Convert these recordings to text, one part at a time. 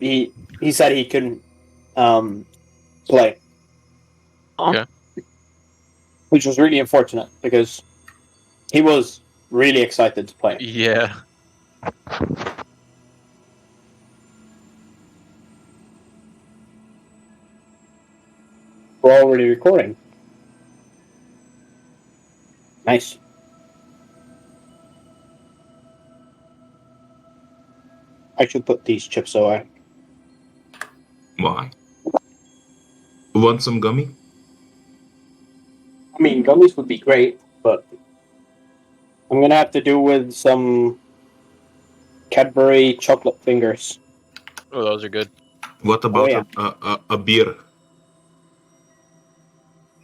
he said he couldn't play. Okay. Which was really unfortunate because he was really excited to play. Yeah. We're already recording. Nice. I should put these chips away. Why? Want some gummy? I mean, gummies would be great, but I'm gonna have to do with some Cadbury chocolate fingers. Oh, those are good. What about yeah. a beer?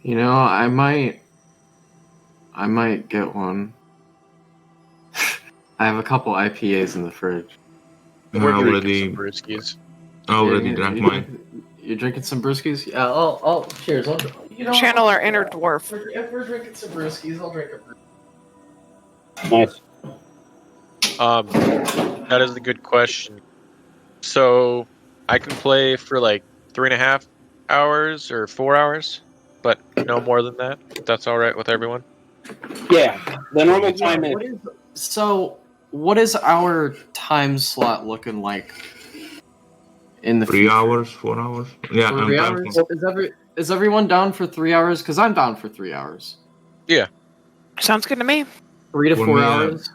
You know, I might get one. I have a couple IPAs in the fridge. I We're already drinking some brewskis. drank mine. You're drinking some brewskis? Yeah, I'll cheers. Channel our inner dwarf. If we're drinking some brewskis, I'll drink a brew. Nice. That is a good question. So, I can play for like 3.5 hours or 4 hours, but no more than that. If that's all right with everyone. Yeah, the normal time is... What is our time slot looking like? In the 3 hours, 4 hours? Yeah, 3 hours? Is everyone down for 3 hours? Because I'm down for 3 hours. Yeah. Sounds good to me. 3 to 4 hours?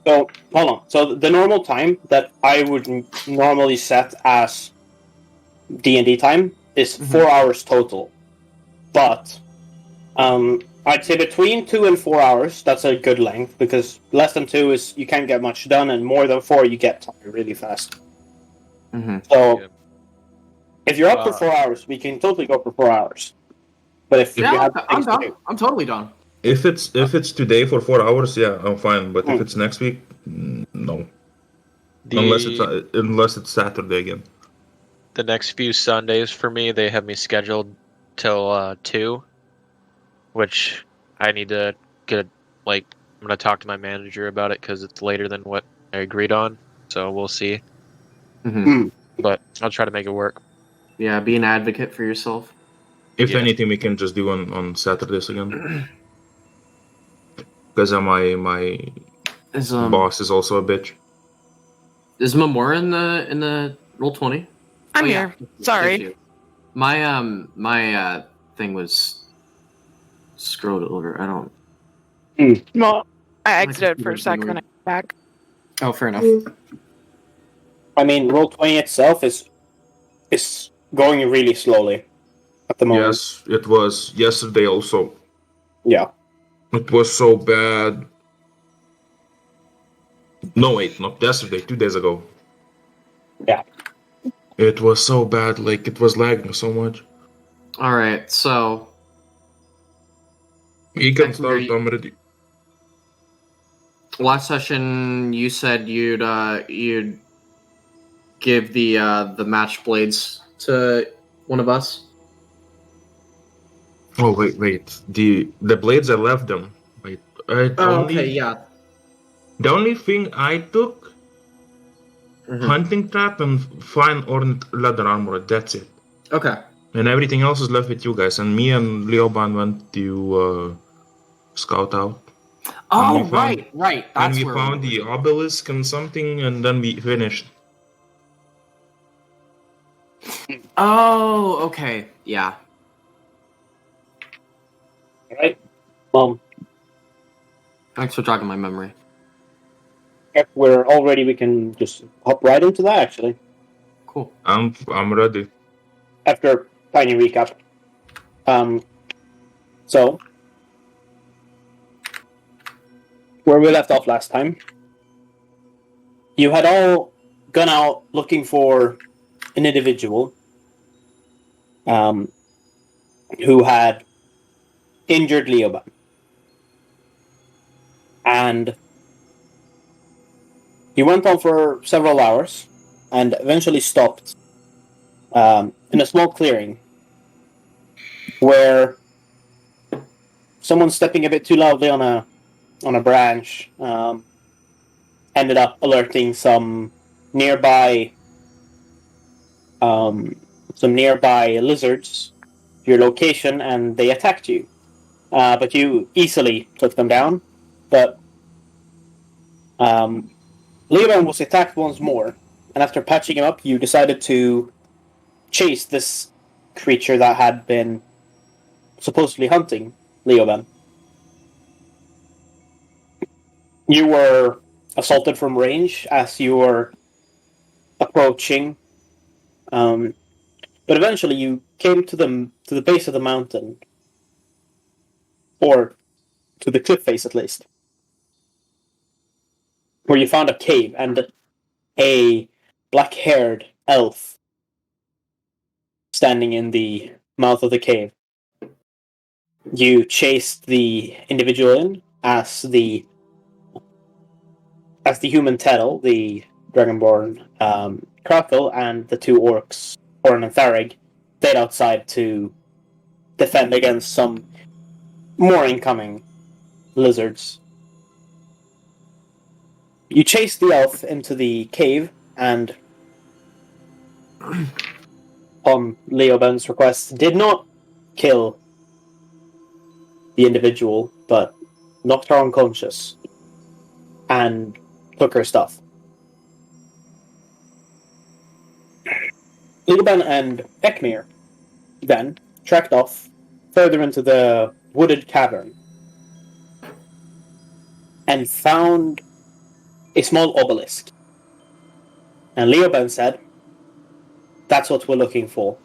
So, hold on. So, the normal time that I would normally set as D&D time is 4 hours total. But, I'd say between 2 and 4 hours, that's a good length, because less than 2 is you can't get much done, and more than 4 you get tired really fast. Mm-hmm. So, if you're up for 4 hours, we can totally go for 4 hours. But if you have I'm done. I'm totally done. If it's today for 4 hours, yeah, I'm fine. But if it's next week, no. Unless it's Saturday again. The next few Sundays for me, they have me scheduled till 2, which I need to get. I'm gonna talk to my manager about it because it's later than what I agreed on. So we'll see. Mm-hmm. But I'll try to make it work. Yeah, be an advocate for yourself. If anything, we can just do on Saturdays again. Because my boss is also a bitch. Is Memora in the Roll20? I'm here. Sorry. My thing was scrolled over. I don't. Well, I exited for a second and I came back. Oh, fair enough. I mean, Roll20 itself is going really slowly at the moment. Yes, it was yesterday also. Yeah. It was so bad. No, wait, not yesterday, 2 days ago. Yeah. It was so bad, it was lagging so much. Alright, so... You can start, I'm ready. Last session, you said you'd give the match blades to one of us. Oh wait. The blades I left them. Wait. Yeah. The only thing I took hunting trap and fine ornate leather armor. That's it. Okay. And everything else is left with you guys. And me and Leoban went to scout out. Oh, right. And we found the obelisk and something, and then we finished. Oh, okay. Yeah. Right. Thanks for jogging my memory. If we're all ready, we can just hop right into that, actually. Cool. I'm ready. After a tiny recap. So, where we left off last time, you had all gone out looking for an individual who had injured Leoban. And you went on for several hours and eventually stopped in a small clearing where someone stepping a bit too loudly on a branch ended up alerting some nearby, I don't know, some nearby lizards to your location, and they attacked you. But you easily took them down. But Leon was attacked once more, and after patching him up, you decided to chase this creature that had been supposedly hunting Leoben. You were assaulted from range as you were approaching, but eventually you came to the base of the mountain, or to the cliff face at least, where you found a cave and a black-haired elf standing in the mouth of the cave. You chased the individual in as the human Tettle, the dragonborn Krakel, and the two orcs, Orin and Tharig, stayed outside to defend against some more incoming lizards. You chased the elf into the cave, and on Leoben's request, did not kill the individual, but knocked her unconscious and took her stuff. Leoben and Ekmir then trekked off further into the wooded cavern and found a small obelisk. And Leoben said, "That's what we're looking for."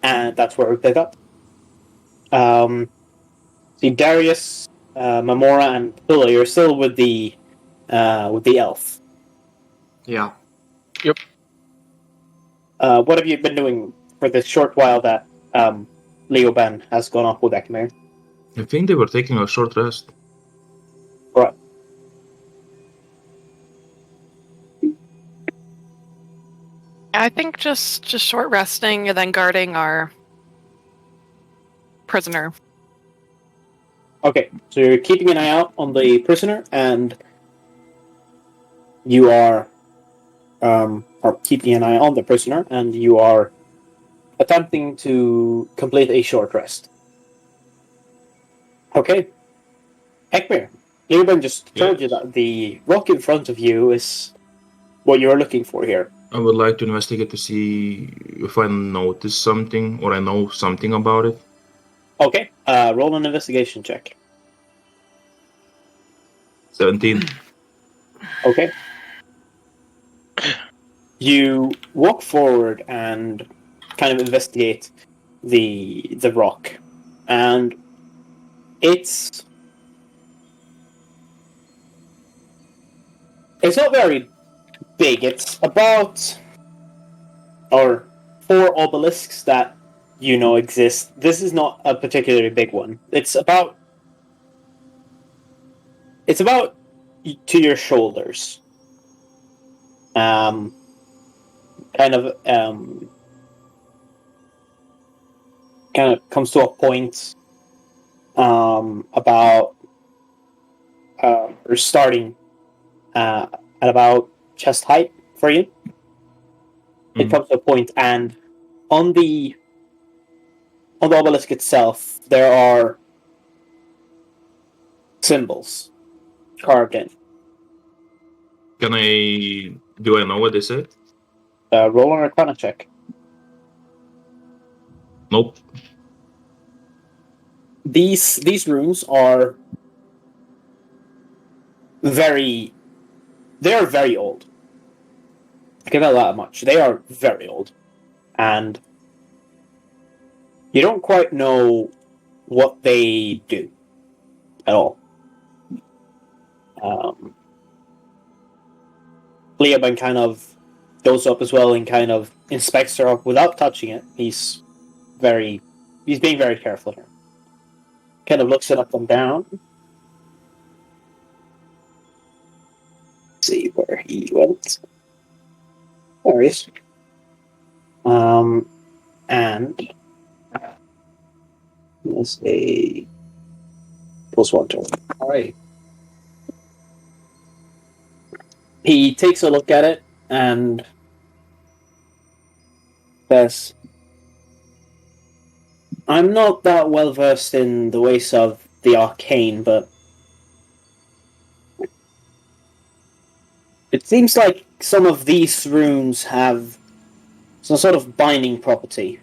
And that's where we pick up. See, Darius, Memora, and Petula, you're still with the elf. Yeah. Yep. What have you been doing for this short while that Leoben has gone off with Ekmir? I think they were taking a short rest. Right. I think just short resting and then guarding our prisoner. Okay, so you're keeping an eye out on the prisoner, and you are keeping an eye on the prisoner, and you are attempting to complete a short rest. Okay. Ekmir, Leoben just told you that the rock in front of you is what you're looking for here. I would like to investigate to see if I notice something or I know something about it. Okay, roll an investigation check. 17. Okay. You walk forward and kind of investigate the rock, and it's not very big. It's about 4 obelisks that you know exist. This is not a particularly big one. It's about to your shoulders. Kind of comes to a point about or starting at about chest height for you. It comes to a point, and on the obelisk itself, there are symbols carved in. Do I know what they say? Roll an Arcana check. Nope. These runes are very old. I can tell that much. They are very old. And you don't quite know what they do at all. Leoben kind of goes up as well and kind of inspects her up without touching it. He's being very careful here. Kind of looks it up and down. See where he went. There he is. And there's a +1 to it. Alright. He takes a look at it, and There's... I'm not that well versed in the ways of the arcane, but it seems like some of these runes have some sort of binding property.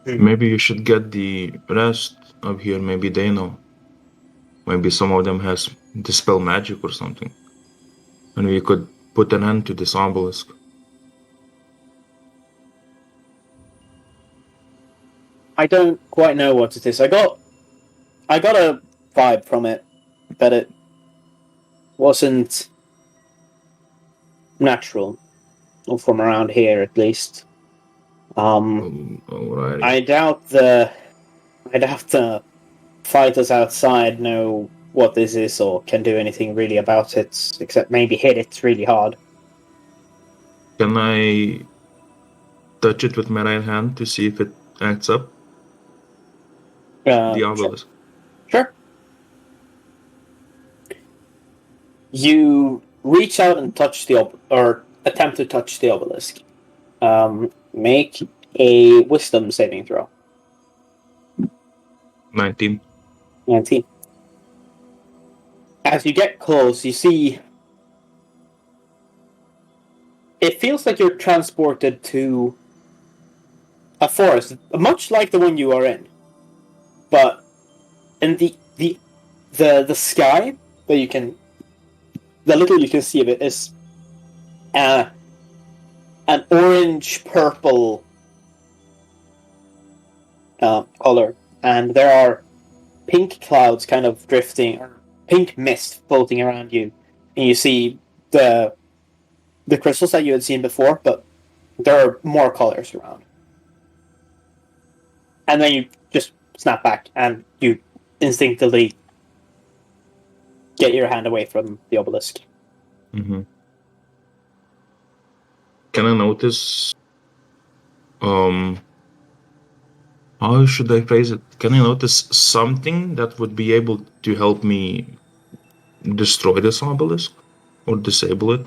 Maybe you should get the rest up here. Maybe they know. Maybe some of them has dispel magic or something. And we could put an end to this obelisk. I don't quite know what it is. I got a vibe from it, but it wasn't natural, or from around here at least. Alrighty. I doubt the fighters outside know what this is or can do anything really about it, except maybe hit it really hard. Can I touch it with my right hand to see if it acts up? The obelisk. Sure. You reach out and touch or attempt to touch the obelisk. Make a wisdom saving throw. 19. 19. As you get close, you see... It feels like you're transported to a forest, much like the one you are in. But in the sky that you can... The little you can see of it is an orange-purple color. And there are pink clouds kind of drifting, or pink mist floating around you. And you see the crystals that you had seen before, but there are more colors around. And then you just snap back, and you instinctively get your hand away from the obelisk. Mm-hmm. Can I notice... how should I phrase it? Can I notice something that would be able to help me destroy this obelisk? Or disable it?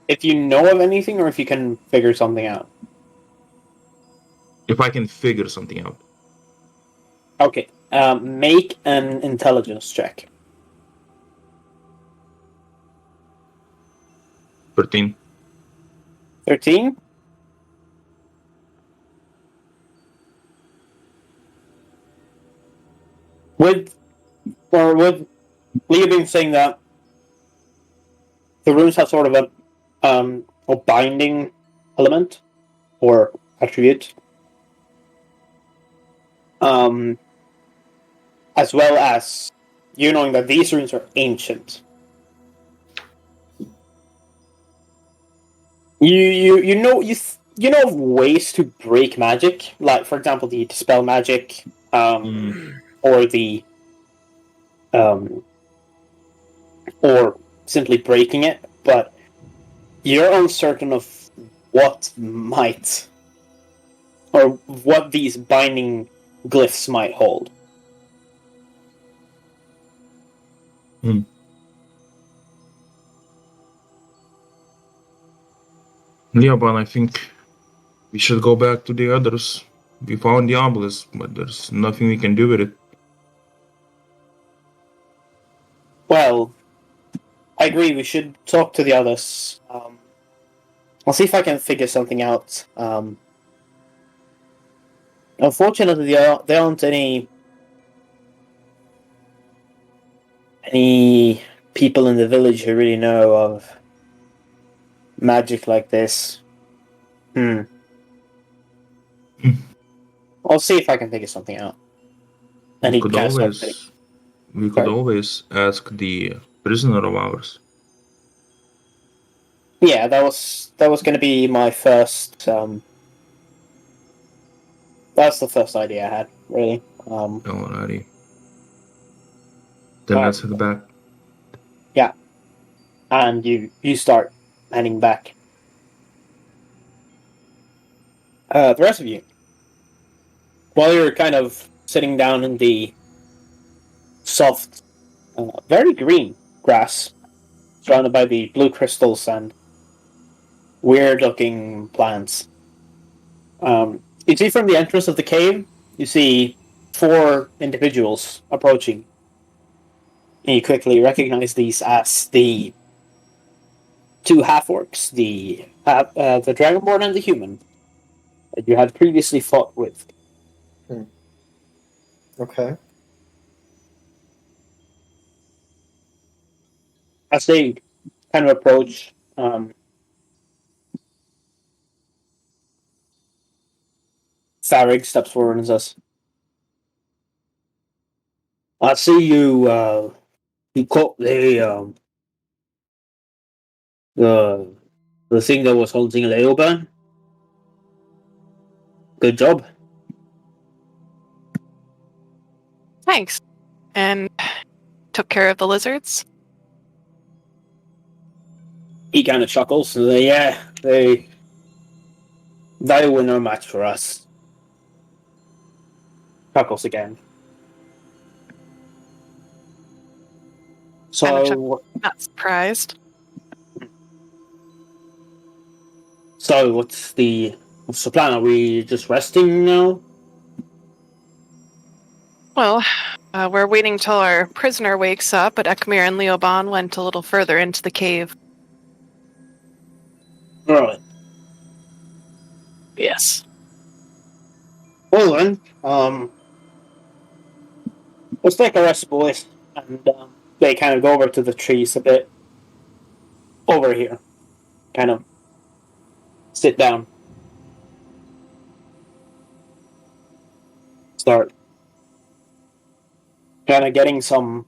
If you know of anything, or if you can figure something out. If I can figure something out. Okay. Make an intelligence check. 13. 13? With Leah being saying that the runes have sort of a binding element or attribute, as well as you knowing that these runes are ancient. You know of ways to break magic, like for example the dispel magic, or the or simply breaking it, but you're uncertain of what might, or what these binding glyphs might hold. Yeah, but I think we should go back to the others. We found the obelisk, but there's nothing we can do with it. Well, I agree, we should talk to the others. I'll see if I can figure something out. Unfortunately, there aren't any people in the village who really know of magic like this. I'll see if I can figure something out. And We he could cast always ask the prisoner of ours. Yeah, that was going to be my first. That's the first idea I had, really. Alrighty. Then let's head back. Yeah, and you start heading back. The rest of you, while you're kind of sitting down in the soft very green grass, surrounded by the blue crystals and weird-looking plants. You see from the entrance of the cave, you see 4 individuals approaching. And you quickly recognize these as the 2 half-orcs, the Dragonborn and the human, that you had previously fought with. Okay. As they kind of approach, Farrig steps forward and says, "I see you. You caught the thing that was holding Leoban. Good job." Thanks. And took care of the lizards? He kind of chuckles. Yeah, they were no match for us. Chuckles again. So, Not surprised. what's the plan? Are we just resting now? Well, we're waiting till our prisoner wakes up, but Ekmir and Leoban went a little further into the cave. Right. Yes. Well then, let's take a rest, boys. And they kind of go over to the trees a bit. Over here. Kind of sit down. Start kind of getting something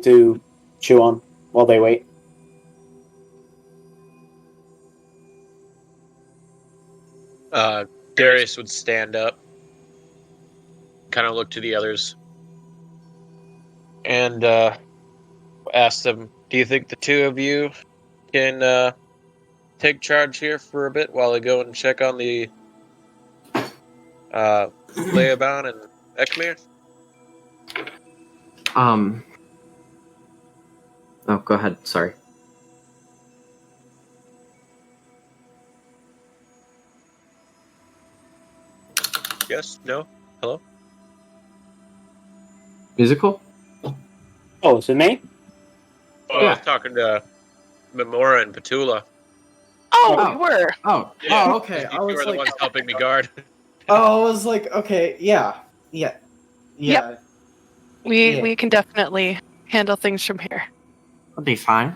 to chew on while they wait. Darius would stand up, kind of look to the others, and ask them, "Do you think the 2 of you can take charge here for a bit while I go and check on the Leoban and Ekmir?" Oh, go ahead. Sorry. Yes? No? Hello? Musical? Oh, is it me? Oh, I was talking to Memora and Petula. Oh, we were. Oh, Yeah, oh, okay. I You was were the like, ones helping me guard. oh, I was like, okay, yeah. We can definitely handle things from here. That'll be fine.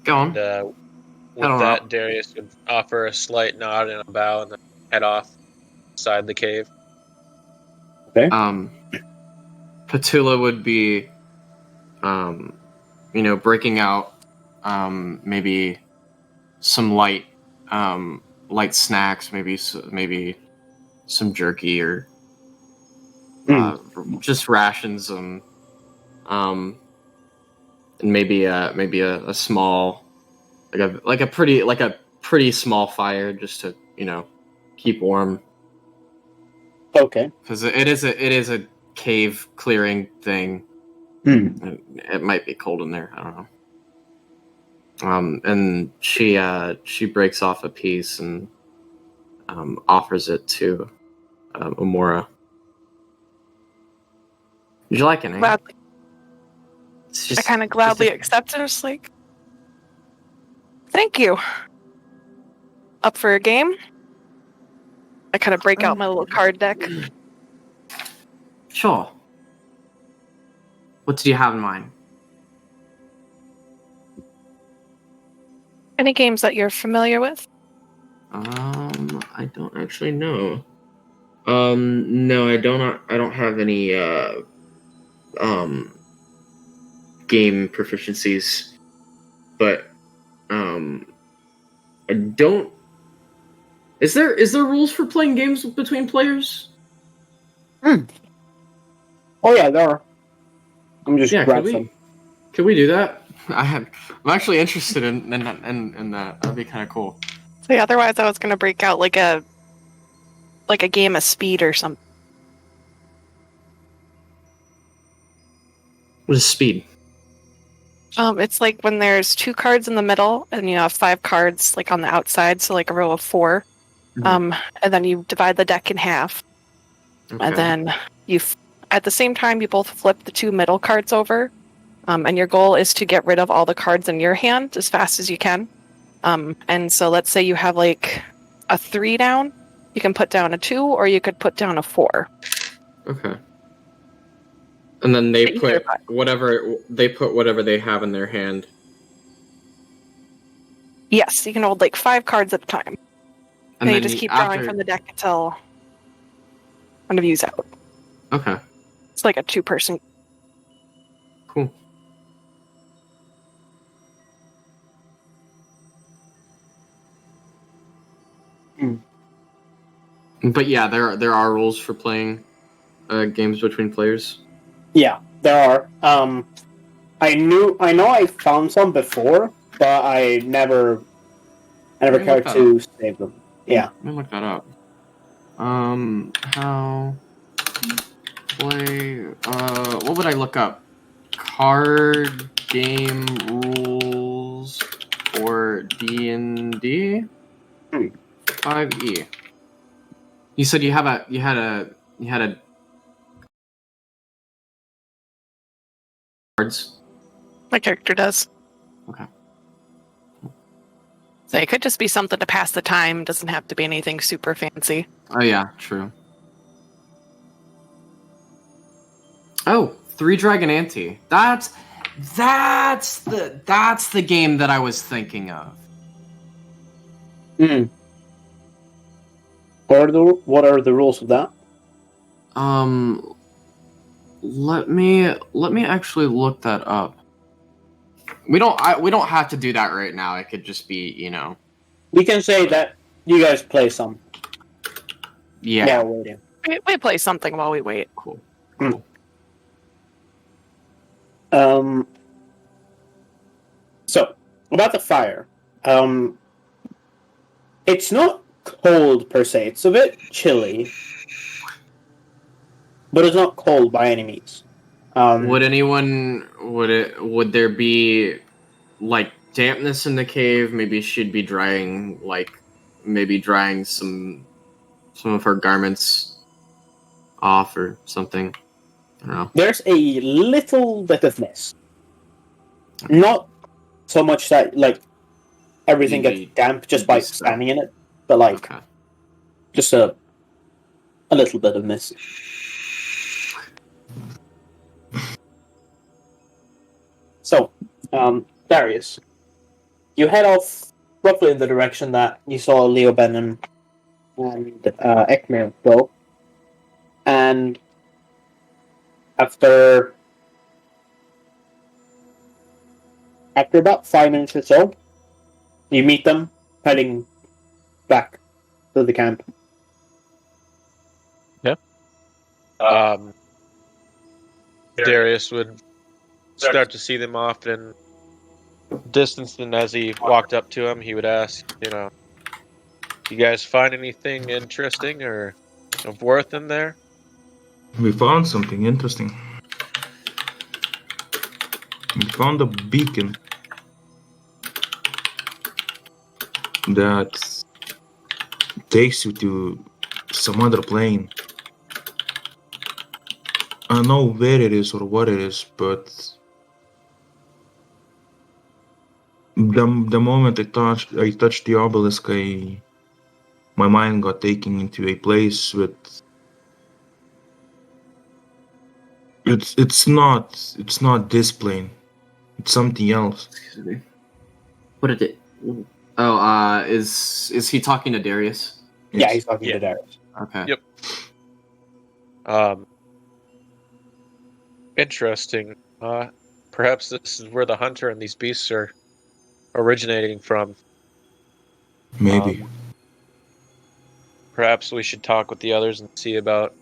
Go on. And with I don't that, know. Darius would offer a slight nod and a bow and then head off inside the cave. Okay. Petula would be, breaking out, maybe some light snacks, maybe some jerky or just rations, and maybe a small, like a pretty small fire just to keep warm. Okay. Because it is a cave clearing thing. It might be cold in there. I don't know. And she breaks off a piece and offers it to Memora. Would you like any? Gladly. It's I kind of gladly accept it. It's like, thank you. Up for a game? I kind of break out my little card deck. Sure. What did you have in mind? Any games that you're familiar with? I don't actually know. No, I don't have any game proficiencies, but I don't. Is there rules for playing games between players? Oh yeah, there are. I'm just grab some. Can we do that? I'm actually interested in that. That'd be kind of cool. So yeah, otherwise I was gonna break out like a game of Speed or something. What is speed? It's like when there's 2 cards in the middle, and you have 5 cards like on the outside, so like a row of 4. Mhm. And then you divide the deck in half, Okay. and then at the same time you both flip the 2 middle cards over, and your goal is to get rid of all the cards in your hand as fast as you can. And so let's say you have like a 3 down, you can put down a 2, or you could put down a 4. Okay. And then they Either put whatever they have in their hand. Yes, you can hold like 5 cards at a time. And you just keep drawing from the deck until one of you's out. Okay. It's like a 2-person. Cool. But yeah, there are rules for playing games between players. Yeah, there are. I know I found some before, but I never cared to save them. Yeah. Let me look that up. How play? What would I look up? Card game rules for D&D 5e. You said you had a cards. My character does. Okay. So it could just be something to pass the time. Doesn't have to be anything super fancy. Oh yeah, true. Oh, 3 Dragon Ante. That's the game that I was thinking of. Mm. What are the rules of that? Let me actually look that up. We don't have to do that right now. It could just be, We can say that you guys play some. Yeah. Yeah, waiting. We play something while we wait. Cool. So about the fire, it's not cold per se. It's a bit chilly, but it's not cold by any means. Would there be like dampness in the cave? Maybe she'd be drying some of her garments off or something. I don't know. There's a little bit of mist. Not so much that like everything gets damp just by standing in it, but like just a little bit of mist. So, Darius, you head off roughly in the direction that you saw Leo Benham and Ekmir go, and after about 5 minutes or so, you meet them heading back to the camp. Darius would start to see them off in distance, and as he walked up to him, he would ask, you guys find anything interesting or of worth in there? We found something interesting. We found a beacon that takes you to some other plane. I don't know where it is or what it is, but the moment I touched the obelisk, my mind got taken into a place with. It's not this plane. It's something else. Excuse me. What did it? Oh, is he talking to Darius? Yeah, he's talking to Darius. Okay. Yep. Interesting. Perhaps this is where the hunter and these beasts are originating from. Maybe. Perhaps we should talk with the others and see about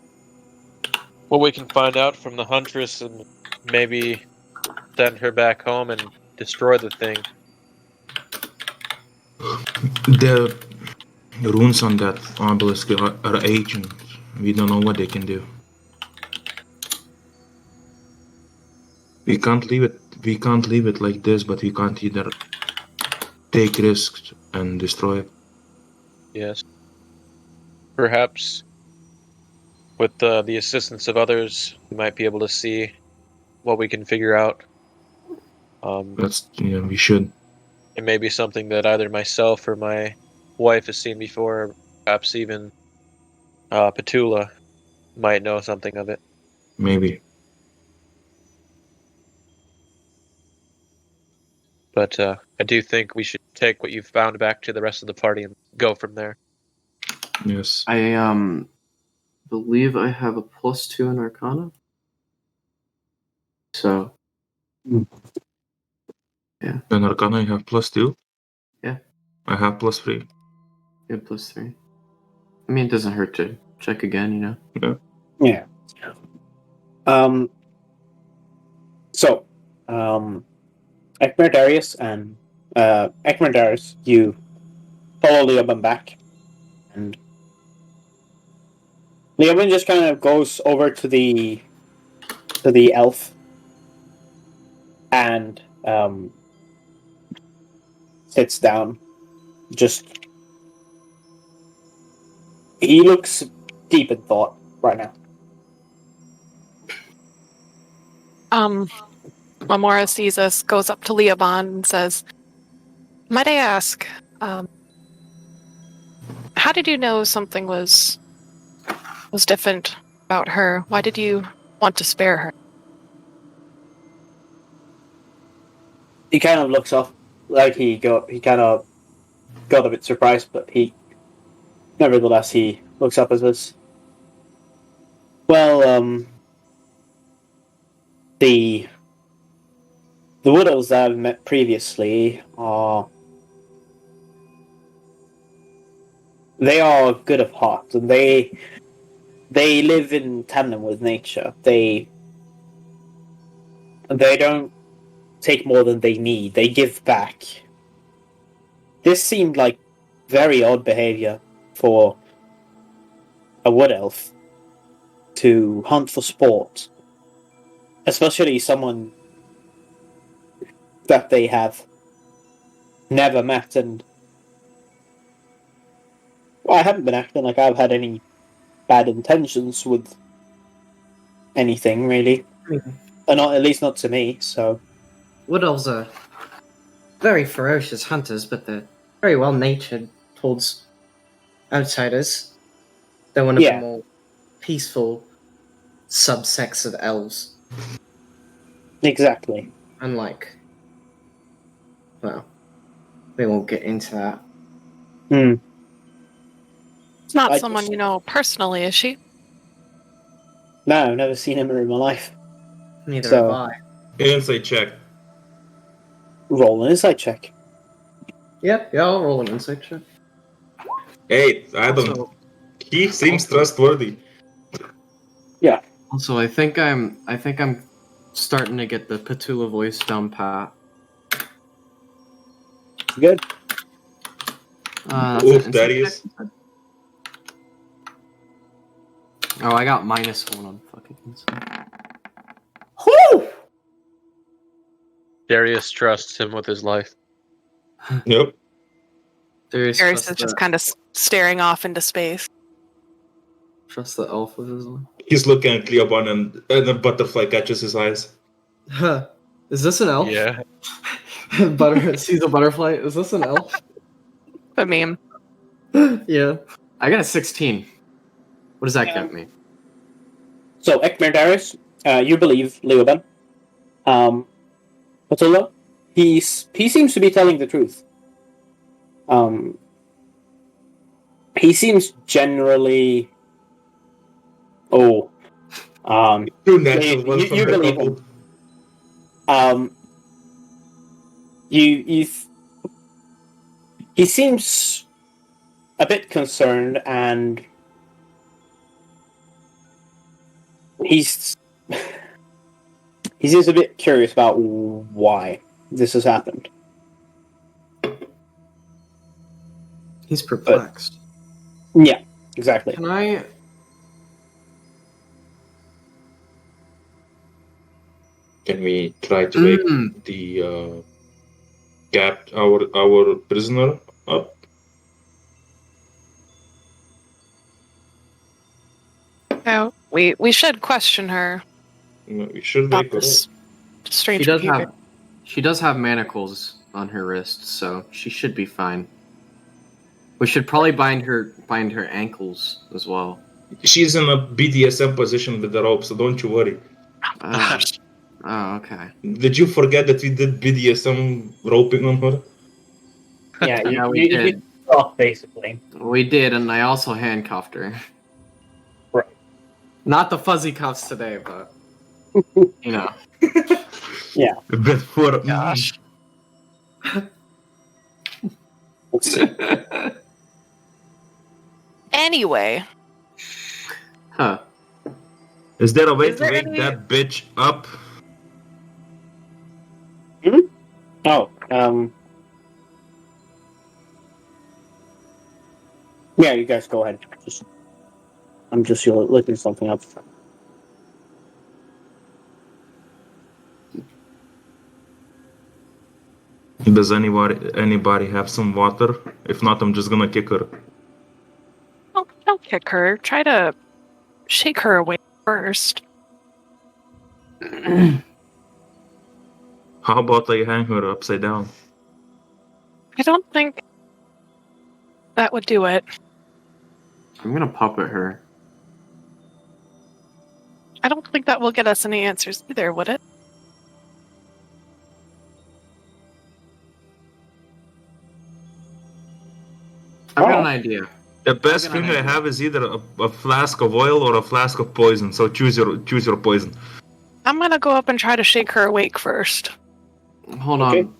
what we can find out from the huntress, and maybe send her back home and destroy the thing. The runes on that obelisk are ancient. We don't know what they can do. We can't leave it. We can't leave it like this, but we can't either take risks and destroy it. Yes. Perhaps with the assistance of others, we might be able to see what we can figure out. We should. It may be something that either myself or my wife has seen before, or perhaps even Petula might know something of it. Maybe. But I do think we should take what you've found back to the rest of the party and go from there. Yes. I believe I have a +2 in Arcana. So yeah. In Arcana, you have +2. Yeah. I have +3. Yeah, +3. I mean, it doesn't hurt to check again, you know. Yeah. So, Ekmir Darius and Ekmir Darius, you follow Leoben back, and Leoben just kind of goes over to the elf and sits down. He looks deep in thought right now. Memora sees us, goes up to Leoben and says, "Might I ask, how did you know something was different about her? Why did you want to spare her?" He kind of looks up, like he kind of got a bit surprised, but nevertheless he looks up as this. Well, the widows that I've met previously they are good of heart, and they live in tandem with nature. They don't take more than they need. They give back. This seemed like very odd behavior for a wood elf to hunt for sport, especially someone that they have never met. And well, I haven't been acting like I've had any bad intentions with anything, really. Not, at least not to me, so... Wood elves are very ferocious hunters, but they're very well natured towards outsiders. They're one of the more peaceful subsects of elves. Exactly. Unlike, well, we won't get into that. It's not someone you know personally, is she? No, I've never seen him in my life. Neither have I. Insight check. Roll an insight check. Yeah, I'll roll an insight check. 8. Adam. He seems trustworthy. Yeah. Also, I think I'm starting to get the Petula voice down pat. Good. Oof, Darius. Oh, I got -1 on fucking insight. Whew! Darius trusts him with his life. Yep. Darius is just kind of staring off into space. Trust the elf with his life. He's looking at Cleobon and a butterfly catches his eyes. Huh. Is this an elf? Yeah. Sees a butterfly. Is this an elf? A meme. Yeah. I got a 16. What does that get me? So, Ekmir Darius, you believe Leoben. Petula, he seems to be telling the truth. He seems generally... Too natural one from you the believe couple. him. He seems a bit concerned, and he seems a bit curious about why this has happened. He's perplexed. Yeah, exactly. Can I... Can we try to wake the our prisoner up? No, we should question her. We should About wake her up. this strange She does behavior. have manacles on her wrists, so she should be fine. We should probably bind her ankles as well. She's in a BDSM position with the rope, so don't you worry. Oh, okay. Did you forget that we did BDSM roping on her? Yeah, Yeah, we you did. off basically. We did, and I also handcuffed her. Right. Not the fuzzy cuffs today, but you know. Yeah. But for Gosh. Let's see. Anyway, Huh. Is there a way Is to there wake any- that bitch up? Oh, yeah, you guys go ahead. I'm just looking something up. Does anybody have some water? If not, I'm just gonna kick her. don't kick her. Try to shake her awake first. How about I hang her upside down? I don't think that would do it. I'm gonna puppet her. I don't think that will get us any answers either, would it? I've got an idea. The best I've got an thing I idea. have is either a flask of oil or a flask of poison. So choose your poison. I'm gonna go up and try to shake her awake first. Hold Okay. on.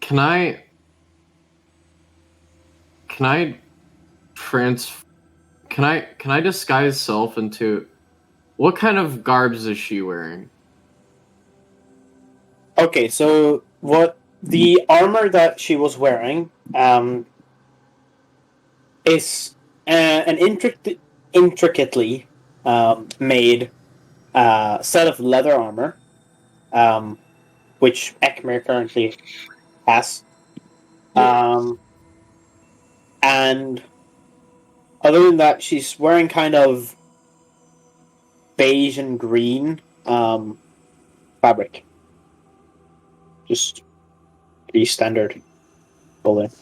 Can I disguise self into what kind of garbs is she wearing? Okay, so what the armor that she was wearing is an intricately made set of leather armor, which Ekmir currently has. And other than that, she's wearing kind of beige and green fabric. Just pretty standard bullet.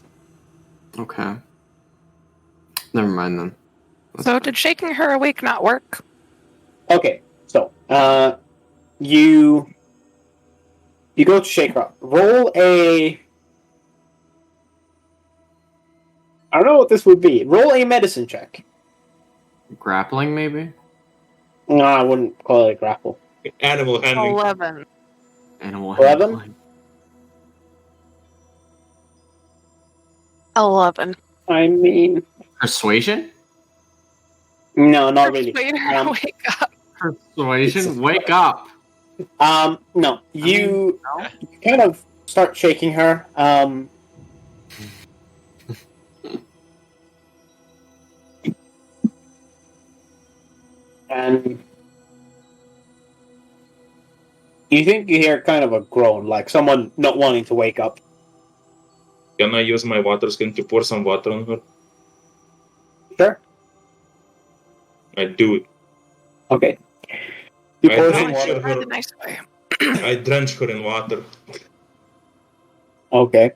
Okay. Never mind then. So did shaking her awake not work? Okay, so you go to shake her up. Roll a. I don't know what this would be. Roll a medicine check. Grappling, maybe? No, I wouldn't call it a grapple. Animal handling. 11. Animal 11? handling. 11. I mean, Persuasion? no, not really. Persuade her wake up. Persuasion? Wake up! No, you No? kind of start shaking her. And you think you hear kind of a groan, like someone not wanting to wake up. Can I use my water skin to pour some water on her? Sure. I do it. Okay. You I pour drank some water. it. Try the nice way. I drench her in water. Okay.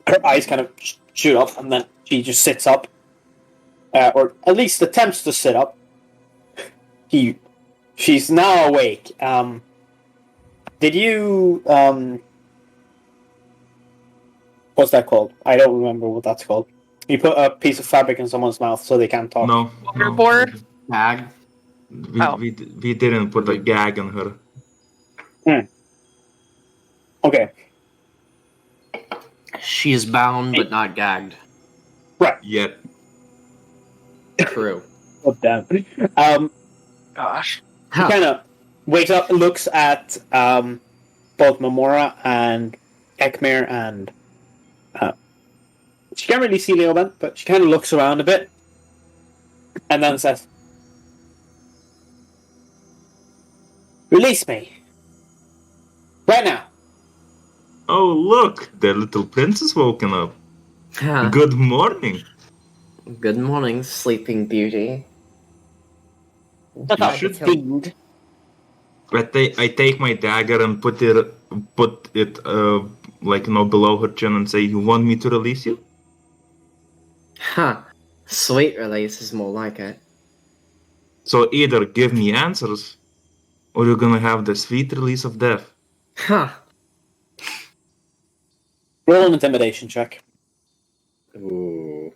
Her eyes kind of shoot up, and then she just sits up, or at least attempts to sit up. She's now awake. Did you what's that called? I don't remember what that's called. You put a piece of fabric in someone's mouth so they can't talk. No. Waterboard? Bag? We didn't put a gag on her. Okay. She is bound but not gagged. Yet. True. Oh, damn. Gosh. She kind of wakes up and looks at both Memora and Ekmir, and she can't really see Leoben, but she kind of looks around a bit, and then says, Release me. Right now. Oh, look! The little prince is woken up. Good morning. Good morning, sleeping beauty. Shut up, should- fiend. I take my dagger and put it like below her chin and say, "You want me to release you?" Ha! Sweet release is more like it. So either give me answers, or you're gonna have the sweet release of death. Ha! Roll an intimidation check. Ooh.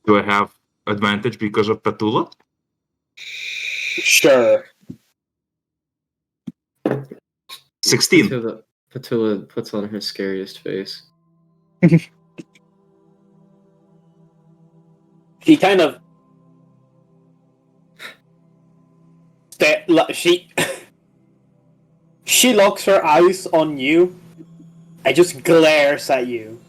Do I have advantage because of Petula? Sure. 16. Petula puts on her scariest face. She kind of she locks her eyes on you and just glares at you.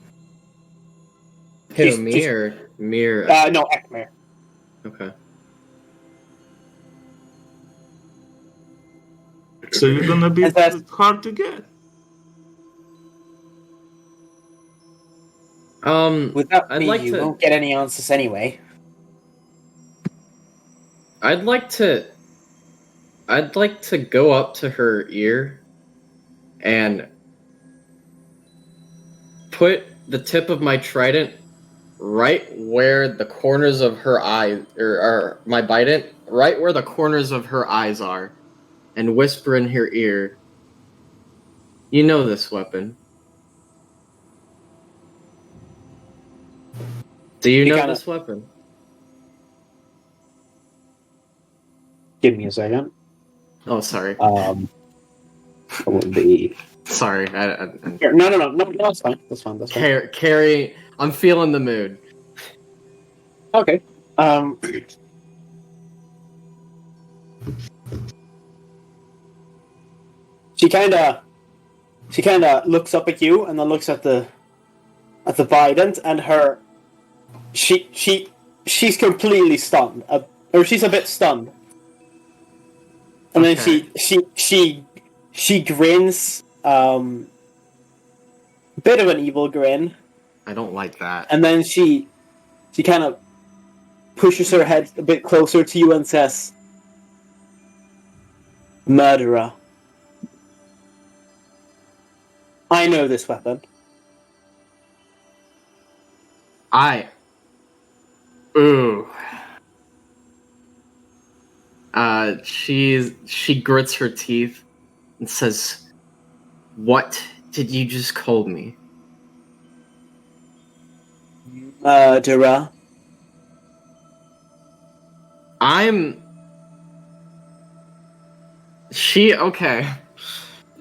Who, me or Mir? No, Ekmir. Okay. So you're gonna be hard to get. Without I'd me, like you to. won't get any answers anyway. I'd like to go up to her ear and put the tip of my trident right where the corners of her eyes, or my bident, right where the corners of her eyes are, and whisper in her ear, "You know this weapon. Do you know this weapon?" Give me a second. Oh, sorry. It would be. Sorry. No, that's fine. That's fine. Carrie, I'm feeling the mood. Okay. She kind of looks up at you and then looks at the Bident, and she's completely stunned, or she's a bit stunned, and then she grins, a bit of an evil grin. I don't like that. And then she kind of pushes her head a bit closer to you and says, "Murderer. I know this weapon." Ooh. She grits her teeth and says, "What did you just call me?" Murderer.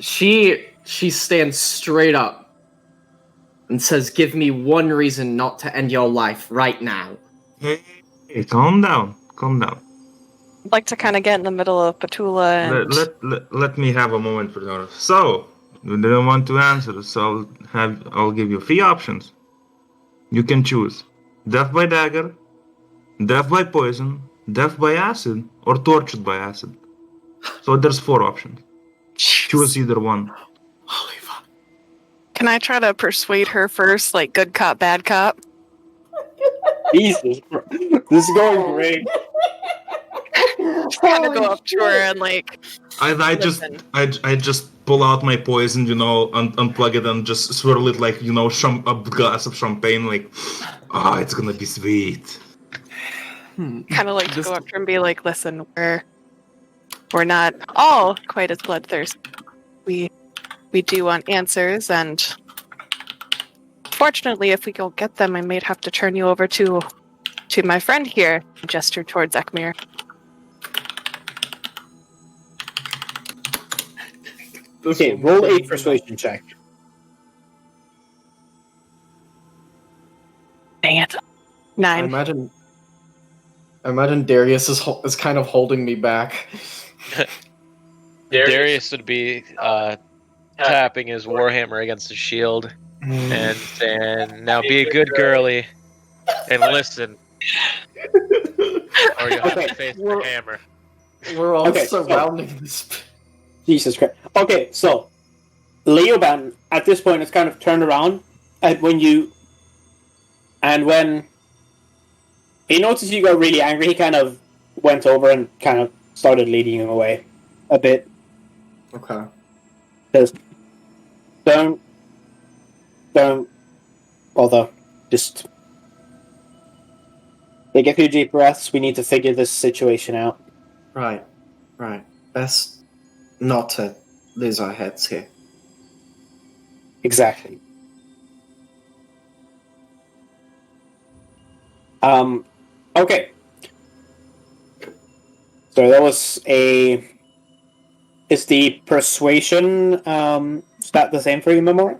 She stands straight up and says, "Give me one reason not to end your life right now." Hey, calm down. I'd like to kind of get in the middle of Petula and... Let me have a moment for that. So, you didn't want to answer, so I'll give you 3 options. You can choose death by dagger, death by poison, death by acid, or tortured by acid. So there's 4 options. Choose either one. Holy fuck. Can I try to persuade her first, like good cop, bad cop? Jesus, this is going great. Just kind of go up to her and like... I just pull out my poison, unplug it and just swirl it like, a glass of champagne, like, it's gonna be sweet. Kind of like to go up to her and be like, "Listen, we're not all quite as bloodthirsty. We do want answers, and fortunately, if we go get them, I might have to turn you over to my friend here." Gesture towards Ekmir. Okay, roll a persuasion check. Dang it. 9. I imagine Darius is kind of holding me back. Darius would be tapping his warhammer against the shield and saying, "Now be a good girly and listen, or you'll have to face the hammer." We're all surrounding this. Jesus Christ. Okay, so Leoban at this point is kind of turned around, and when he noticed you got really angry, he kind of went over and kind of started leading you away a bit. Okay. Says, don't bother. Just take a few deep breaths. We need to figure this situation out. Right. Best not to lose our heads here. Exactly. Okay. So that was a... Is the persuasion stat the same for you, Memora?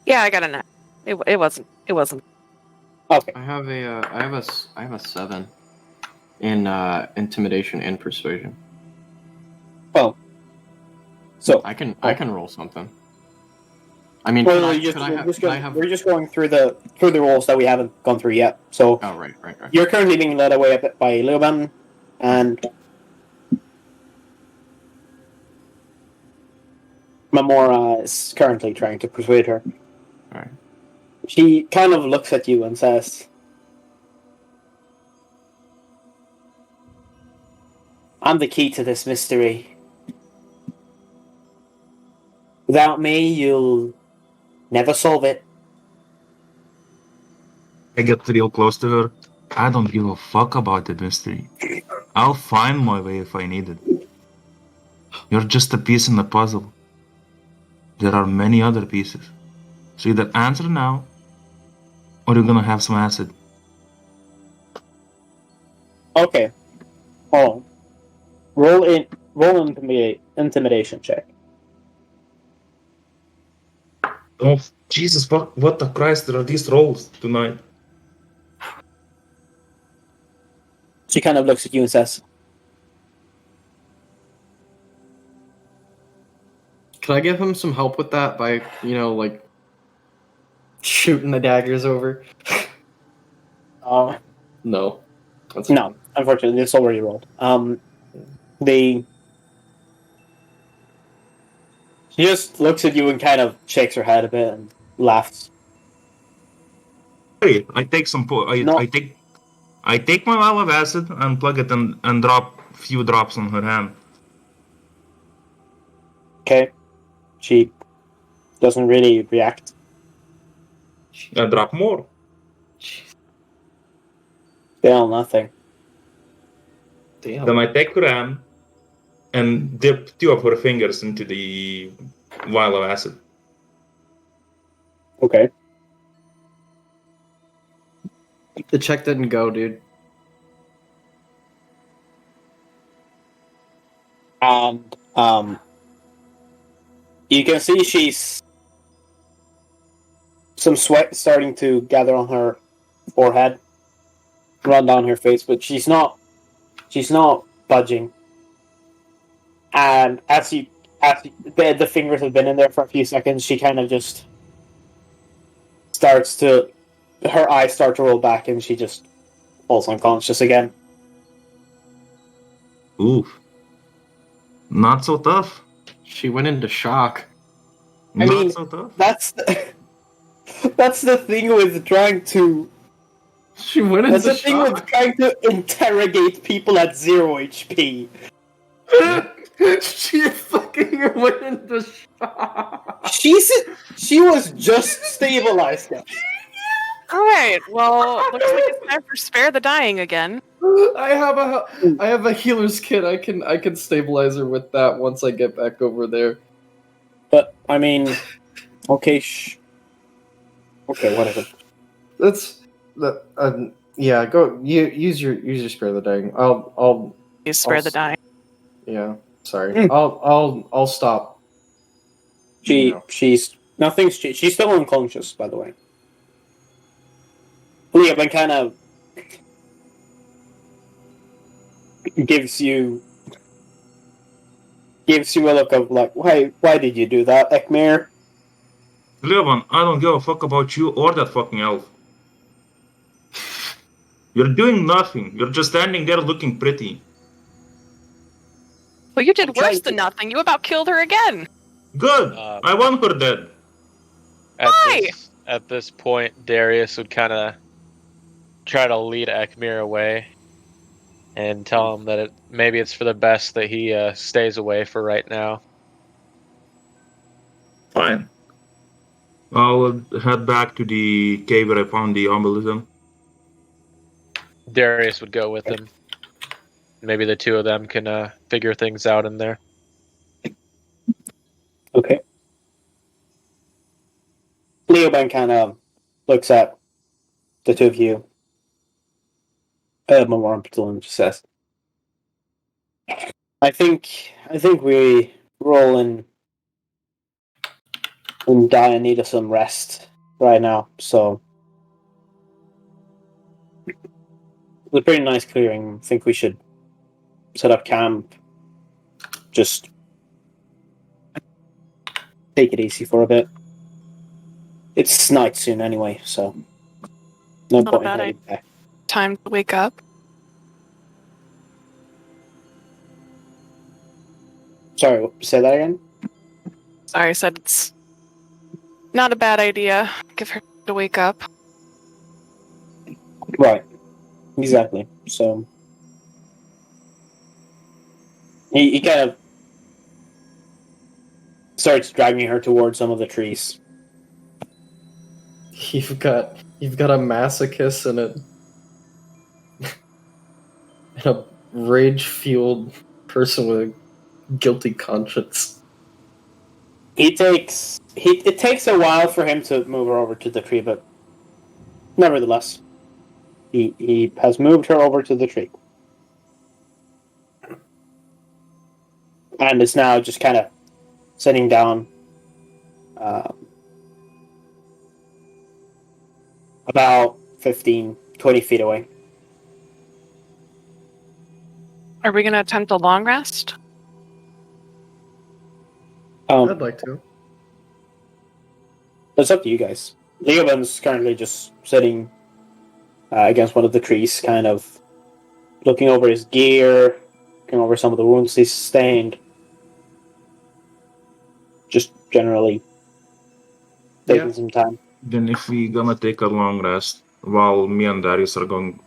Yeah, I got a net. It wasn't. Okay. I have a 7 in intimidation and persuasion. Well, so I can roll something. I mean, well, we're just going through the rolls that we haven't gone through yet. So Oh, right. you're currently being led away by Leoban, and Memora is currently trying to persuade her. Alright. She kind of looks at you and says, I'm the key to this mystery. Without me, you'll never solve it. I get real close to her. I don't give a fuck about the mystery. I'll find my way if I need it. You're just a piece in the puzzle. There are many other pieces. So either answer now, or you're gonna have some acid. Okay. Oh. Roll intimidation check. Oh, Jesus, what the Christ, there are these rolls tonight. She kind of looks at you and says, Can I give him some help with that by, like shooting the daggers over? No. That's no, unfortunately, it's already rolled. She just looks at you and kind of shakes her head a bit and laughs. Hey, I take some I take my vial of acid and plug it and drop a few drops on her hand. Okay. She doesn't really react. I drop more. Still nothing. Damn. Then I take her hand and dip 2 of her fingers into the vial of acid. Okay. The check didn't go, dude. And you can see she's some sweat starting to gather on her forehead, run down her face, but she's not budging. And as the fingers have been in there for a few seconds, she kind of just her eyes start to roll back, and she just falls unconscious again. Oof. Not so tough. She went into shock. Not so tough. That's the thing with trying to. She went into That's the thing with trying to interrogate people at 0 HP. She fucking went into shock. She was just stabilized. Alright, well, looks like it's time for Spare the Dying again. I have a healer's kit. I can stabilize her with that once I get back over there. But I mean, okay, whatever. Yeah. Go. Use your Spare the Dying. I'll Use Spare the Dying. Yeah. Sorry. I'll stop. She's still unconscious, by the way. Leah, but kind of gives you a look of like, why did you do that, Ekmir? Levan, I don't give a fuck about you or that fucking elf. You're doing nothing. You're just standing there looking pretty. Well, you did I'm trying worse than to- nothing. You about killed her again. Good. I want her dead. Why? At this point, Darius would kind of try to lead Ekmir away and tell him that maybe it's for the best that he stays away for right now. Fine. I'll head back to the cave where I found the obelisk. Darius would go with him. Maybe the two of them can figure things out in there. Okay. Leoben kind of looks at the two of you. Memora and Petula and just says, I think we roll in and dire need of some rest right now, so it's a pretty nice clearing. I think we should set up camp. Just take it easy for a bit. It's night soon anyway, so no Not a point in bad heading back. Time to wake up. Sorry, say that again? Sorry, I said it's not a bad idea. Give her to wake up. Right. Exactly. So he kind of starts dragging her towards some of the trees. You've got a masochist and a rage-fueled person with a guilty conscience. It takes a while for him to move her over to the tree, but nevertheless, he has moved her over to the tree. And is now just kind of sitting down about 15, 20 feet away. Are we going to attempt a long rest? I'd like to. It's up to you guys. Leoben's currently just sitting against one of the trees, kind of looking over his gear, looking over some of the wounds he sustained. Just generally taking some time. Then if we gonna take a long rest while me and Darius are going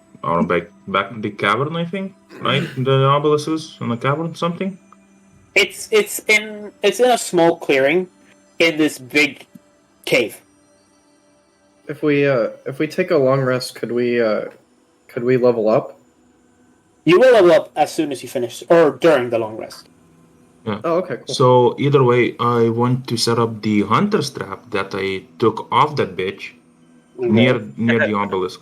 back to the cavern, I think, right? The obelisk is in the cavern, something. It's in a small clearing in this big cave. If we take a long rest, could we level up? You will level up as soon as you finish, or during the long rest. Yeah. Oh, okay, cool. So either way, I want to set up the hunter's trap that I took off that bitch near the obelisk.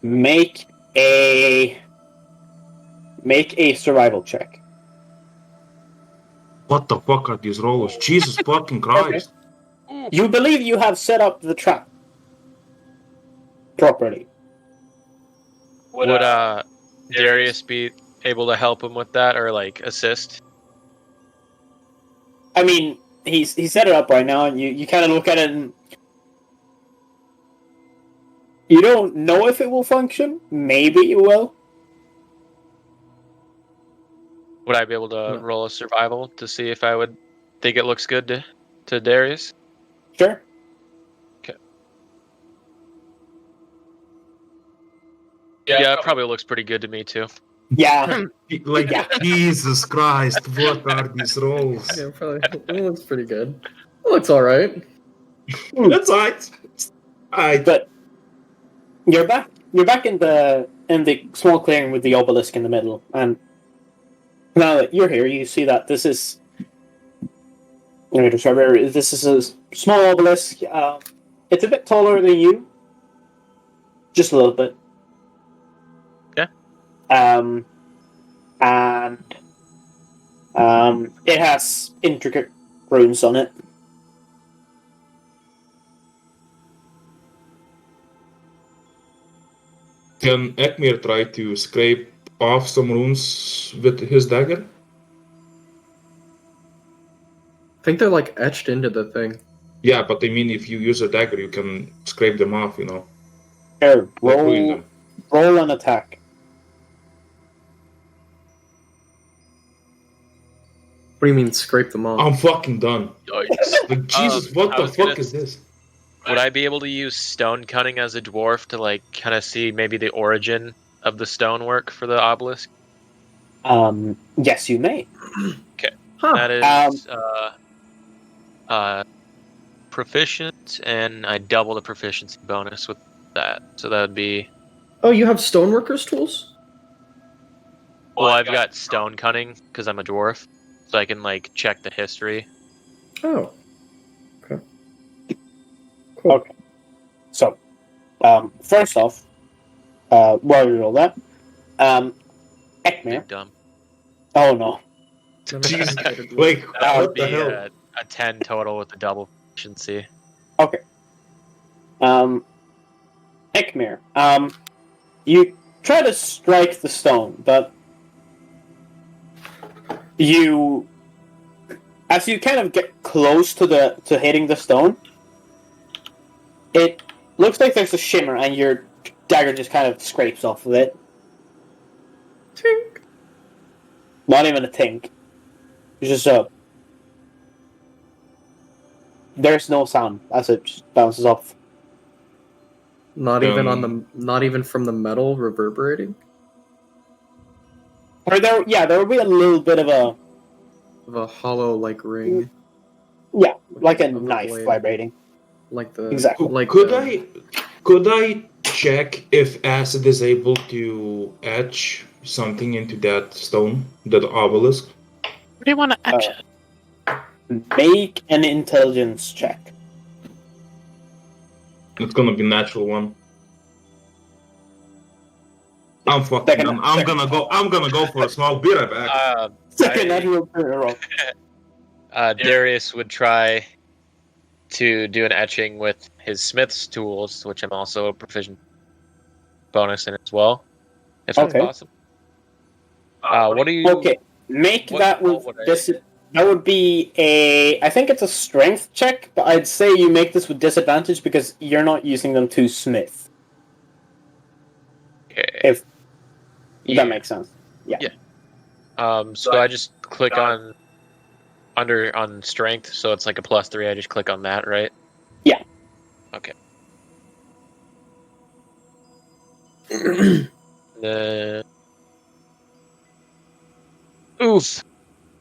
Make a survival check. What the fuck are these rollers? Jesus fucking Christ! You believe you have set up the trap properly. Would Darius be able to help him with that or like assist? I mean, he set it up right now, and you kind of look at it, and you don't know if it will function. Maybe it will. Would I be able to roll a survival to see if I would think it looks good to Darius? Sure. Okay. Yeah, it probably looks pretty good to me too. Yeah. Like, Jesus Christ, what are these rolls? Yeah, probably. It looks pretty good. It looks all right. That's alright. But you're back in the small clearing with the obelisk in the middle, and now that you're here, you see that this is. This is a small obelisk. It's a bit taller than you, just a little bit. Yeah. And it has intricate runes on it. Can Ekmir try to scrape off some runes with his dagger? I think they're like etched into the thing. Yeah, but I mean, if you use a dagger, you can scrape them off, you know. Here, Like ruin them. roll an attack. What do you mean, scrape them off? I'm fucking done. Like, Jesus, what I the was fuck gonna- is this? Would I be able to use stone cutting as a dwarf to like kind of see maybe the origin of the stonework for the obelisk? Yes, you may. Huh. That is proficient, and I double the proficiency bonus with that. So that would be. Oh, you have stoneworkers tools? Well, I've got stone cutting because I'm a dwarf, so I can like check the history. Oh. Okay. Cool. Okay. So, first off, while you roll that, Ekmir. Big dumb. Oh no. Jesus, like, That would what be the hell? a 10 total with the double proficiency. Okay. Ekmir. You try to strike the stone, but as you kind of get close to hitting the stone, it looks like there's a shimmer, and your dagger just kind of scrapes off of it. Tink. Not even a tink. It's just there's no sound as it just bounces off. Not even from the metal reverberating? Or there will be a little bit of a hollow like ring. Yeah, like a Of a knife blade. vibrating. Like the Exactly. like Could the- I check if acid is able to etch something into that stone, that obelisk? Where do you want to etch it? Make an intelligence check. It's gonna be natural one. I'm gonna go for a smoke. Be right back. Second natural in a row. Darius would try to do an etching with his smith's tools, which I'm also a proficient bonus in as well. If that's Okay. possible. What do you? Okay, make What that roll with would I- this. That would be I think it's a strength check, but I'd say you make this with disadvantage because you're not using them to smith. Okay. If Yeah. that makes sense. So I just click on strength, so it's like a +3. I just click on that, right? Yeah. Okay. Oof.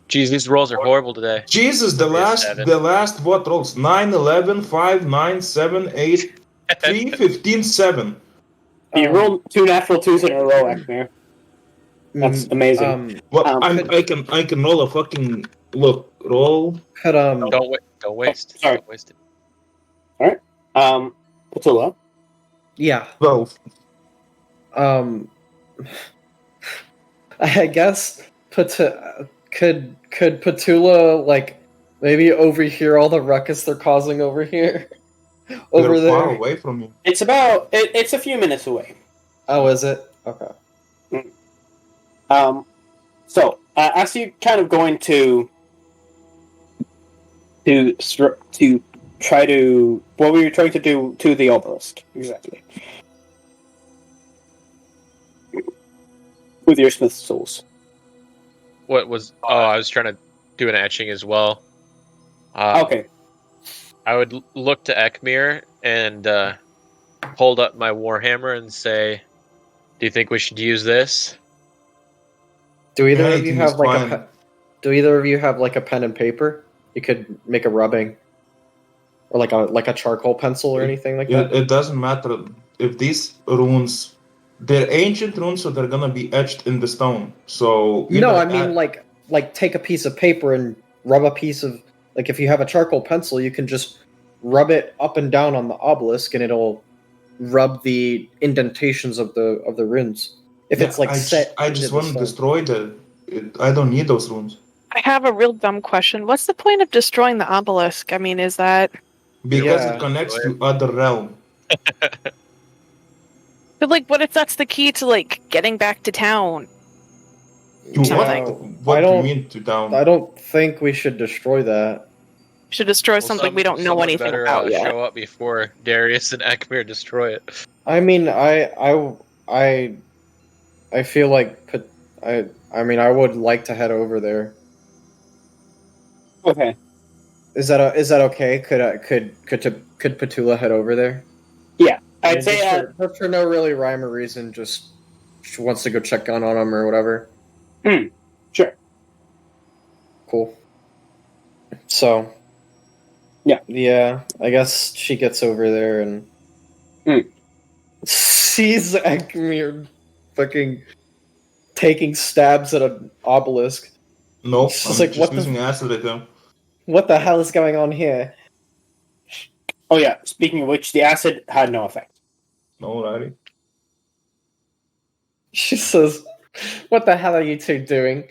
Jeez, these rolls are horrible today. Jesus, the last what rolls? 9, 11, 5, 9, 7, 8, 3, 15, 7. You rolled 2 natural 2s in a row, Ekmir. That's amazing. Well, I can roll a fucking roll. Could Don't waste. sorry. Don't waste it. Petula. yeah. 12. I guess could Petula like maybe overhear all the ruckus they're causing over here? Over They're far there. away from you. It's it's a few minutes away. Oh, is it? Okay. So as you kind of going to try to, what were you trying to do to the obelisk exactly with your smith's tools? What was? Oh, I was trying to do an etching as well. Okay. I would look to Ekmir and hold up my warhammer and say, "Do you think we should use this?" Do either of Anything you is have like fine. Do either of you have like a pen and paper? You could make a rubbing, or like a charcoal pencil or anything like that. It doesn't matter if these runes, they're ancient runes, so they're gonna be etched in the stone. So No, I either mean like take a piece of paper and rub a piece of like if you have a charcoal pencil, you can just rub it up and down on the obelisk, and it'll rub the indentations of the runes. If it's like set, I just into the want to stone. destroy I don't need those runes I have a real dumb question. What's the point of destroying the obelisk? I mean, is that... because Yeah. it connects to other realm. But, like, what if that's the key to, like, getting back to town? To Something. what I do you don't- mean to down? I don't think we should destroy that. We should destroy something we don't know someone anything better, about yet. Show up before Darius and Ekmir destroy it. I mean, I feel like I mean, I would like to head over there. Okay. Is that okay? Could Petula head over there? Yeah, I I'd mean, say just for no really rhyme or reason, just she wants to go check on him or whatever. Sure. Cool. So, yeah. I guess she gets over there and sees Ekmir fucking taking stabs at an obelisk. No, It's I'm just like, just using acid at them. What the hell is going on here? Oh yeah. Speaking of which, the acid had no effect. Alrighty. She says, "What the hell are you two doing?"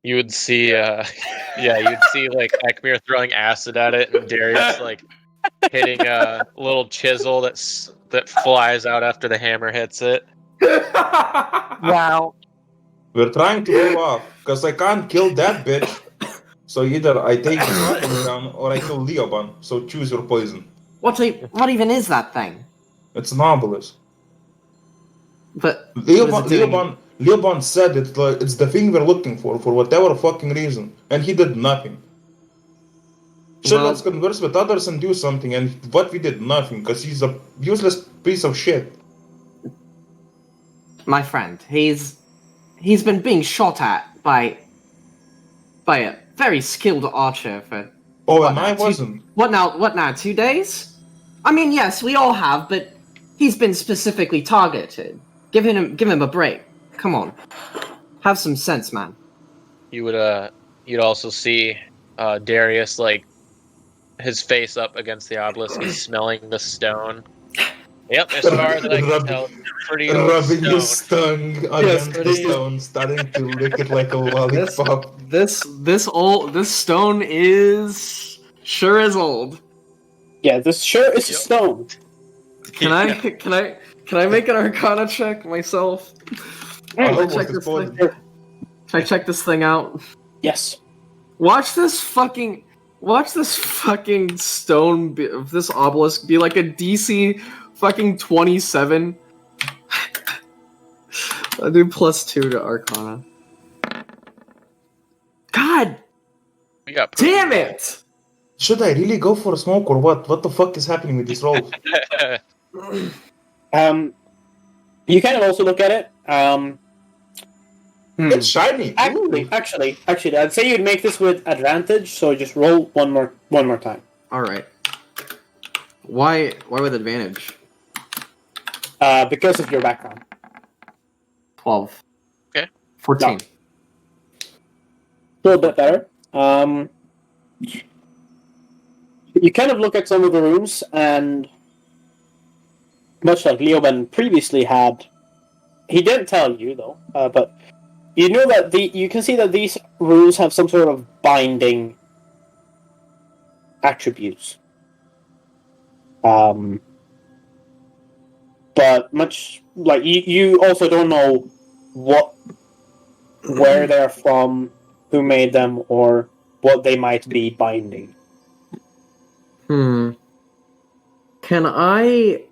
You would see, you'd see like Ekmir throwing acid at it, and Darius like hitting a little chisel that flies out after the hammer hits it. Wow. We're trying to pull off, because I can't kill that bitch. So either I take this obelisk down, or I kill Leoban. So choose your poison. What even is that thing? It's an obelisk. But what is it doing? Leoban said it's the thing we're looking for whatever fucking reason, and he did nothing. Sure, Well- let's converse with others and do something, and what we did nothing, because he's a useless piece of shit. My friend, he's been being shot at by a very skilled archer for And I wasn't. What now? 2 days? I mean, yes, we all have, but he's been specifically targeted. Give him a break. Come on, have some sense, man. You'd also see Darius like his face up against the obelisk, is smelling the stone. Yep, as far as I can tell, it's a pretty old Rubbing stone. his tongue against the stone, starting to lick it like a lollipop. This stone is sure as old. Yeah, this sure is a stone. Can I make an Arcana check myself? Can I check this thing out? Yes. Watch this fucking stone, this obelisk be like a DC fucking 27. I do +2 to Arcana. God We got damn it! Should I really go for a smoke or what? What the fuck is happening with these rolls? You can also look at it. It's shiny. Actually, I'd say you'd make this with advantage. So just roll one more time. All right. Why with advantage? Because of your background. 12. Okay. 14. A little bit better. You kind of look at some of the rooms, and much like Leoben previously had, he didn't tell you though, but you know that you can see that these runes have some sort of binding attributes. But much like you also don't know where they're from, who made them, or what they might be binding. Can I...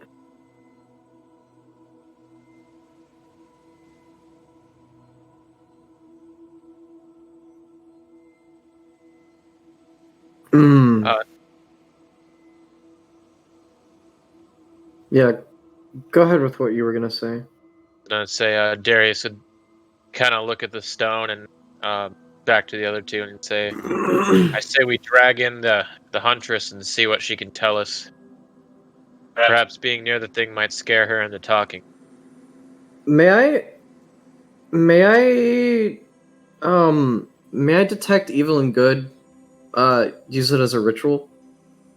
Yeah, go ahead with what you were gonna say. I'd say Darius would kind of look at the stone and back to the other two and say, I say we drag in the huntress and see what she can tell us. Perhaps being near the thing might scare her into talking. May I detect evil and good? Use it as a ritual.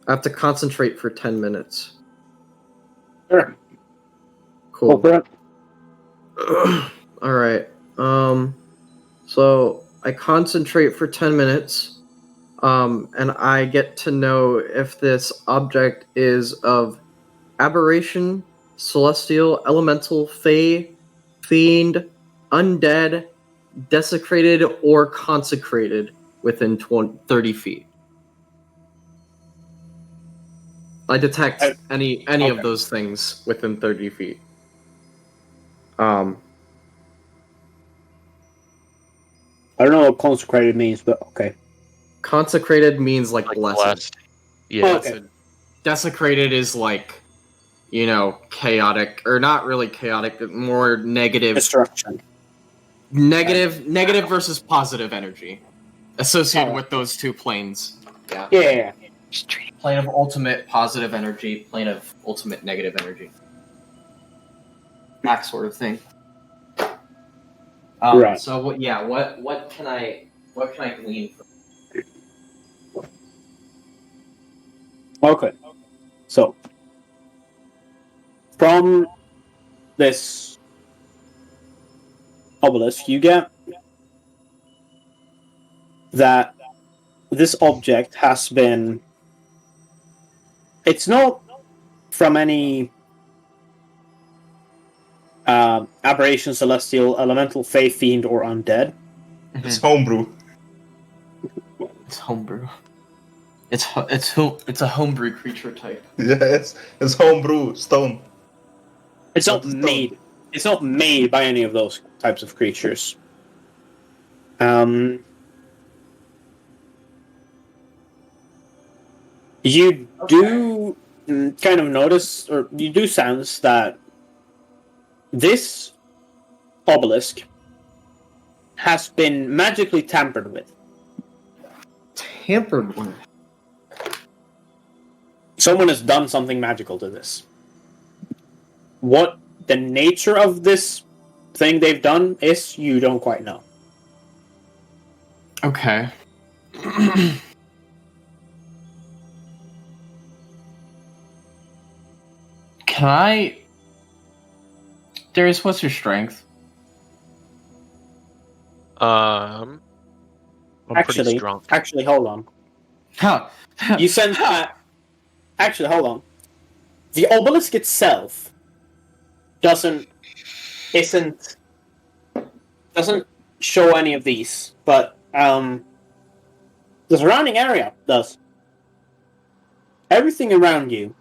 I have to concentrate for 10 minutes. Sure. Cool. Go for it. Alright. So I concentrate for 10 minutes. And I get to know if this object is of aberration, celestial, elemental, fey, fiend, undead, desecrated, or consecrated within 30 feet. I detect any of those things within 30 feet. I don't know what consecrated means, but okay. Consecrated means like blessed. Yeah. Oh, okay. Desecrated is like, chaotic, or not really chaotic, but more negative. Destruction. Negative versus positive energy associated Alright. with those two planes. Yeah. Yeah. Plane of ultimate positive energy, plane of ultimate negative energy. That sort of thing. Right. So what can I glean from? Okay. So, from this obelisk, you get that this object has been. It's not from any aberration, celestial, elemental, fae, fiend, or undead. It's homebrew. It's homebrew. It's a homebrew creature type. Yeah, it's homebrew stone. It's not What is made. It's not made by any of those types of creatures. You do kind of notice, or you do sense that this obelisk has been magically tampered with. Tampered with. Someone has done something magical to this. What the nature of this thing they've done is, you don't quite know. Okay. Can I... Darius, what's your strength? I'm pretty strong. Actually, hold on. Huh. You sense that... Actually, hold on. The obelisk itself doesn't show any of these, but the surrounding area does. Everything around you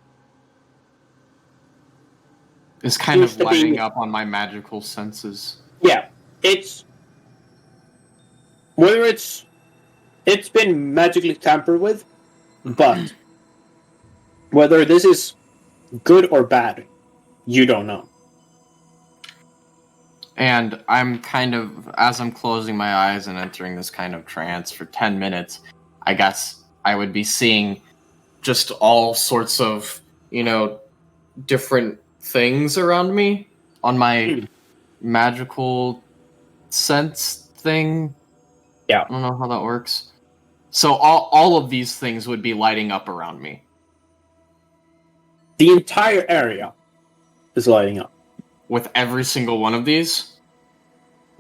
It's kind of seems to lighting be- up on my magical senses. Yeah, it's whether it's been magically tampered with, but whether this is good or bad, you don't know. And I'm kind of, as I'm closing my eyes and entering this kind of trance for 10 minutes, I guess I would be seeing just all sorts of, different things around me on my magical sense thing. Yeah. I don't know how that works. So all of these things would be lighting up around me. The entire area is lighting up. With every single one of these?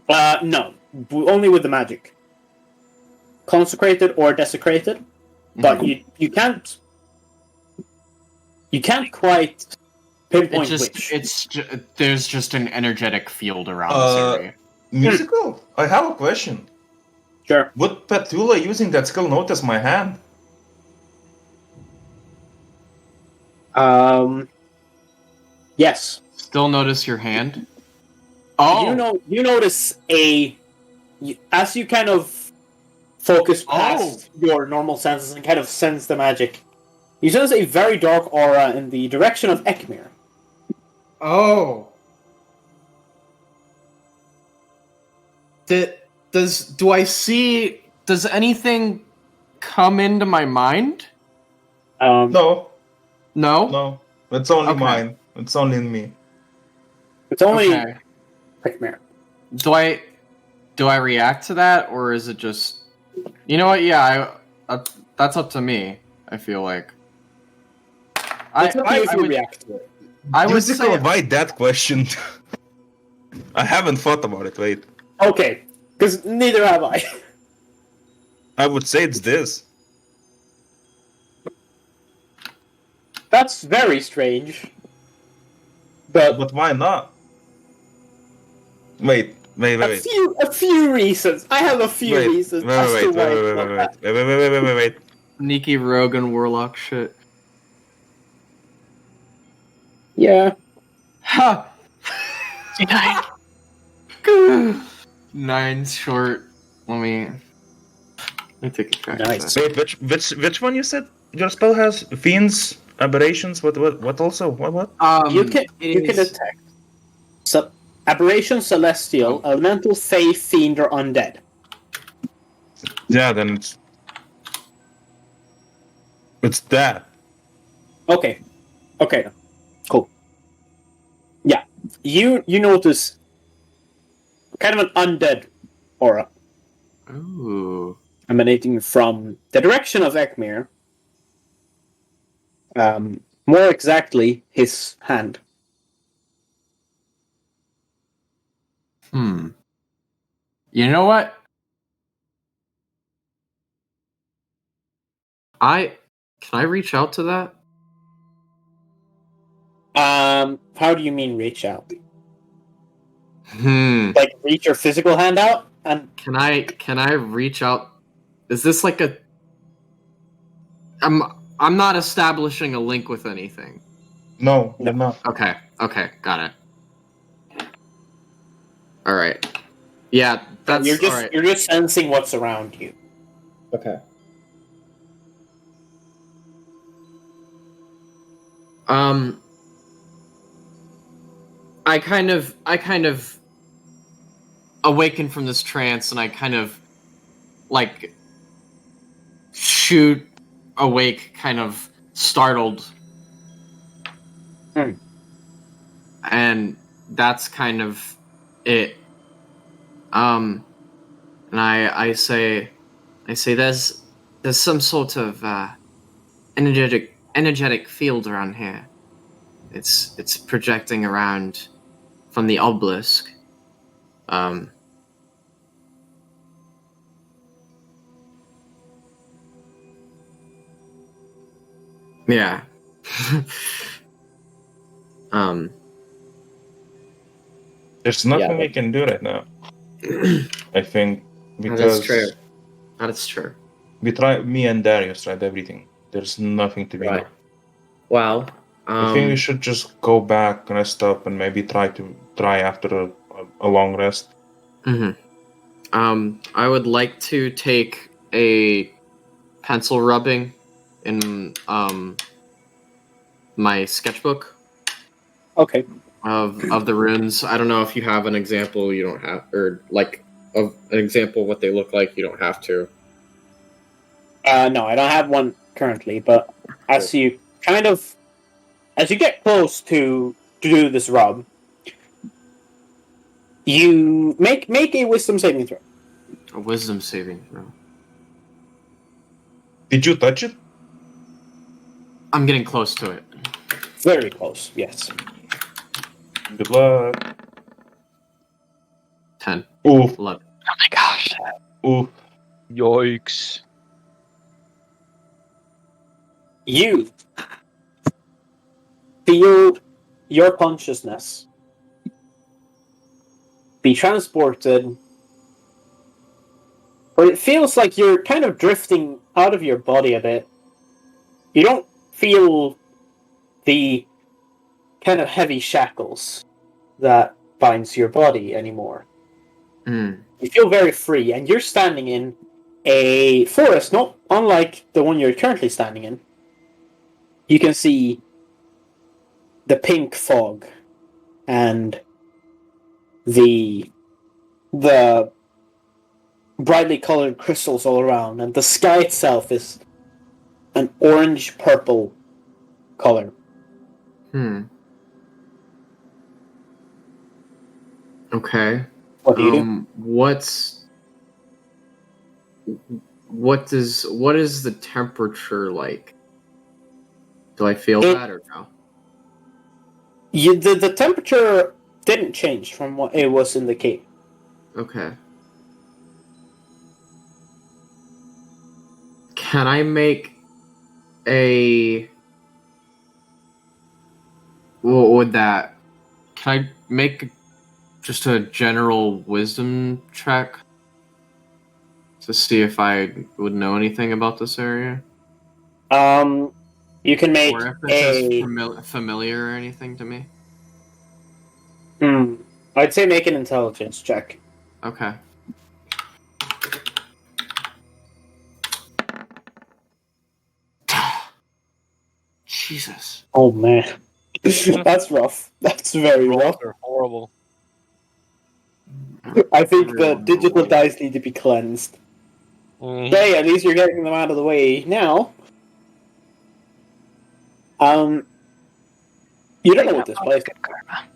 No. Only with the magic. Consecrated or desecrated. But you can't quite pinpoint which. There's just an energetic field around this area. Musical? I have a question. Sure. Would Petula using that skill notice my hand? Yes. Still notice your hand? Oh! You notice as you kind of focus past your normal senses and kind of sense the magic, you sense a very dark aura in the direction of Ekmir. Oh! Does anything come into my mind? No. No? No. It's only Okay. mine. It's only in me. It's only Okay. Ekmir. Do I react to that, or is it just... You know what, yeah, that's up to me, I feel like. It's up to you if you would, react to it. I would Musical, say... why that question? I haven't thought about it, wait. Okay, because neither have I. I would say it's this. That's very strange. But why not? Wait. a few reasons. I have a few reasons as to why it's not that. Wait. Sneaky rogue and warlock shit. Yeah. Ha! 9 short. Let me... I take a crack at Nice. that. Wait, which one you said your spell has? Fiends, aberrations. What also? What? You can it is- detect aberration, celestial, elemental, fey, fiend, or undead. Yeah, then it's that. Okay. Cool. Yeah. You notice kind of an undead aura Ooh. emanating from the direction of Ekmir. More exactly, his hand. You know what? Can I reach out to that? How do you mean reach out? Hmm. Like reach your physical hand out and Can I reach out? Is this like a? I'm not establishing a link with anything. No, you're not. Okay, got it. All right. Yeah, that's you're just all right. you're just sensing what's around you. Okay. I kind of awaken from this trance, and I kind of like shoot awake, kind of startled. And that's kind of it. And I say there's some sort of energetic field around here. It's projecting around from the obelisk. Yeah. There's nothing Yeah, we can do right now. I think That because is true. That is true. we tried. Me and Darius tried everything. There's nothing to be Right. done. Well, I think we should just go back, rest up, and maybe try after a long rest. I would like to take a pencil rubbing in my sketchbook Okay. of the runes. I don't know if you have an example. You don't have, or like of an example of what they look like. You don't have to. No, I don't have one currently, but as you get close to do this rub, you make a wisdom saving throw. A wisdom saving throw. Did you touch it? I'm getting close to it. Very close, yes. Good luck. 10. Oof. 11. Oh my gosh. Oof. Yikes. You feel your consciousness be transported, or it feels like you're kind of drifting out of your body a bit. You don't feel the kind of heavy shackles that binds your body anymore. You feel very free, and you're standing in a forest, not unlike the one you're currently standing in. You can see the pink fog and the brightly colored crystals all around, and the sky itself is an orange-purple color. Okay. What do you do? What is the temperature like? Do I feel that or no? The temperature didn't change from what it was in the cave. Okay. Can I make a... What would that... Can I make just a general wisdom check to see if I would know anything about this area? You can make Or if this is familiar or anything to me? I'd say make an intelligence check. Okay. Jesus. Oh man, that's rough. That's very Rolls rough. are horrible. I think the Everyone digital rolling. dice need to be cleansed. Mhm. Okay, at least you're getting them out of the way now. You don't know what this place. Good karma.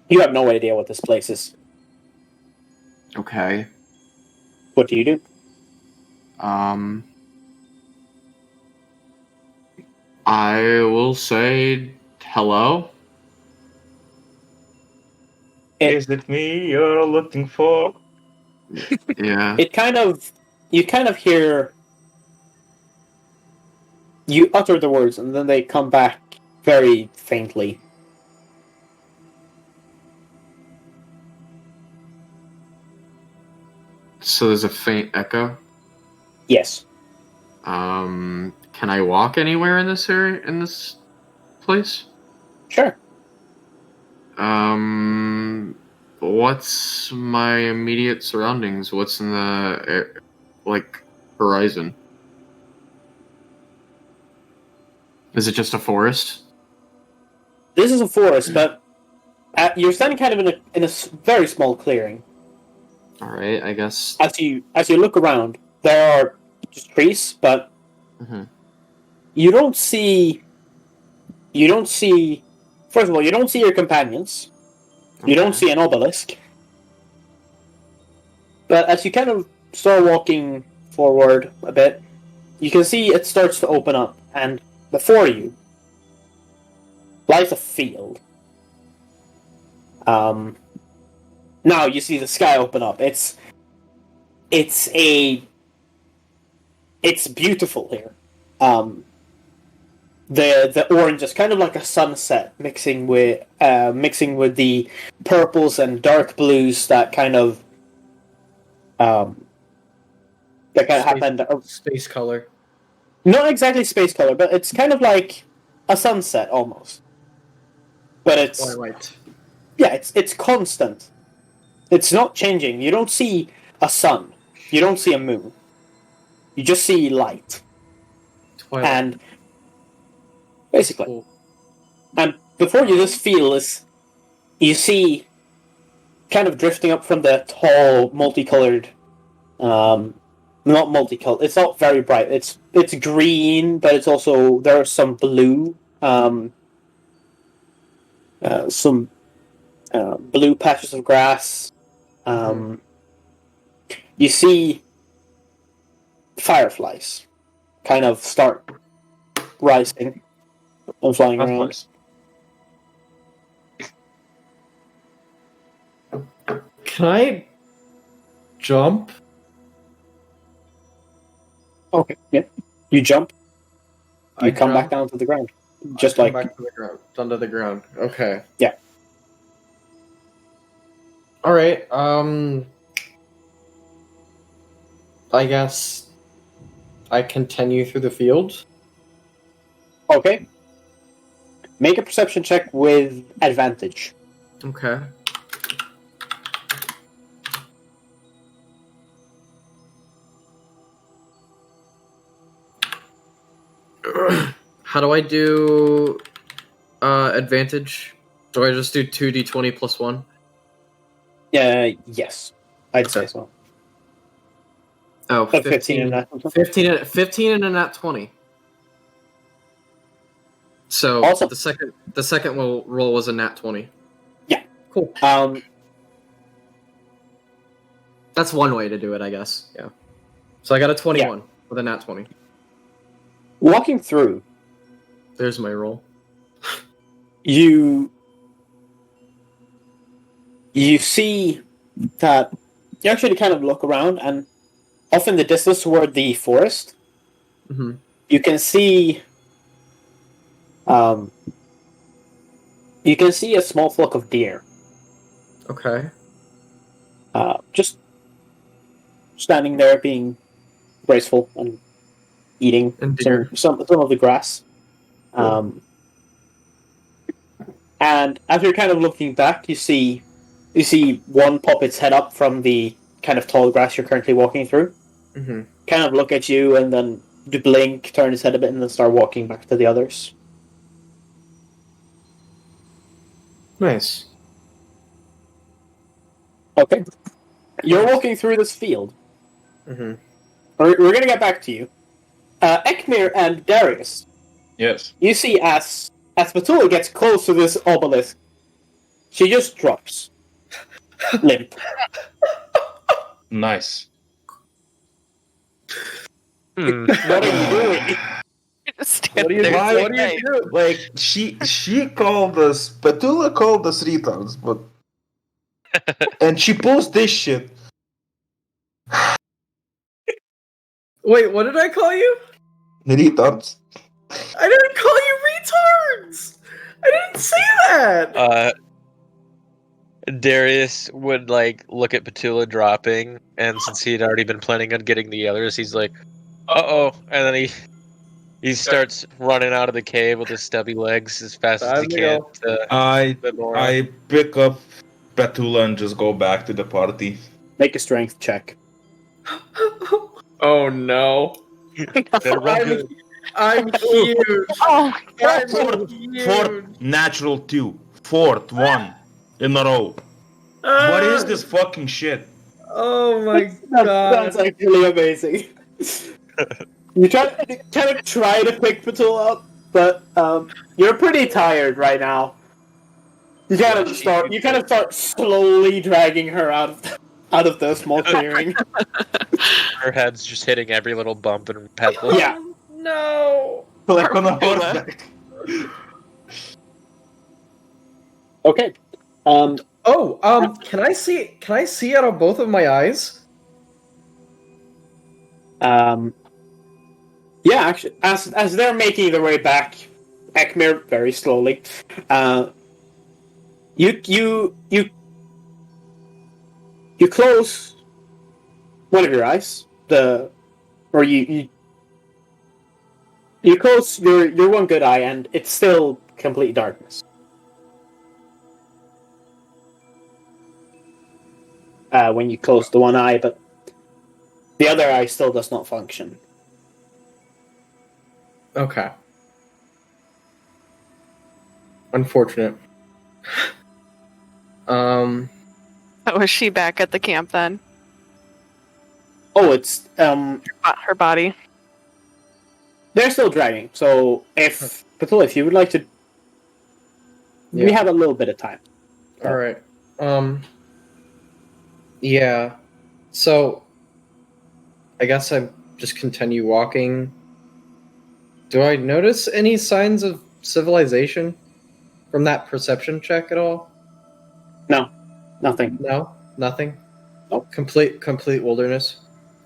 You have no idea what this place is. Okay. What do you do? I will say hello. Is it me you're looking for? Yeah. You kind of hear. You utter the words, and then they come back very faintly. So there's a faint echo. Yes. Can I walk anywhere in this area, in this place? Sure. What's my immediate surroundings? What's in the horizon? Is it just a forest? This is a forest, but you're standing kind of in a very small clearing. All right, I guess. As you look around, there are just trees, but Mhm. you don't see. First of all, you don't see your companions. You don't see an obelisk. But as you kind of start walking forward a bit, you can see it starts to open up, and before you lies a field. Now you see the sky open up. It's beautiful here. The orange is kind of like a sunset mixing with the purples and dark blues that kind of happened. Space color. Not exactly space color, but it's kind of like a sunset almost. But it's Twilight. yeah, it's constant. It's not changing. You don't see a sun. You don't see a moon. You just see light. Twilight. And basically, Cool. and before you, this field is, you see, kind of drifting up from the tall, multicolored, not multicolored. It's not very bright. It's green, but it's also there are some blue, some blue patches of grass. You see fireflies kind of start rising and flying That's around. nice. Can I jump? Okay, yeah. You jump, you I come back jump, down to the ground. I Just come like, back to the ground, under the ground. Okay. Yeah. All right. I guess I continue through the field. okay. Make a perception check with advantage. Okay. How do I do advantage? Do I just do 2d20 plus 1? Yes. I'd say so. Oh, 15 and that. 15 and a nat 20. So Awesome. the second roll was a nat 20. Yeah. Cool. That's one way to do it, I guess. Yeah. So I got a 21 with a nat 20. Walking through, There's my roll. you see that you actually kind of look around, and off in the distance toward the forest, Mm-hmm. you can see a small flock of deer Okay. just standing there, being graceful and eating And deer. some of the grass. And as you're kind of looking back, you see one pop its head up from the kind of tall grass you're currently walking through, Mm-hmm. kind of look at you, and then to blink, turn his head a bit, and then start walking back to the others. Nice. Okay. You're walking through this field. Mm-hmm. We're going to get back to you. Ekmir and Darius, Yes. you see as Petula gets close to this obelisk, she just drops. Limp. Nice. Hmm. What are you doing? What do you do? Like she called us. Petula called us retards, but and she posted this shit. Wait, what did I call you? Retards. I didn't call you retards! I didn't say that! Darius would like look at Petula dropping, and since he'd already been planning on getting the others, he's like, "Uh-oh," and then he starts running out of the cave with his stubby legs as fast as he can. I pick up Petula and just go back to the party. Make a strength check. Oh no. I'm huge. Oh, I'm huge. Fourth natural 2. Fourth one in a row. What is this fucking shit? Oh my That god. sounds actually amazing. You kind of try to pick Petula up, but you're pretty tired right now. You kind of start slowly dragging her out of the small clearing. Her head's just hitting every little bump and pebble. Yeah. No. Like on a horseback. Okay. Can I see out of both of my eyes? Yeah, actually, as they're making their way back, Ekmir very slowly. You close one of your eyes. You close your one good eye, and it's still complete darkness. When you close the one eye, but the other eye still does not function. Okay. Unfortunate. was she back at the camp then? Oh, it's Her body. they're still dragging. So if Petula, if you would like to, we Yeah. have a little bit of time. All right. Yeah. So, I guess I just continue walking. Do I notice any signs of civilization from that perception check at all? No, nothing. No, nothing. Nope. Complete wilderness.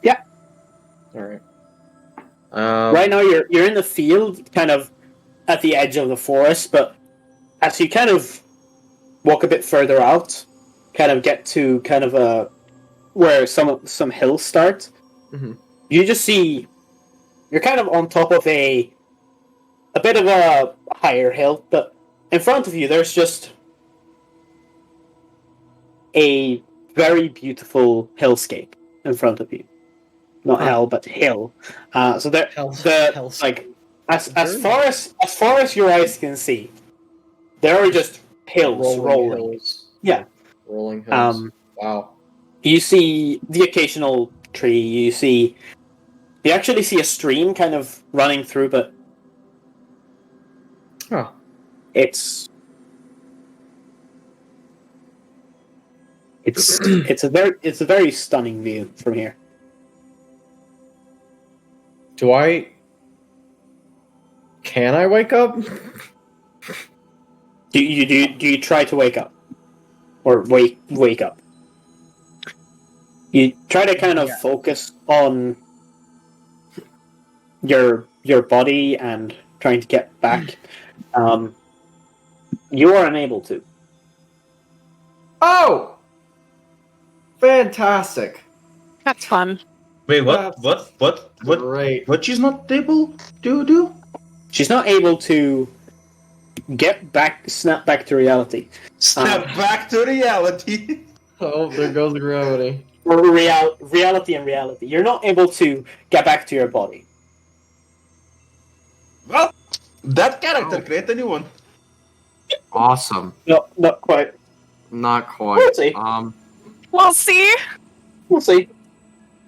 Yeah. All right. Right now, you're in the field, kind of at the edge of the forest, but as you kind of walk a bit further out, kind of get to kind of where some hills start, you just see you're kind of on top of a bit of a higher hill, but in front of you there's just a very beautiful hillscape in front of you. Not hell, but hill. So there, like as far as your eyes can see, there are just hills rolling. Hills. Yeah, Rolling hills. Wow. You see the occasional tree. You actually see a stream kind of running through, but it's a very stunning view from here. Can I wake up? Do you try to wake up, or wake up? You try to kind of focus on your body and trying to get back. You are unable to. Oh! Fantastic. That's fun. Wait, what? Great. What she's not able to do? She's not able to snap back to reality. Snap back to reality. Oh, there goes the gravity. Reality and reality. You're not able to get back to your body. Well, that character, create a new one. Awesome. No, not quite. Not quite. We'll see. We'll see. We'll see.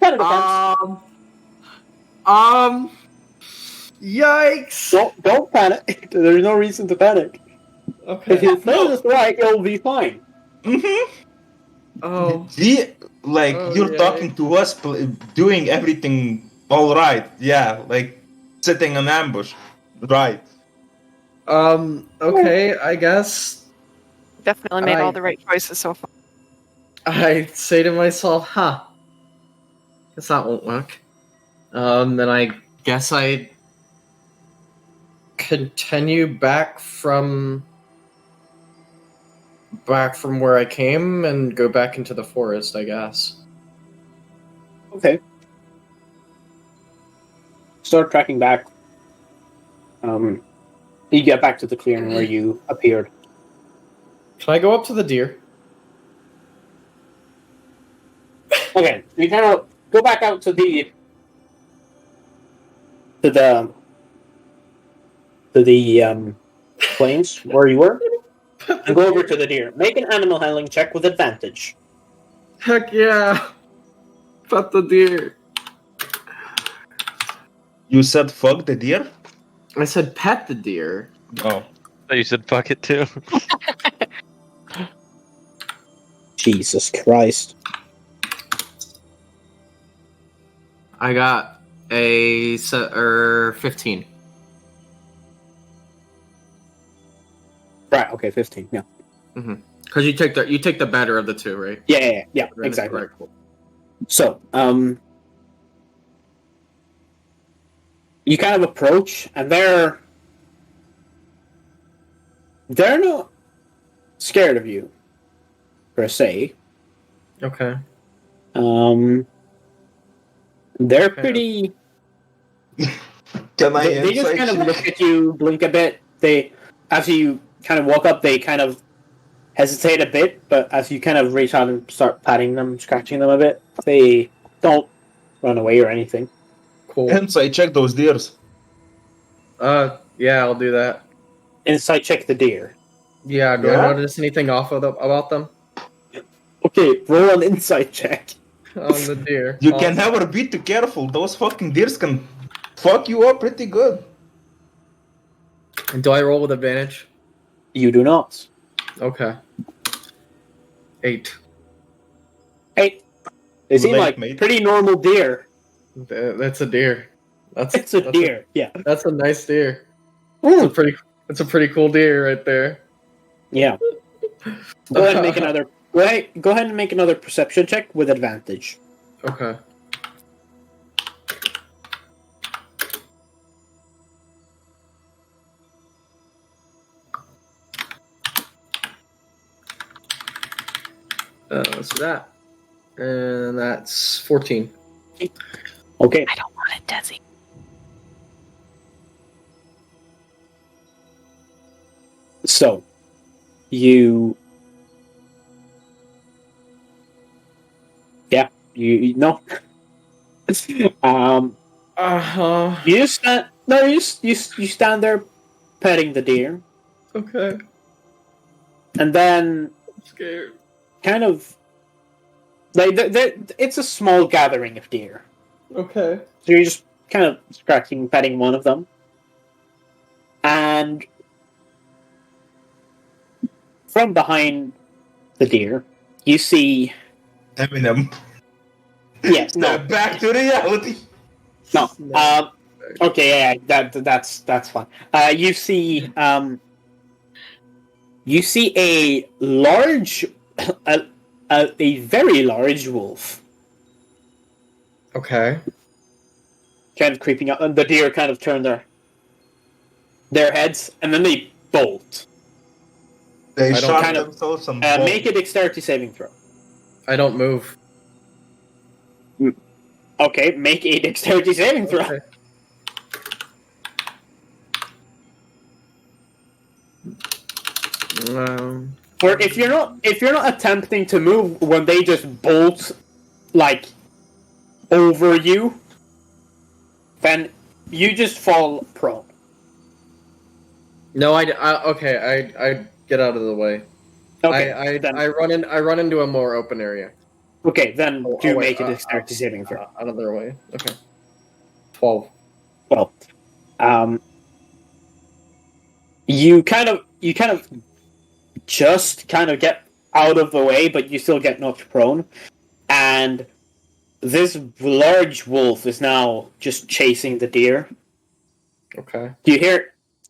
Kind of depends. Yikes! Don't panic. There's no reason to panic. If you play this right, it'll be fine. Mm-hmm. Oh. You're talking to us, doing everything all right. Yeah, like setting an ambush. Right. Okay, I guess Definitely made all the right choices so far. I say to myself, guess that won't work. Then I guess I continue back from where I came and go back into the forest, I guess. Okay. Start tracking back. You get back to the clearing where you appeared. Can I go up to the deer? Okay, you kind of go back out to the plains where you were, and go over to the deer. Make an animal handling check with advantage. Heck yeah! Pet the deer. You said fuck the deer? I said pet the deer. Oh. You said fuck it too. Jesus Christ. I got a 15. Right, okay, 15, yeah. Because you take the better of the two, right? Yeah, exactly. Right, cool. So, you kind of approach, and they're not scared of you, per se. Okay. They're pretty. Can I They just kind of look at you, blink a bit. After you kind of walk up, they kind of hesitate a bit, but as you kind of reach out and start patting them, scratching them a bit, they don't run away or anything. Cool. Insight check those deers. Yeah, I'll do that. Insight check the deer. Yeah, do I notice anything off about them? Okay, roll an insight check. On the deer. You can never be too careful. Those fucking deers can fuck you up pretty good. And do I roll with advantage? You do not. Okay. 8. Hey, they seem Late, like mate. pretty normal deer. That's a deer. It's a deer, yeah. That's a nice deer. Mm. It's a pretty cool deer right there. Yeah. Go ahead and make another. Go ahead and make another perception check with advantage. Okay. So that, and that's 14. Okay. I don't want it, Desi. So, you know. You stand. No, you stand there, petting the deer, Okay. and then I'm scared. kind of like it's a small gathering of deer. Okay. So you're just kind of scratching, petting one of them, and from behind the deer, you see. Eminem. Yes. No. Back to reality. No. Okay. Yeah. That's fine. You see. You see a large, a very large wolf. Okay. Kind of creeping up, and the deer kind of turn their heads, and then they bolt. They shot kind of, themselves and make a dexterity saving throw. I don't move. Okay, make a dexterity saving throw. Okay. Or if you're not attempting to move when they just bolt like over you, then you just fall prone. No, I get out of the way. Okay, I run into a more open area. okay, then do wait, make a dexterity saving throw. Out of their way. Okay. 12. Well, you kind of just get out of the way, but you still get knocked prone, and this large wolf is now just chasing the deer. Okay. You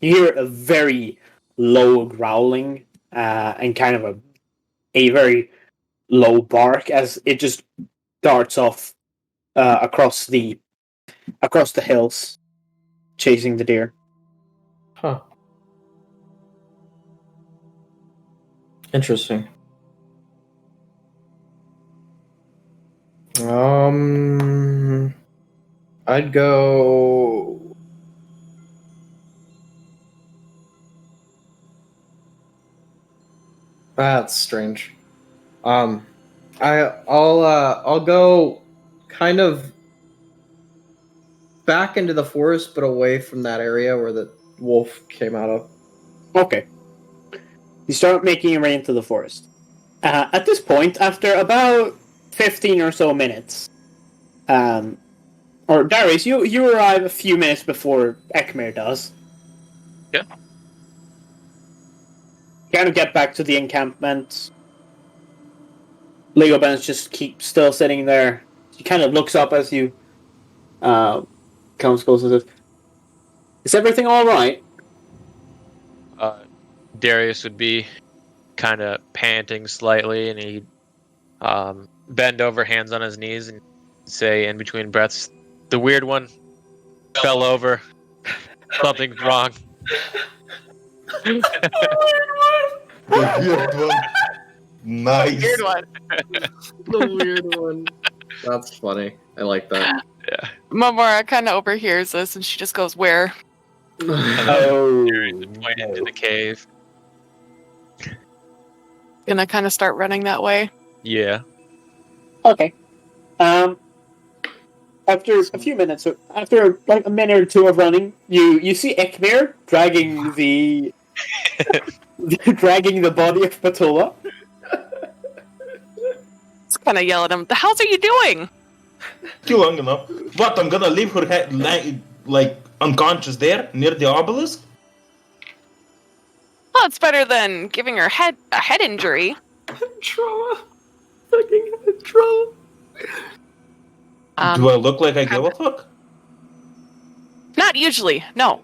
hear a very low growling and kind of a very low bark as it just darts off across the hills, chasing the deer. Huh. Interesting. I'd go. That's strange. I'll go kind of back into the forest, but away from that area where the wolf came out of. Okay. You start making your way into the forest. At this point, after about 15 or so minutes, or Darius, you arrive a few minutes before Ekmir does. Yeah. Kind of get back to the encampment. Lego Benz just keeps still sitting there. He kind of looks up as you comes closer to. Is everything all right? Darius would be kind of panting slightly, and he'd bend over, hands on his knees, and say in between breaths, "The weird one fell over. Something's wrong." The weird one. Nice. Weird one. The weird one. That's funny. I like that. Yeah. Memora kind of overhears this, and she just goes, "Where?" Oh, Pointed to the cave. Gonna kind of start running that way. Yeah. okay. After a few minutes, after like a minute or two of running, you see Ekmir dragging the body of Petula. Just kind of yell at him. The hell are you doing? Too long enough. What? I'm gonna leave her head like unconscious there near the obelisk? Well, it's better than giving her a head injury. Trauma. Fucking trauma. Do I look like I give a fuck? Not usually, no.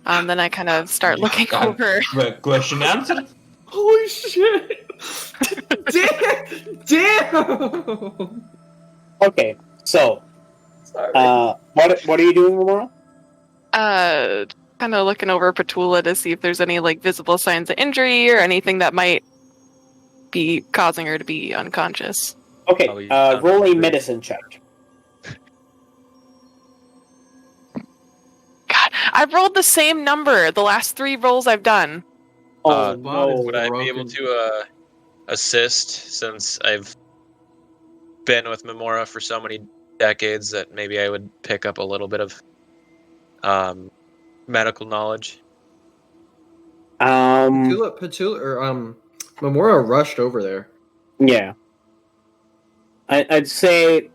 Then I kind of start looking over. Question answered? Holy shit. Damn. Okay, so Sorry. what are you doing, Memora? Kind of looking over Petula to see if there's any like visible signs of injury or anything that might be causing her to be unconscious. Okay, Oh, roll a medicine check. God, I've rolled the same number the last 3 rolls I've done. Oh no. Would I be able to assist, since I've been with Memora for so many decades that maybe I would pick up a little bit of medical knowledge? Petula, or Memora rushed over there. Yeah. I'd say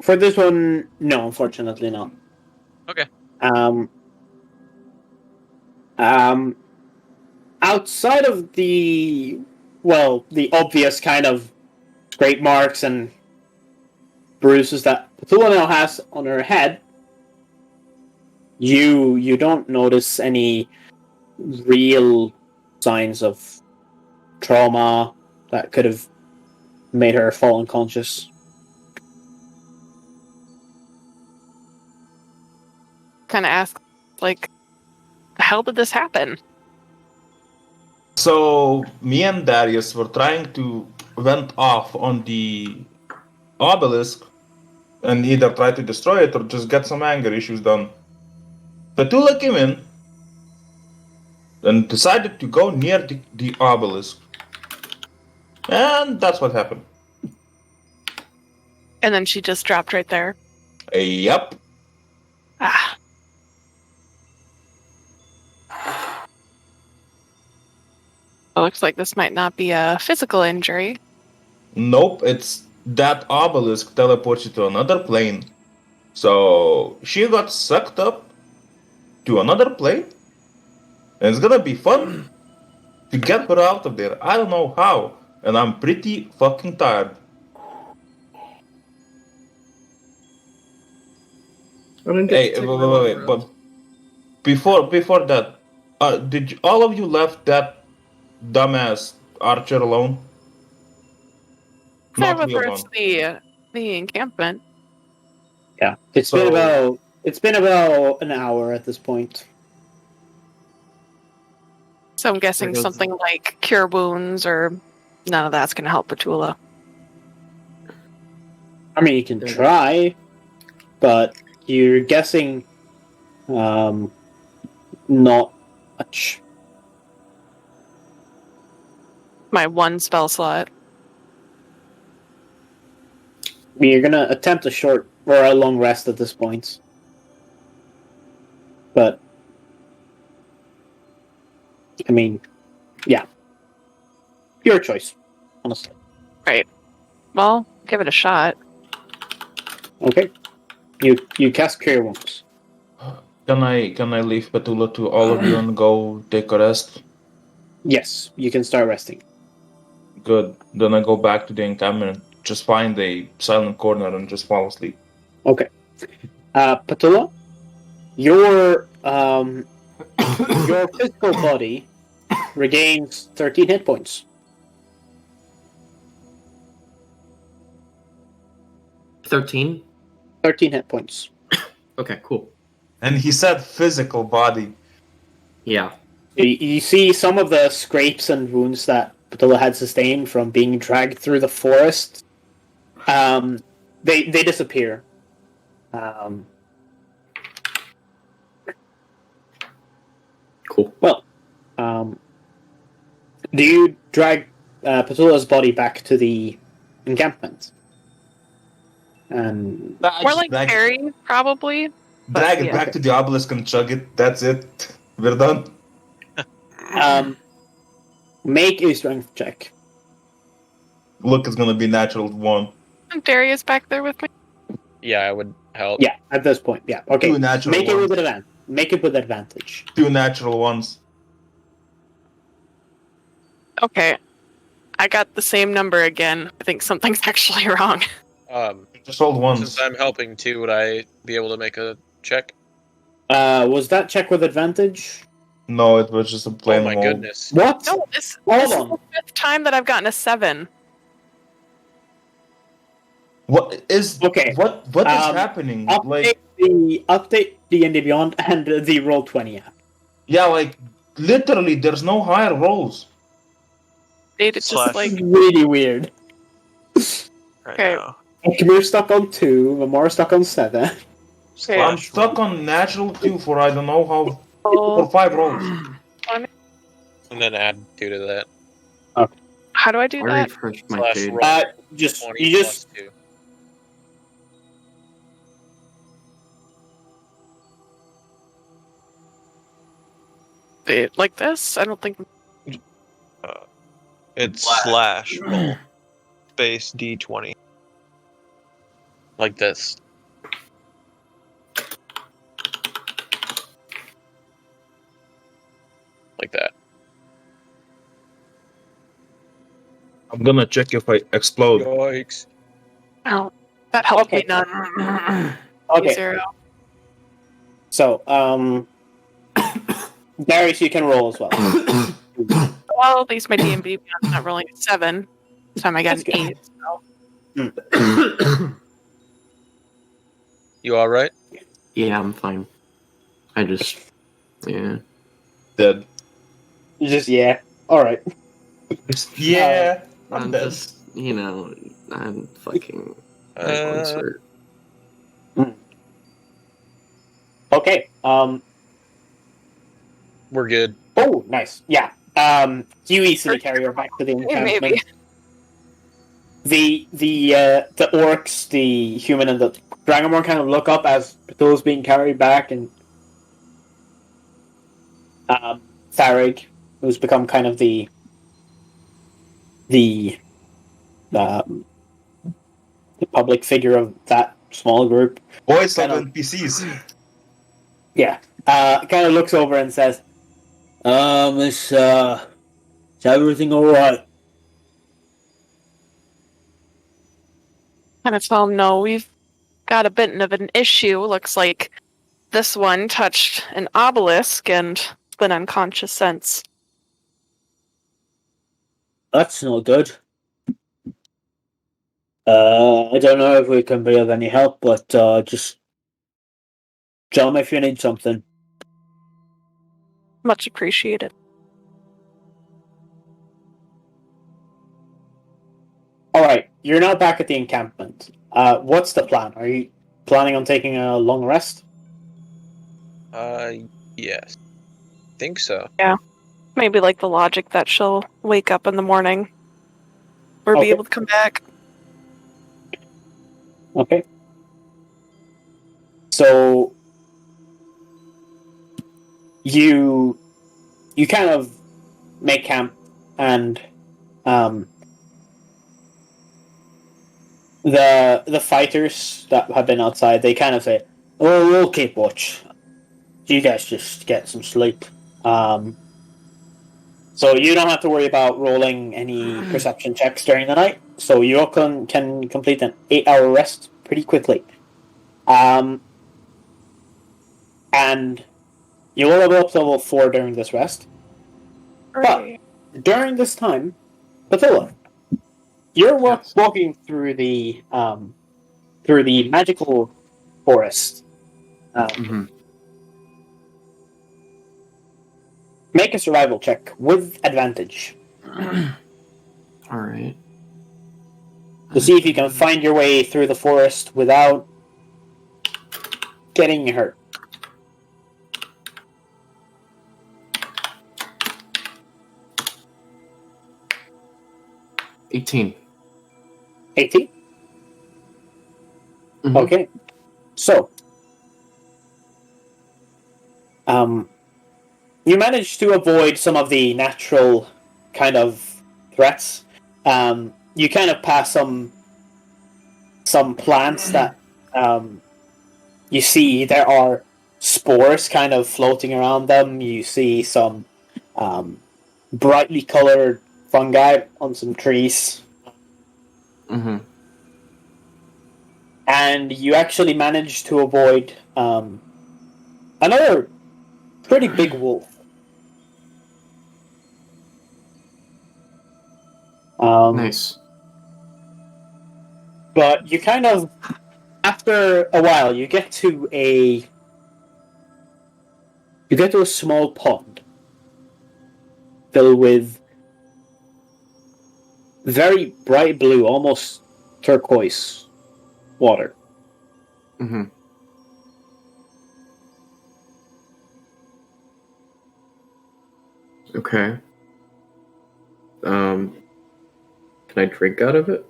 for this one, no, unfortunately not. Okay. Outside of the obvious kind of scrape marks and bruises that Petula now has on her head, you don't notice any real signs of trauma that could have made her fall unconscious. Kind of ask, like, the hell did this happen? So, me and Darius were trying to vent off on the obelisk and either try to destroy it or just get some anger issues done. Petula came in and decided to go near the obelisk. And that's what happened. And then she just dropped right there. Yep. Ah. It looks like this might not be a physical injury. Nope, it's that obelisk teleports you to another plane. So she got sucked up to another plane, and it's gonna be fun to get her out of there. I don't know how, and I'm pretty fucking tired. Hey, wait, but before that, did all of you left that dumbass archer alone? That Not me alone. was the encampment. Yeah, it's been about an hour at this point. So I'm guessing something like cure wounds or none of that's going to help Petula. I mean, you can try, but you're guessing not much. My one spell slot. I mean, you're gonna attempt a short or a long rest at this point. But I mean, yeah. Your choice, honestly. Right. Well, give it a shot. Okay. You cast Cure Wounds. Can I leave Petula to all of you and go take a rest? Yes, you can start resting. Good. Then I go back to the encampment, just find a silent corner and just fall asleep. Okay. Petula, your physical body regains 13 hit points. 13? 13 hit points. Okay, cool. And he said physical body. Yeah. You see some of the scrapes and wounds that Petula had sustained from being dragged through the forest. They disappear. Cool. Well, do you drag Petula's body back to the encampment? And More like Harry, probably. Drag it yeah. back to the obelisk and chug it. That's it. We're done. make a strength check. Look, it's gonna be natural 1. And Darius back there with me. Yeah, I would help. Yeah, at this point, yeah. Okay, 2 natural make it ones. with advantage. Make it with advantage. 2 natural ones. Okay. I got the same number again. I think something's actually wrong. Just rolled ones. Since I'm helping too, would I be able to make a check? Was that check with advantage? No, it was just a plain Oh my roll. goodness. What? No, this Hold is on. the 5th time that I've gotten a 7. What is Okay. What is happening? Update D&D Beyond and the Roll20 app. Yeah, like literally, there's no higher rolls. It's just like It's really weird. Right Okay. now. Ekmir stuck on 2, Memora stuck on 7. Okay. I'm stuck on natural 2 for I don't know how Oh. for 5 rolls. And then add 2 to that. How do I do I that? refreshed my Slash page. roll. Just 20 you just plus 2. Like this? I don't think. It's slash roll space d20. Like this. Like that. I'm gonna check if I explode. Yikes. Oh, that helped Okay. me none. okay. 0. So, Darius, you can roll as well. Well, at least my D&B is not rolling a 7. This time I got That's an good. 8. So. You alright? Yeah, I'm fine. I just... Yeah. Dead. You just all right. Yeah. I'm I'm dead. just, I'm fucking... my bones hurt. Okay. We're good. Oh, nice. Yeah. You easily carry her back to the encampment. Maybe. The orcs, the human, and the Dragonborn kind of look up as Petula's being carried back, and Tharig, who's become kind of the the public figure of that small group. Voice of Kind of- NPCs. Yeah. Kind of looks over and says, is everything alright? Kind of tell him, no, we've got a bit of an issue. Looks like this one touched an obelisk and it's been unconscious since. That's not good. I don't know if we can be of any help, but just tell me if you need something. Much appreciated. Alright, you're now back at the encampment. What's the plan? Are you planning on taking a long rest? Yes. Think so. Maybe like the logic that she'll wake up in the morning or Okay. be able to come back. Okay. So you kind of make camp, and the fighters that have been outside, they kind of say, "Oh, we'll keep watch. You guys just get some sleep." So you don't have to worry about rolling any perception checks during the night. So you all can complete an 8-hour rest pretty quickly. And you will level up to level 4 during this rest. Hooray. During this time, Petula, you're walking through the magical forest. Make a survival check with advantage All right. to see if you can find your way through the forest without getting hurt. 18. 18? Mhm. Okay. So, you managed to avoid some of the natural kind of threats. You kind of pass some plants that you see there are spores kind of floating around them. You see some brightly colored fungi on some trees. Mm-hmm. And you actually managed to avoid another pretty big wolf. Nice. But you kind of, after a while, you get to a small pond filled with very bright blue, almost turquoise water. Mm-hmm. Okay. Can I drink out of it?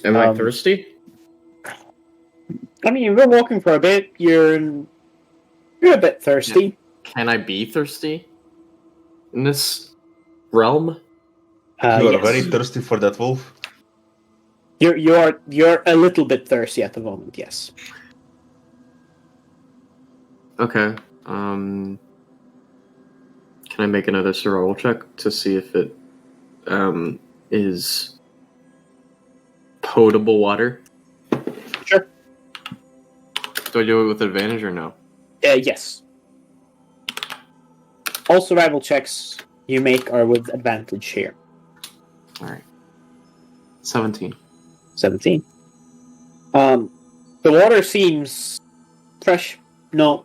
Am I thirsty? I mean, you've been walking for a bit. You're a bit thirsty. Can I be thirsty in this realm? You are Yes. very thirsty for that wolf. You're a little bit thirsty at the moment. Yes. Okay. Can I make another survival check to see if it is potable water? Sure. Do I do it with advantage or no? Yes. All survival checks you make are with advantage here. All right. 17. 17. The water seems fresh, not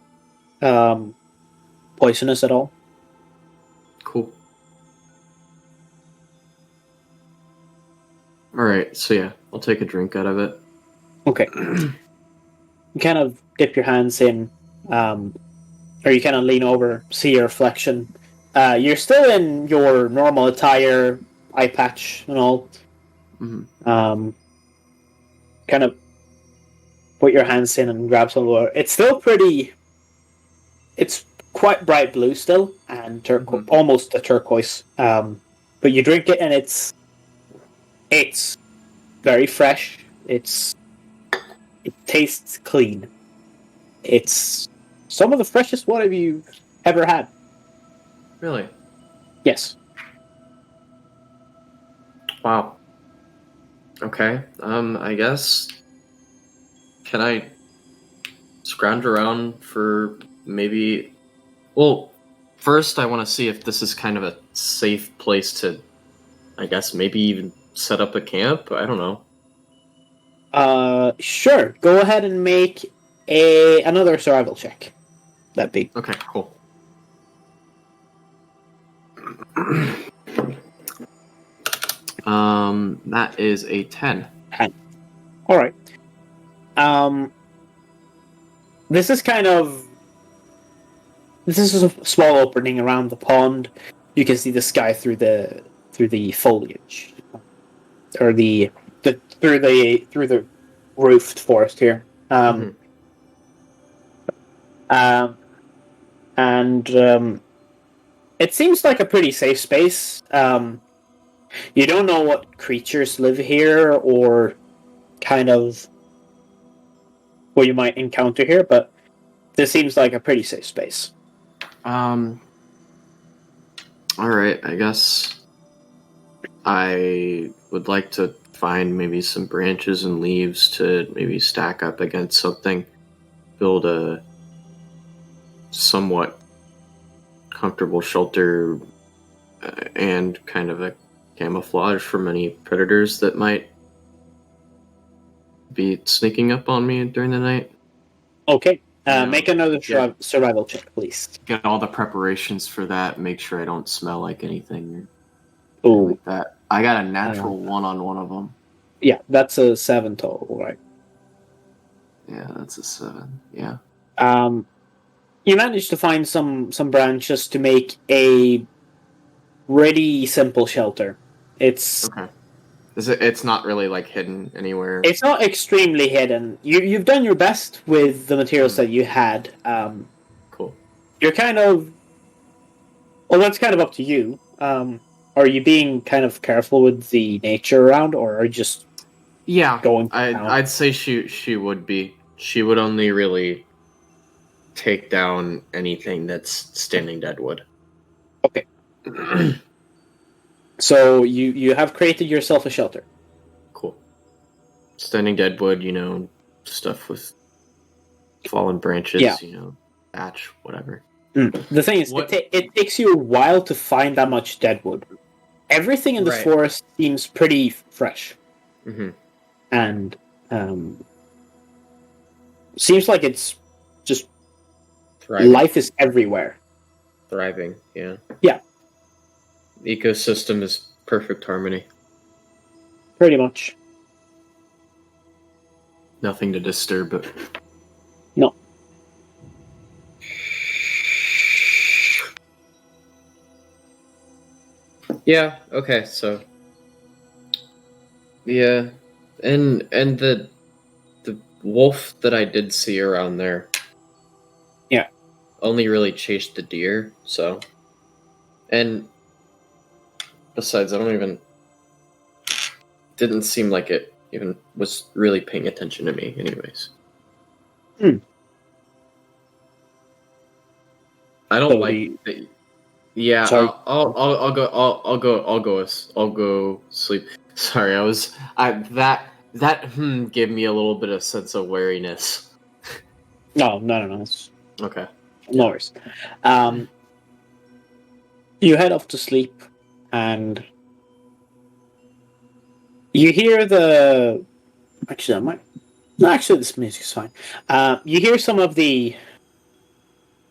poisonous at all. Cool. All right. So yeah, I'll take a drink out of it. Okay. You kind of dip your hands in, or you kind of lean over, see your reflection. You're still in your normal attire, eye patch and all. Mm-hmm. Kind of put your hands in and grab some water. It's still pretty. It's quite bright blue still, and almost a turquoise. but you drink it and it's very fresh. It tastes clean. It's some of the freshest water you've ever had. Really? Yes. Wow. Okay. I guess. Can I scrounge around for maybe? Well, first I want to see if this is kind of a safe place to, I guess, maybe even set up a camp. I don't know. Sure. Go ahead and make another survival check. That'd be Okay. Cool. That is a 10. 10. All right. This is a small opening around the pond. You can see the sky through the foliage, or through the roofed forest here. It seems like a pretty safe space. You don't know what creatures live here or kind of what you might encounter here, but this seems like a pretty safe space. Alright, I guess I would like to find maybe some branches and leaves to maybe stack up against something, build a somewhat comfortable shelter and kind of a camouflage from any predators that might be sneaking up on me during the night. Okay. Make another Yeah. survival check, please. Get all the preparations for that, make sure I don't smell like anything Ooh. like that. I got a natural 1 on one of them. Yeah, that's a 7 total, right? Yeah, that's a 7. Yeah. You managed to find some branches to make a really simple shelter. It's Okay. It's not really like hidden anywhere. It's not extremely hidden. You've done your best with the materials that you had. Cool. You're kind of... Well, that's kind of up to you. Are you being kind of careful with the nature around, or are you just going? I'd say she would be. She would only really take down anything that's standing deadwood. Okay. So you have created yourself a shelter. Cool. Standing deadwood, stuff with fallen branches, thatch, whatever. The thing is, it takes you a while to find that much deadwood. Everything in the forest seems pretty fresh. Mm-hmm. And seems like it's just... Thriving. Life is everywhere. Thriving, yeah. Yeah. The ecosystem is perfect harmony. Pretty much. Nothing to disturb it. No. Yeah, okay, so yeah. And the wolf that I did see around there. Yeah. Only really chased the deer, so. And besides, didn't seem like it even was really paying attention to me anyways. I don't that. Yeah, Sorry. I'll go sleep. Sorry, that gave me a little bit of sense of wariness. No. It's Okay. no worries. You head off to sleep, and you hear the... Actually, this music's fine. You hear some of the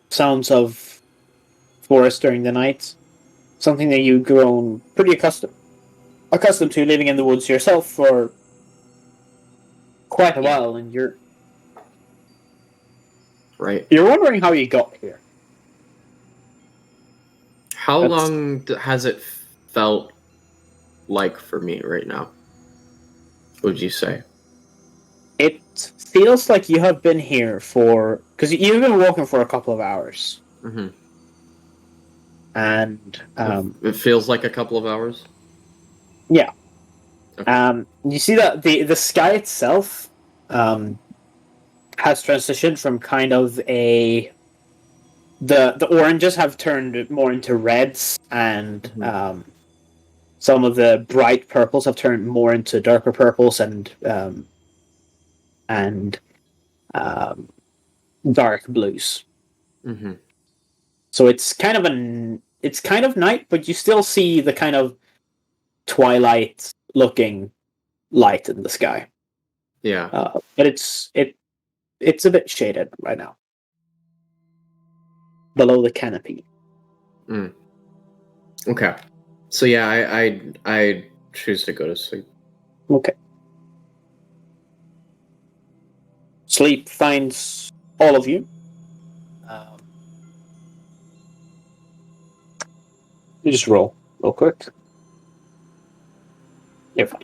sounds of forest during the night. Something that you've grown pretty accustomed to, living in the woods yourself for quite a while, and you're wondering how you got here. How long has it felt like for me right now? Would you say? It feels like you have been here because you've been walking for a couple of hours. Mm-hmm. and It feels like a couple of hours. yeah. Okay. You see that the sky itself has transitioned from kind of the oranges have turned more into reds, and some of the bright purples have turned more into darker purples and dark blues. Mm-hmm. So it's kind of night, but you still see the kind of twilight looking light in the sky. Yeah. But it's a bit shaded right now below the canopy. Mm. Okay. So yeah, I choose to go to sleep. Okay. Sleep finds all of you. You just roll real quick. You're fine.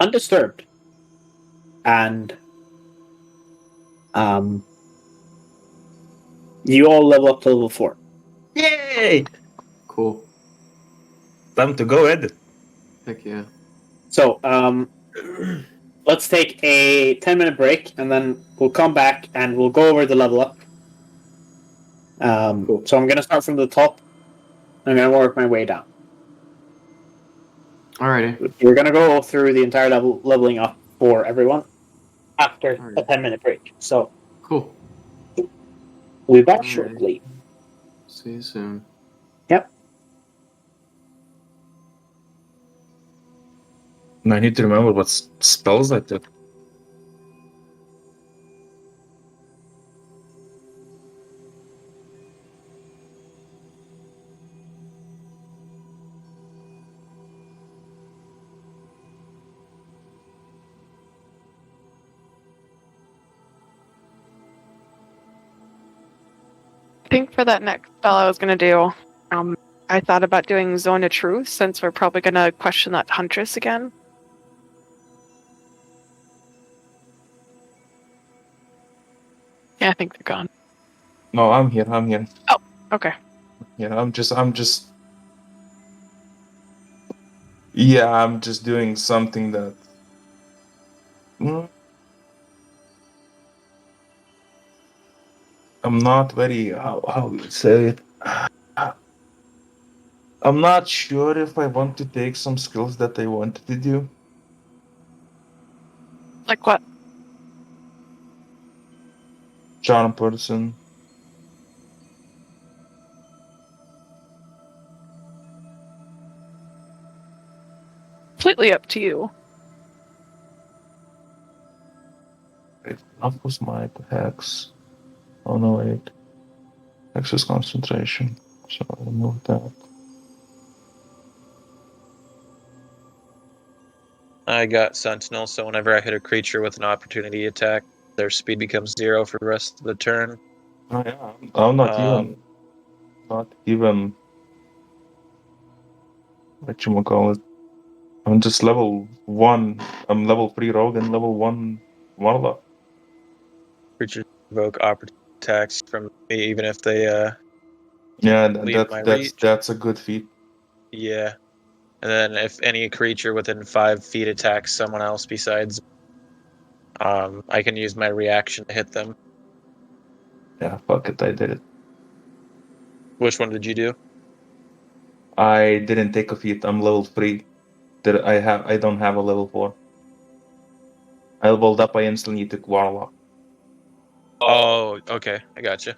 Undisturbed. And you all level up to level 4. Yay! Cool. Time to go edit. Heck yeah. So, let's take a 10-minute break, and then we'll come back and we'll go over the level up. Cool. So I'm going to start from the top. I'm going to work my way down. Alrighty. We're going to go through the entire leveling up for everyone after a Alright. 10-minute break. So Cool. we'll be back Alrighty. shortly. See you soon. Yep. And I need to remember what spells I took. I think for that next spell I was going to do, I thought about doing Zone of Truth, since we're probably going to question that huntress again. Yeah, I think they're gone. No, I'm here. Oh, okay. Yeah, I'm just. Yeah, I'm just doing something that. I'm not very. How would you say it? I'm not sure if I want to take some skills that I wanted to do. Like what? Charm person. Completely up to you. What was my hex? Oh no, wait. Hex is concentration. So I'll remove that. I got Sentinel, so whenever I hit a creature with an opportunity attack, their speed becomes 0 for the rest of the turn. Oh yeah, I'm not even. Whatchamacallit. I'm just level 1. I'm level 3 rogue and level 1 warlock. Creatures evoke opportunity attacks from me, even if they Yeah, leave my reach. that's a good feat. Yeah. And then if any creature within 5 feet attacks someone else besides, I can use my reaction to hit them. Yeah, fuck it, I did it. Which one did you do? I didn't take a feat. I'm level 3. I don't have a level 4. I leveled up. I instantly took warlock. Oh, okay. I gotcha.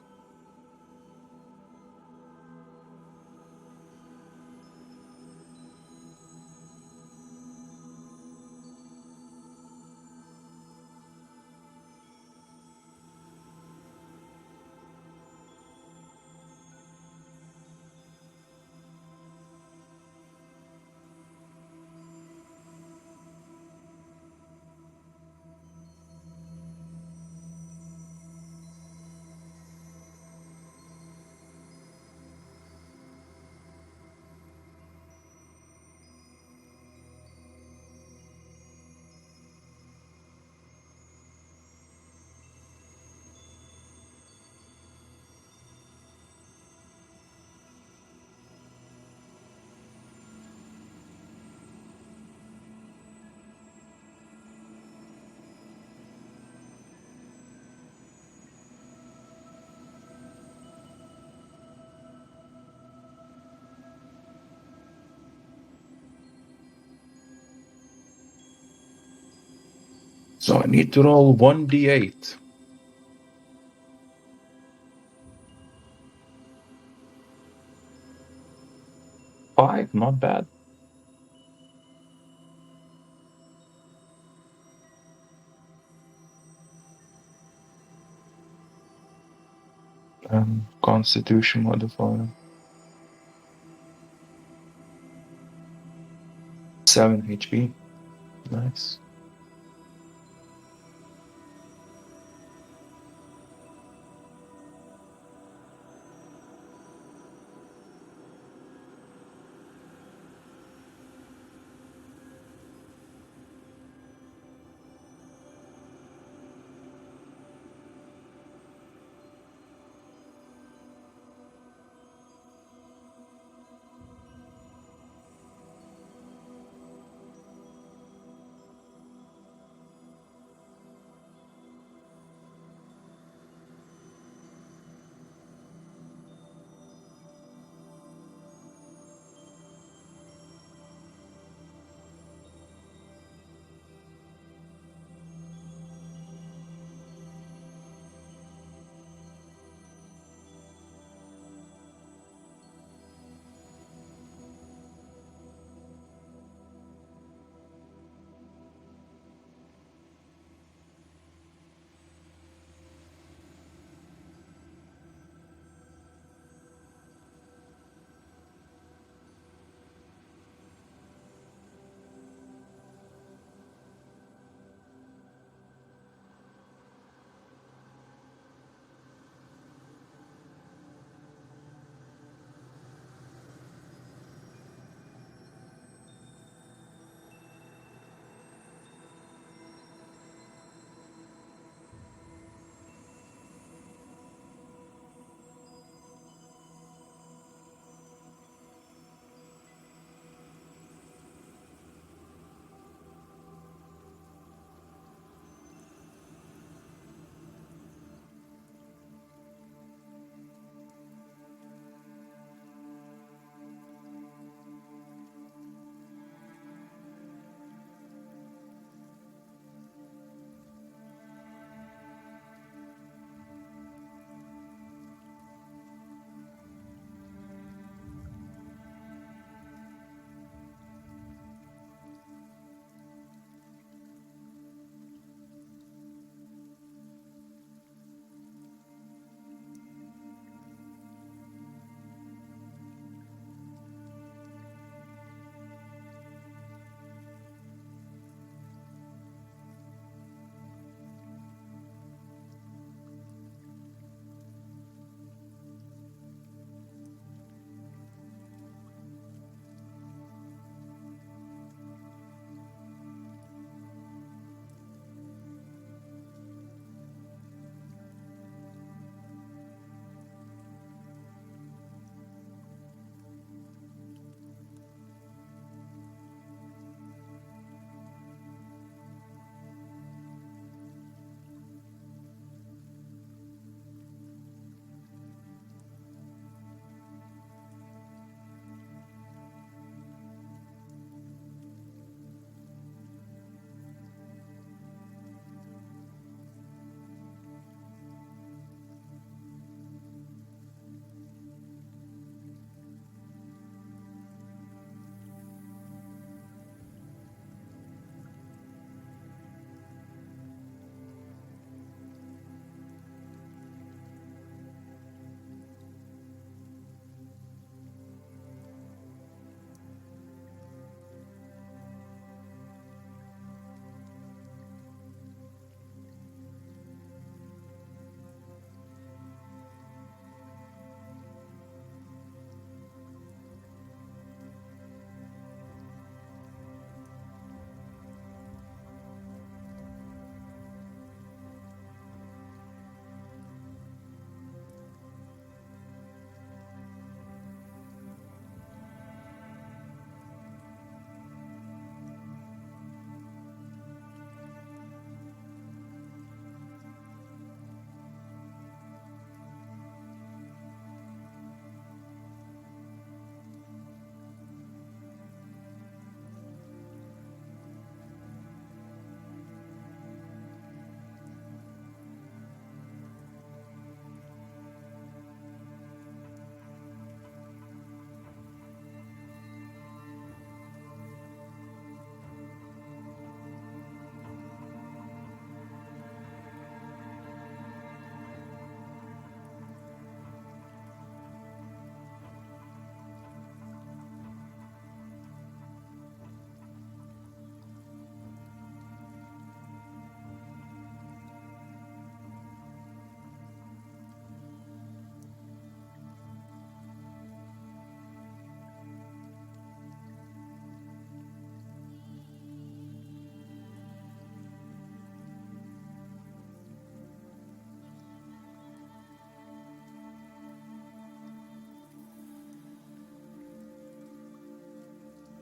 So I need to roll 1d8. Five, not bad. Constitution modifier. 7 HP. Nice.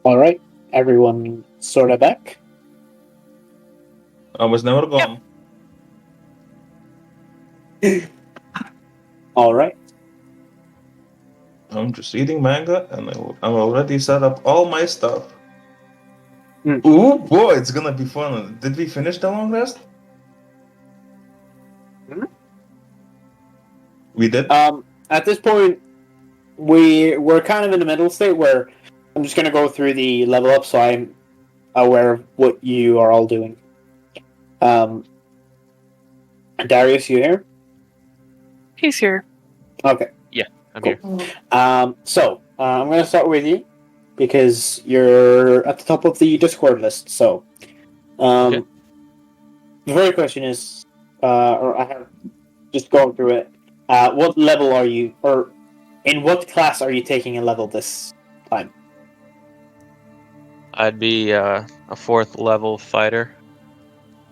All right, everyone, sort of back. I was never gone. All right. I'm just reading manga, and I'm already set up all my stuff. Mm. Ooh, boy, it's gonna be fun. Did we finish the long rest? Mhm. We did? At this point, we're kind of in the middle state where I'm just going to go through the level up so I'm aware of what you are all doing. Darius, you here? He's here. Okay. I'm Cool. here. So I'm going to start with you because you're at the top of the Discord list. So, Okay. the very question is, or I have just gone through it. What level are you, or in what class are you taking a level this time? I'd be a 4th level fighter.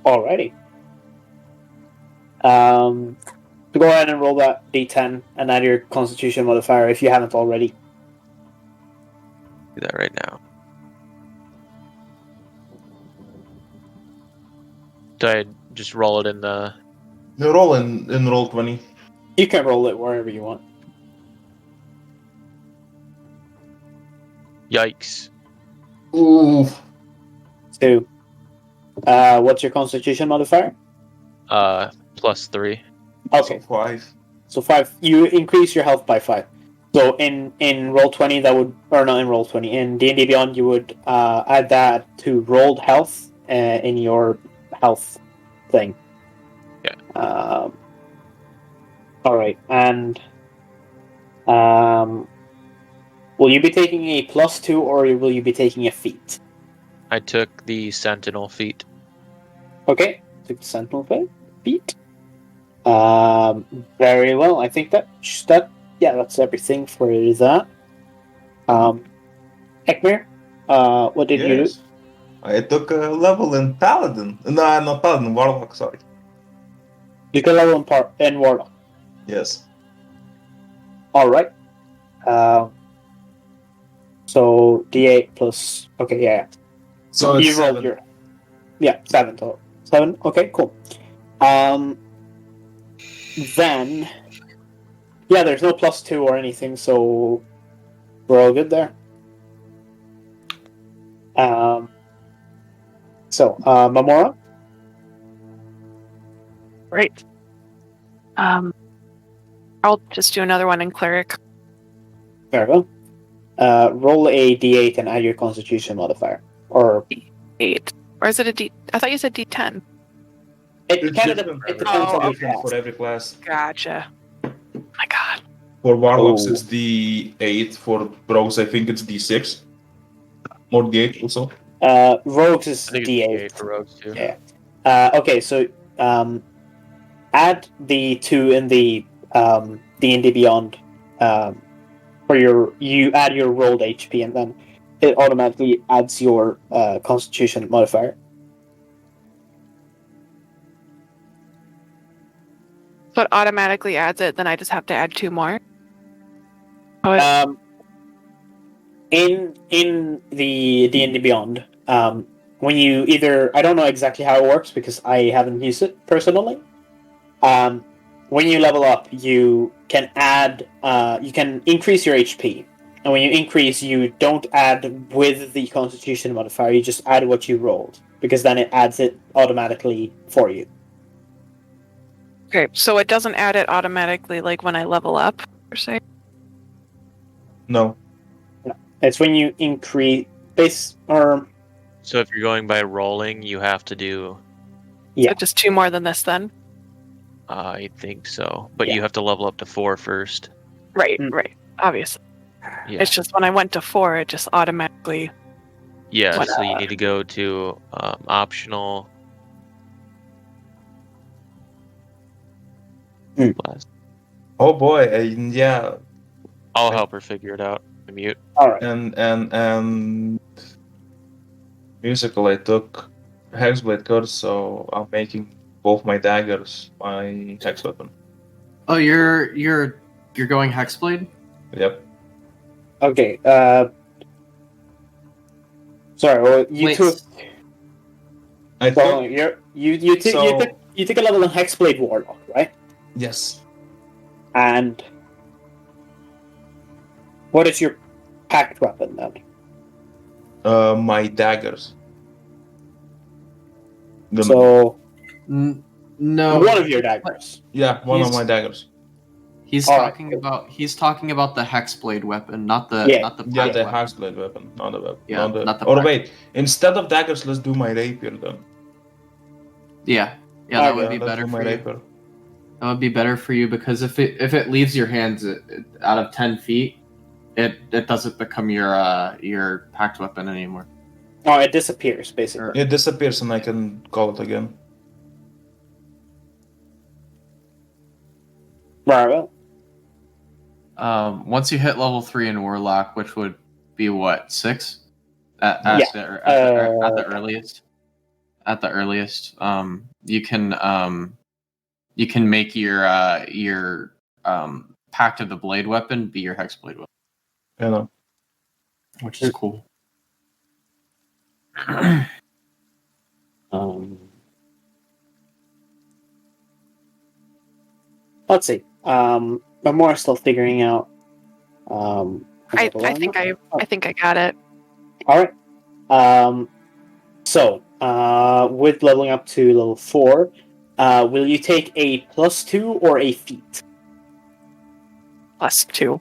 Alrighty. So go ahead and roll that d10 and add your Constitution modifier if you haven't already. Do that right now. Do I just roll it in the... You roll in roll 20. You can roll it wherever you want. Yikes. Ooh. So, what's your Constitution modifier? +3. Okay, So 5. so 5. You increase your health by 5. So in roll 20, that would, or not in roll 20, in D&D Beyond, you would add that to rolled health in your health thing. Yeah. All right, and will you be taking a +2 or will you be taking a feat? I took the Sentinel feat. Okay, took the Sentinel feat. Very well. I think that's everything for that. Ekmir, what did you do? Yes. I took a level in Paladin. No, not Paladin, Warlock, sorry. You can level in Warlock. Yes. All right. So D8 plus. Okay, yeah. So it's You rolled 7. your. Yeah, 7 total. 7. Okay, cool. Then. Yeah, there's no +2 or anything, so we're all good there. So, Memora? Right. I'll just do another one in cleric. Very well. Roll a d8 and add your Constitution modifier. Or 8. Or is it a D? I thought you said D10. it It's kind of different. it depends Oh, on your different class. for every class. Gotcha. My God. For Warlocks, Oh. it's D8. For Rogues, I think it's D6. Or D8 also. Rogues is I think it's d8. D8 for rogues too. Yeah. Okay, so add the 2 in the D&D Beyond for you add your rolled HP and then it automatically adds your Constitution modifier. So it automatically adds it, then I just have to add 2 more? Oh, In the D&D Beyond, when you either, I don't know exactly how it works because I haven't used it personally. When you level up, you can add, you can increase your HP, and when you increase, you don't add with the Constitution modifier. You just add what you rolled because then it adds it automatically for you. okay, so it doesn't add it automatically like when I level up, per se? No. It's when you increase base or So if you're going by rolling, you have to do... yeah. So just 2 more than this then? I think so. But Yeah. you have to level up to 4 first. Right, Mm. right. Obviously. Yeah. It's just when I went to 4, it just automatically... Yeah, What, so you need to go to optional... class. Oh boy, yeah. I'll help her figure it out. Mute. All right. And musical, I took Hexblade curse, so I'm making both my daggers my hex weapon. Oh, you're going Hexblade? Okay. Yep. Sorry, well, you Wait, took. I So took. you took a level in Hexblade Warlock, right? Yes. And what is your packed weapon then? My daggers. So No, one of your daggers. Yeah, one of He's- my daggers. He's All right, talking cool. about the hexblade weapon, not the Yeah. not the Yeah, pack the weapon. Hexblade weapon, not the weapon. Yeah, not the Or pack. wait, instead of daggers, let's do my rapier then. Yeah, that Okay, would be let's better do for my you. rapier. That would be better for you because if it leaves your hands out of 10 feet, it doesn't become your packed weapon anymore. Oh, it disappears basically. It disappears and I can call it again. Right. Well, Once you hit level 3 in Warlock, which would be what, 6? At Yeah, the earliest. At the earliest, you can make your Pact of the Blade weapon be your Hexblade weapon, You know. which is cool. Let's see. Memora's still figuring out. I think I got it. All right. So, with leveling up to level 4, will you take a +2 or a feat? +2.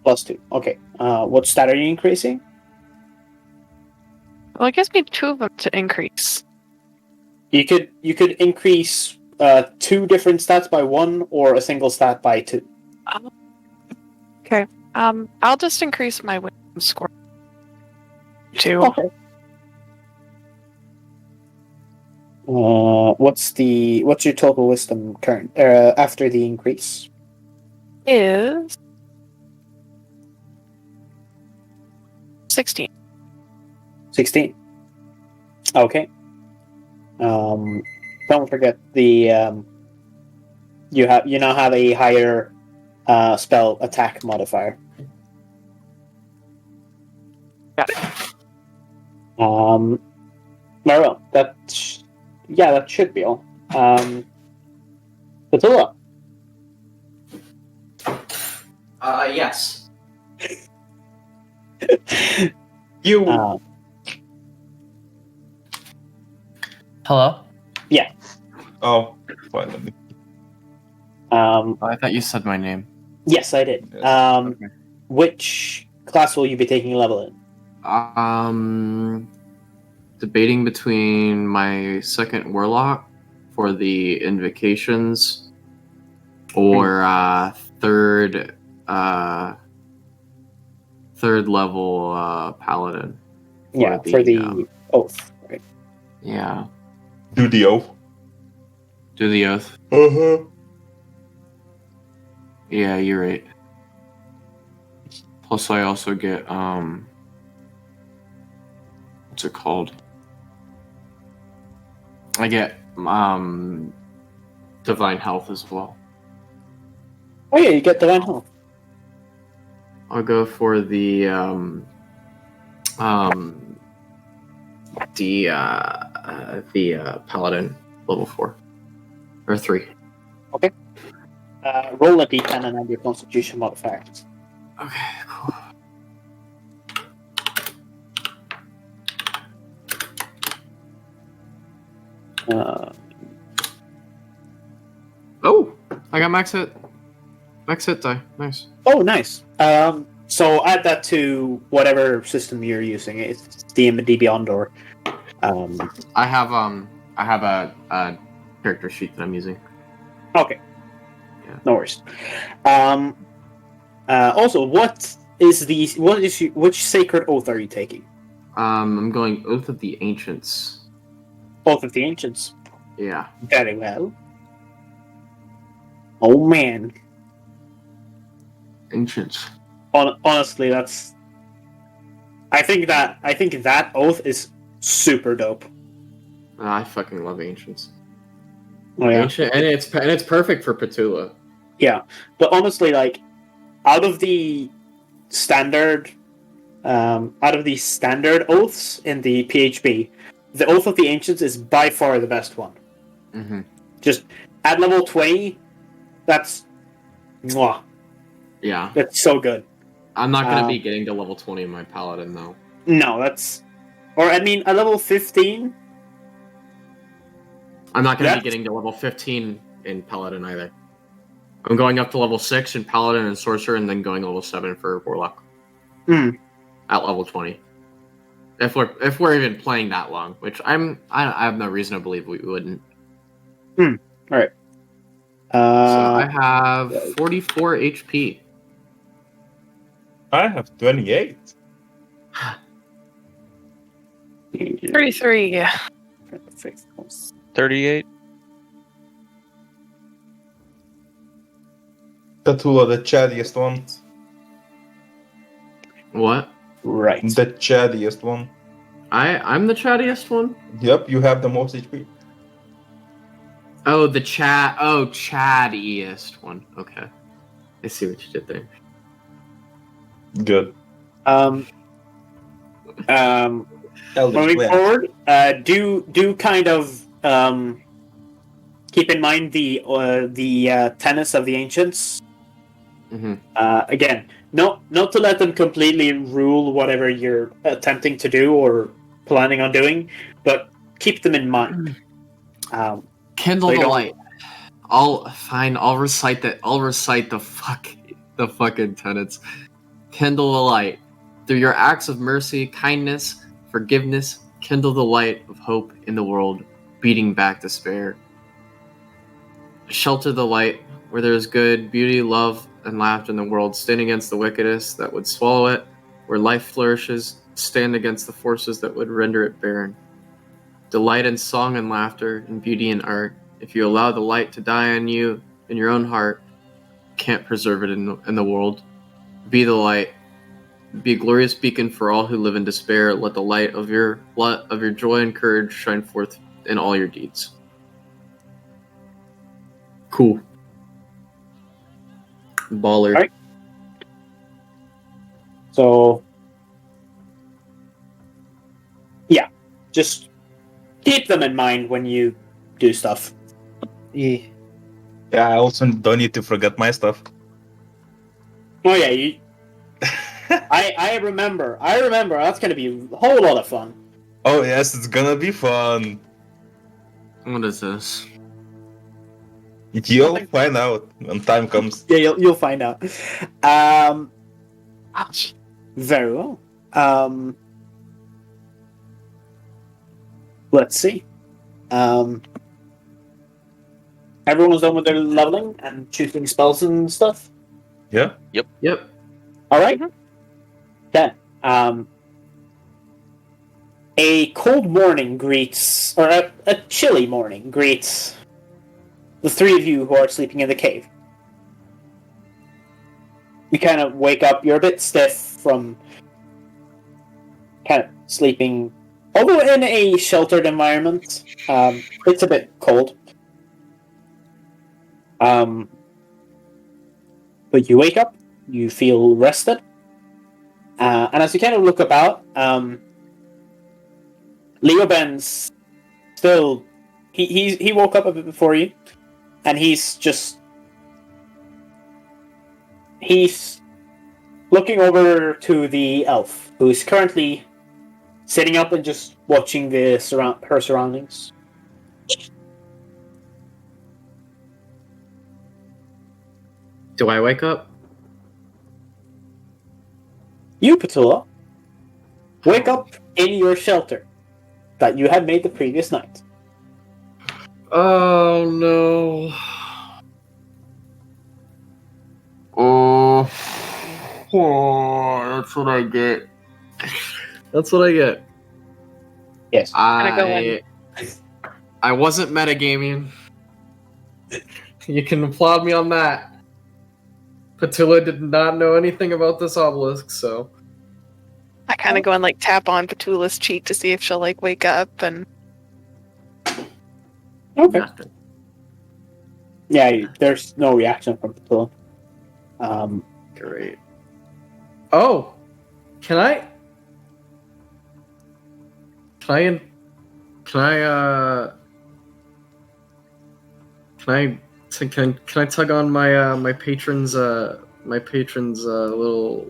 +2. Okay. What stat are you increasing? Well, it gives me 2 of them to increase. You could increase 2 different stats by 1 or a single stat by 2. Okay. I'll just increase my wisdom score. 2. Okay. What's your total wisdom current after the increase? Is 16. 16. Okay. Don't forget the you now have a higher spell attack modifier. Got it. Very well. That should be all. Petula. Yes. You. Hello? Oh, finally. I thought you said my name. Yes, I did. Yes. Okay. Which class will you be taking level in? Debating between my second warlock for the invocations or third level paladin. For the oath. Right. Yeah. Do the oath. Do the oath. Uh-huh. Yeah, you're right. Plus I also get what's it called? I get divine health as well. Oh yeah, you get divine health. I'll go for the paladin level 4 or 3. Roll a d10 and add your constitution modifier. Okay, cool. Oh, I got max hit die. Nice. Oh, nice. So add that to whatever system you're using. It's D&D Beyond or. I have a character sheet that I'm using. Okay. Yeah. No worries. Also, which sacred oath are you taking? I'm going Oath of the Ancients. Oath of the Ancients. Yeah. Very well. Oh man. Ancients. Honestly, that's. I think that oath is super dope. I fucking love Ancients. Oh, yeah. Ancient, and it's perfect for Petula. Yeah, but honestly, like, out of the standard out of the standard oaths in the PHB, the Oath of the Ancients is by far the best one. Mm-hmm. Just at level 20, that's mwah. Yeah. That's so good. I'm not going to be getting to level 20 in my paladin, though. No, that's... Or, I mean, at level 15... I'm not going to be getting to level 15 in paladin either. I'm going up to level 6 in paladin and sorcerer, and then going level 7 for warlock. At level 20. If we're even playing that long, which I have no reason to believe we wouldn't. Alright. So I have 44 HP. I have 28. 33. 38. Petula, the chattiest one. What? Right. The chattiest one. I'm the chattiest one? Yep, you have the most HP. Oh, the chat. Oh, chattiest one. Okay. I see what you did there. Good. Moving forward, do kind of keep in mind the tenets of the ancients. Mm-hmm. Again, not to let them completely rule whatever you're attempting to do or planning on doing, but keep them in mind. Kindle the light. I'll recite that. I'll recite the fucking tenets. Kindle the light. Through your acts of mercy, kindness, forgiveness, kindle the light of hope in the world, beating back despair. Shelter the light where there is good, beauty, love, and laughter in the world. Stand against the wickednest that would swallow it. Where life flourishes, stand against the forces that would render it barren. Delight in song and laughter, in beauty and art. If you allow the light to die in you, in your own heart, you can't preserve it in the world. Be the light. Be a glorious beacon for all who live in despair. Let the light of your joy and courage shine forth in all your deeds. Cool. Baller. All right. So, yeah, just keep them in mind when you do stuff. Yeah. Yeah, I also don't need to forget my stuff. Oh yeah, I remember. That's gonna be a whole lot of fun. Oh yes, it's gonna be fun. What is this? You'll find out when time comes. Yeah, you'll find out. Very well. Let's see. Everyone's done with their leveling and choosing spells and stuff. Yeah. Yep. All right. Then, a cold morning greets, or a chilly morning greets the three of you who are sleeping in the cave. You kind of wake up. You're a bit stiff from kind of sleeping, although in a sheltered environment. It's a bit cold. But you wake up. You feel rested. And as you kind of look about, Leo Ben's still... He woke up a bit before you, and he's looking over to the elf, who's currently sitting up and just watching her surroundings. Do I wake up? You, Petula, wake up in your shelter that you had made the previous night. Oh no. Oh, that's what I get. That's what I get. Yes. I wasn't metagaming. You can applaud me on that. Petula did not know anything about this obelisk, so... I kind of go and tap on Petula's cheek to see if she'll wake up and... Okay. Nothing. Yeah, there's no reaction from Petula. Great. Oh! Can I Can I tug on my patron's little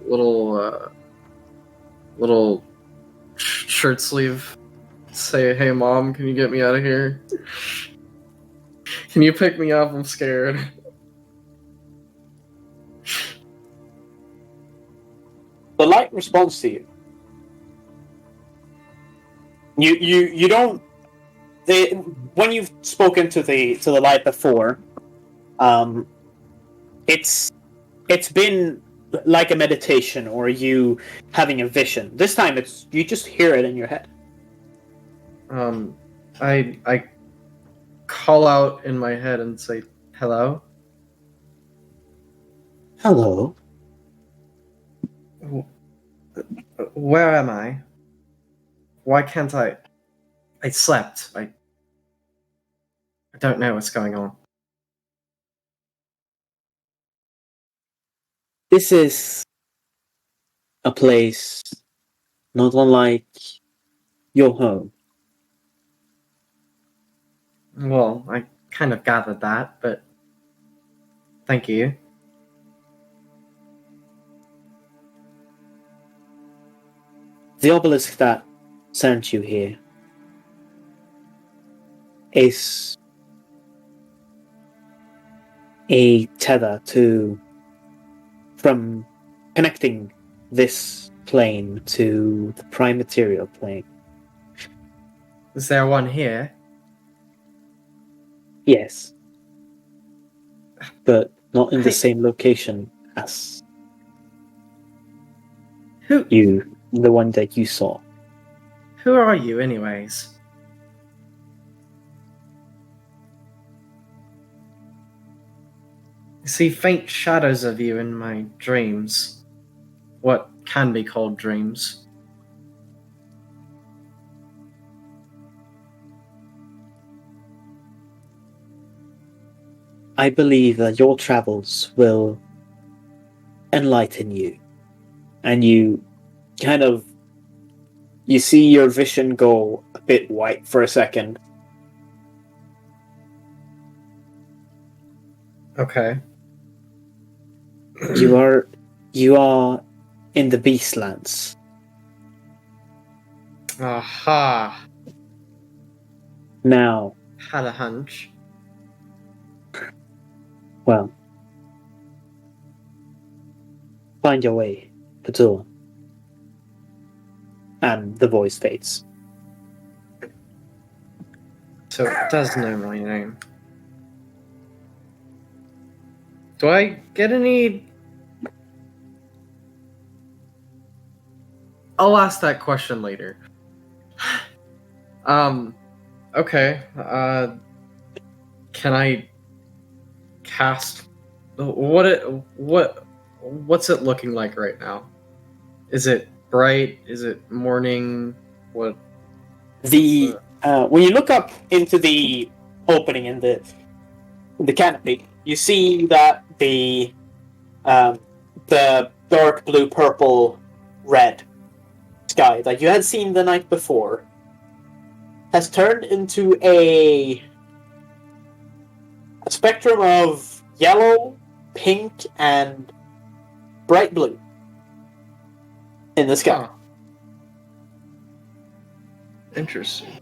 shirt sleeve? Say, hey mom, can you get me out of here? Can you pick me up? I'm scared. The light responds to you. You don't. When you've spoken to the light before, it's been like a meditation or you having a vision. This time you just hear it in your head. I call out in my head and say, hello? Hello. Where am I? Why can't I slept. I don't know what's going on. This is a place not unlike your home. Well, I kind of gathered that, but thank you. The obelisk that sent you here is a tether from connecting this plane to the prime material plane. Is there one here? Yes. But not in the same location as the one that you saw. Who are you, anyways? I see faint shadows of you in my dreams. What can be called dreams. I believe that your travels will enlighten you. And you see your vision go a bit white for a second. Okay. You are in the Beastlands. Aha. Now, Had a hunch. well, find your way, Petula. And the voice fades. So it does know my name. Do I get any... I'll ask that question later. Okay. Can I cast... What's it looking like right now? Is it bright? Is it morning? What? When you look up into the opening in the canopy, you see that the dark blue, purple, red sky that you had seen the night before has turned into a spectrum of yellow, pink, and bright blue in the sky. Huh. Interesting.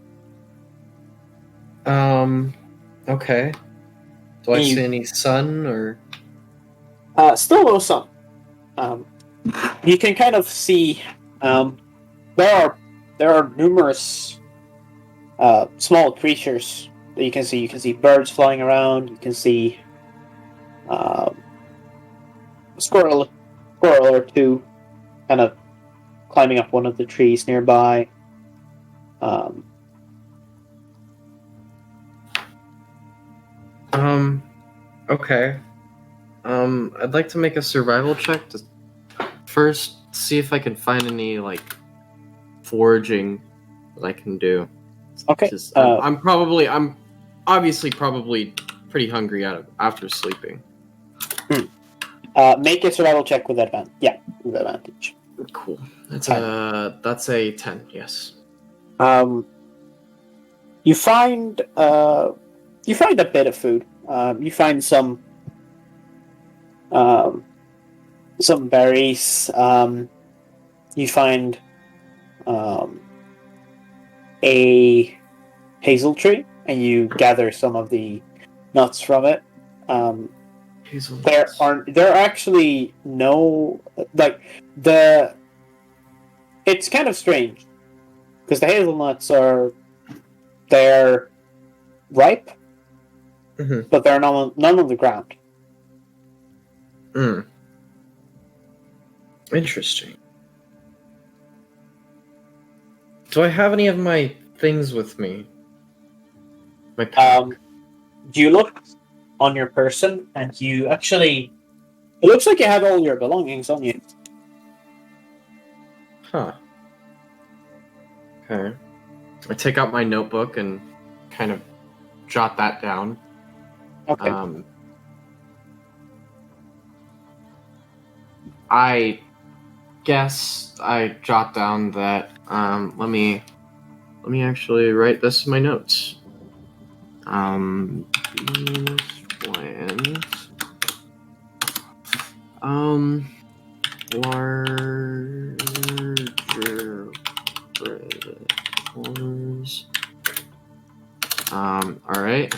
Okay. Do I see any sun or? Still no sun. You can kind of see there are numerous small creatures that you can see. You can see birds flying around. You can see a squirrel or two kind of climbing up one of the trees nearby. Okay. I'd like to make a survival check to first see if I can find any like foraging that I can do. Okay. I'm obviously probably pretty hungry after sleeping. Make a survival check with advantage. Yeah, with advantage. Cool. That's 10. that's a 10. Yes. You find a bit of food. You find some berries. You find a hazel tree, and you gather some of the nuts from it. There are actually no It's kind of strange because the hazelnuts they're ripe, but they're none on the ground. Interesting. Do I have any of my things with me? My pack? You look on your person, and you actually... It looks like you have all your belongings on you. Huh. Okay. I take out my notebook and kind of jot that down. Okay. I guess I jot down that. Let me actually write this in my notes. Beastlands. Larger predators. All right.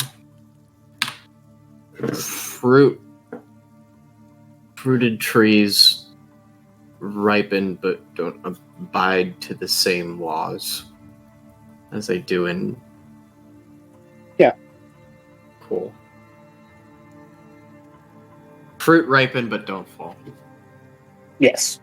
Fruited trees ripen but don't abide to the same laws as they do in... Yeah. Cool. Fruit ripen but don't fall. Yes.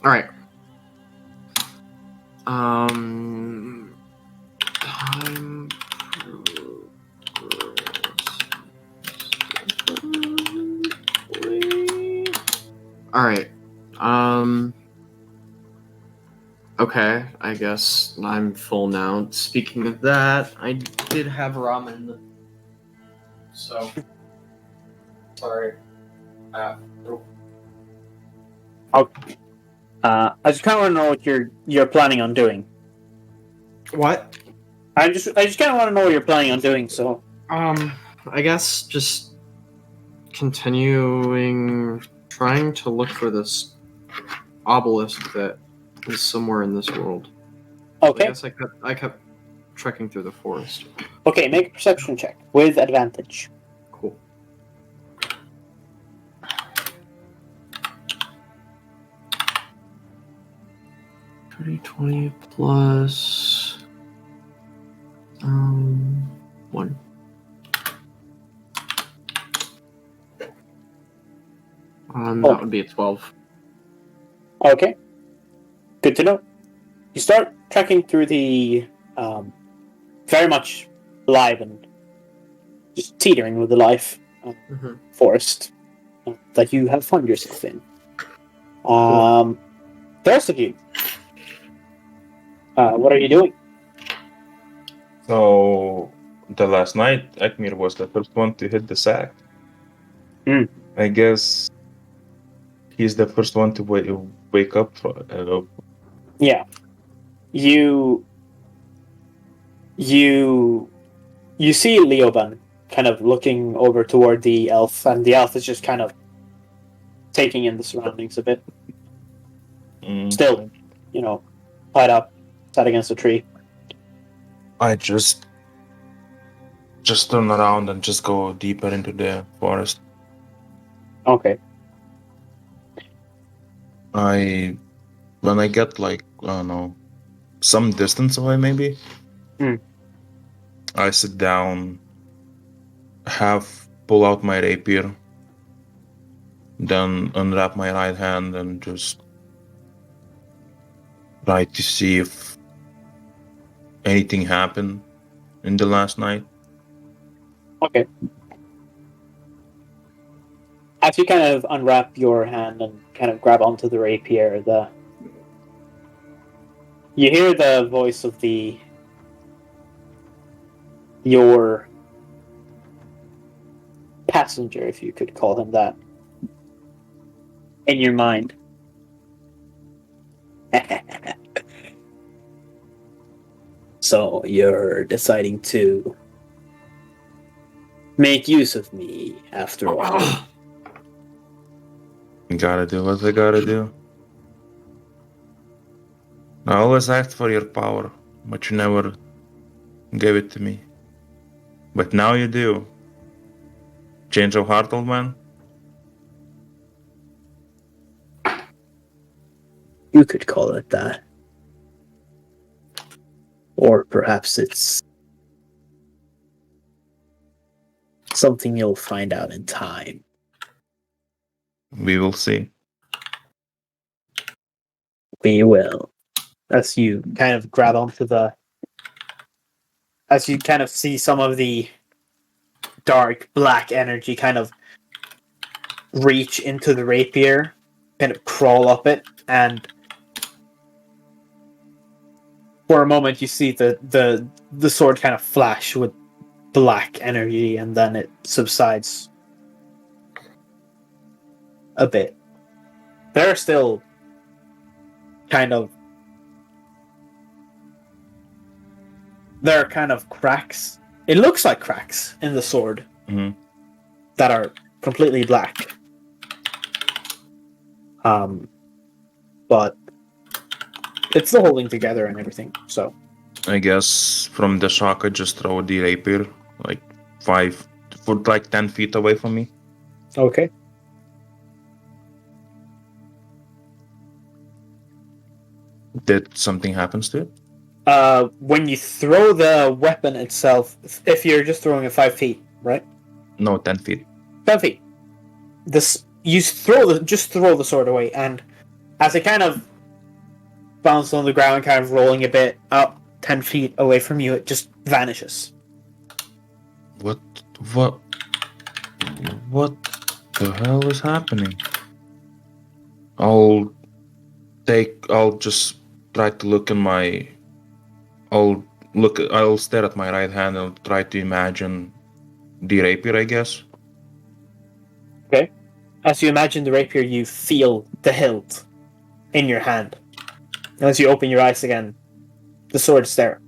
All right. Time All right. Okay, I guess I'm full now. Speaking of that, I did have ramen. So sorry. I just kind of want to know what you're planning on doing. What? I just kind of want to know what you're planning on doing. So, I guess just continuing trying to look for this obelisk that is somewhere in this world. okay. I guess I kept trekking through the forest. Okay, make a perception check with advantage. Cool. $20 plus 1. That would be a 12. Okay. Good to know. You start trekking through the very much alive and just teetering with the life forest that you have found yourself in. The rest of you, what are you doing? So, the last night, Ekmir was the first one to hit the sack. I guess he's the first one to wake up. Yeah. You see Leoban kind of looking over toward the elf, and the elf is just kind of taking in the surroundings a bit. Still, tied up, sat against a tree. I just turn around and just go deeper into the forest. Okay. When I get I don't know, some distance away maybe, I sit down, pull out my rapier, then unwrap my right hand and just try to see if anything happened in the last night. Okay. As you kind of unwrap your hand and kind of grab onto the rapier, you hear the voice of your passenger, if you could call him that, in your mind. So you're deciding to make use of me after all. Gotta do what I gotta do. I always asked for your power, but you never gave it to me. But now you do. Change of heart, old man? You could call it that. Or perhaps it's something you'll find out in time. We will see. We will. As you kind of grab onto as you kind of see some of the dark black energy kind of reach into the rapier, kind of crawl up it, and for a moment you see the sword kind of flash with black energy, and then it subsides a bit. There are still kind of cracks. It looks like cracks in the sword that are completely black. But it's still holding together and everything. So I guess from the shock, I just throw the rapier like 10 feet away from me. Okay. Did something happens to it? When you throw the weapon itself, if you're just throwing it 5 feet, right? No, 10 feet. 10 feet. You just throw the sword away, and as it kind of bounces on the ground, kind of rolling a bit up 10 feet away from you, it just vanishes. What the hell is happening? I'll just try to look in my... I'll stare at my right hand and try to imagine the rapier, I guess. Okay. As you imagine the rapier, you feel the hilt in your hand. And as you open your eyes again, the sword's there.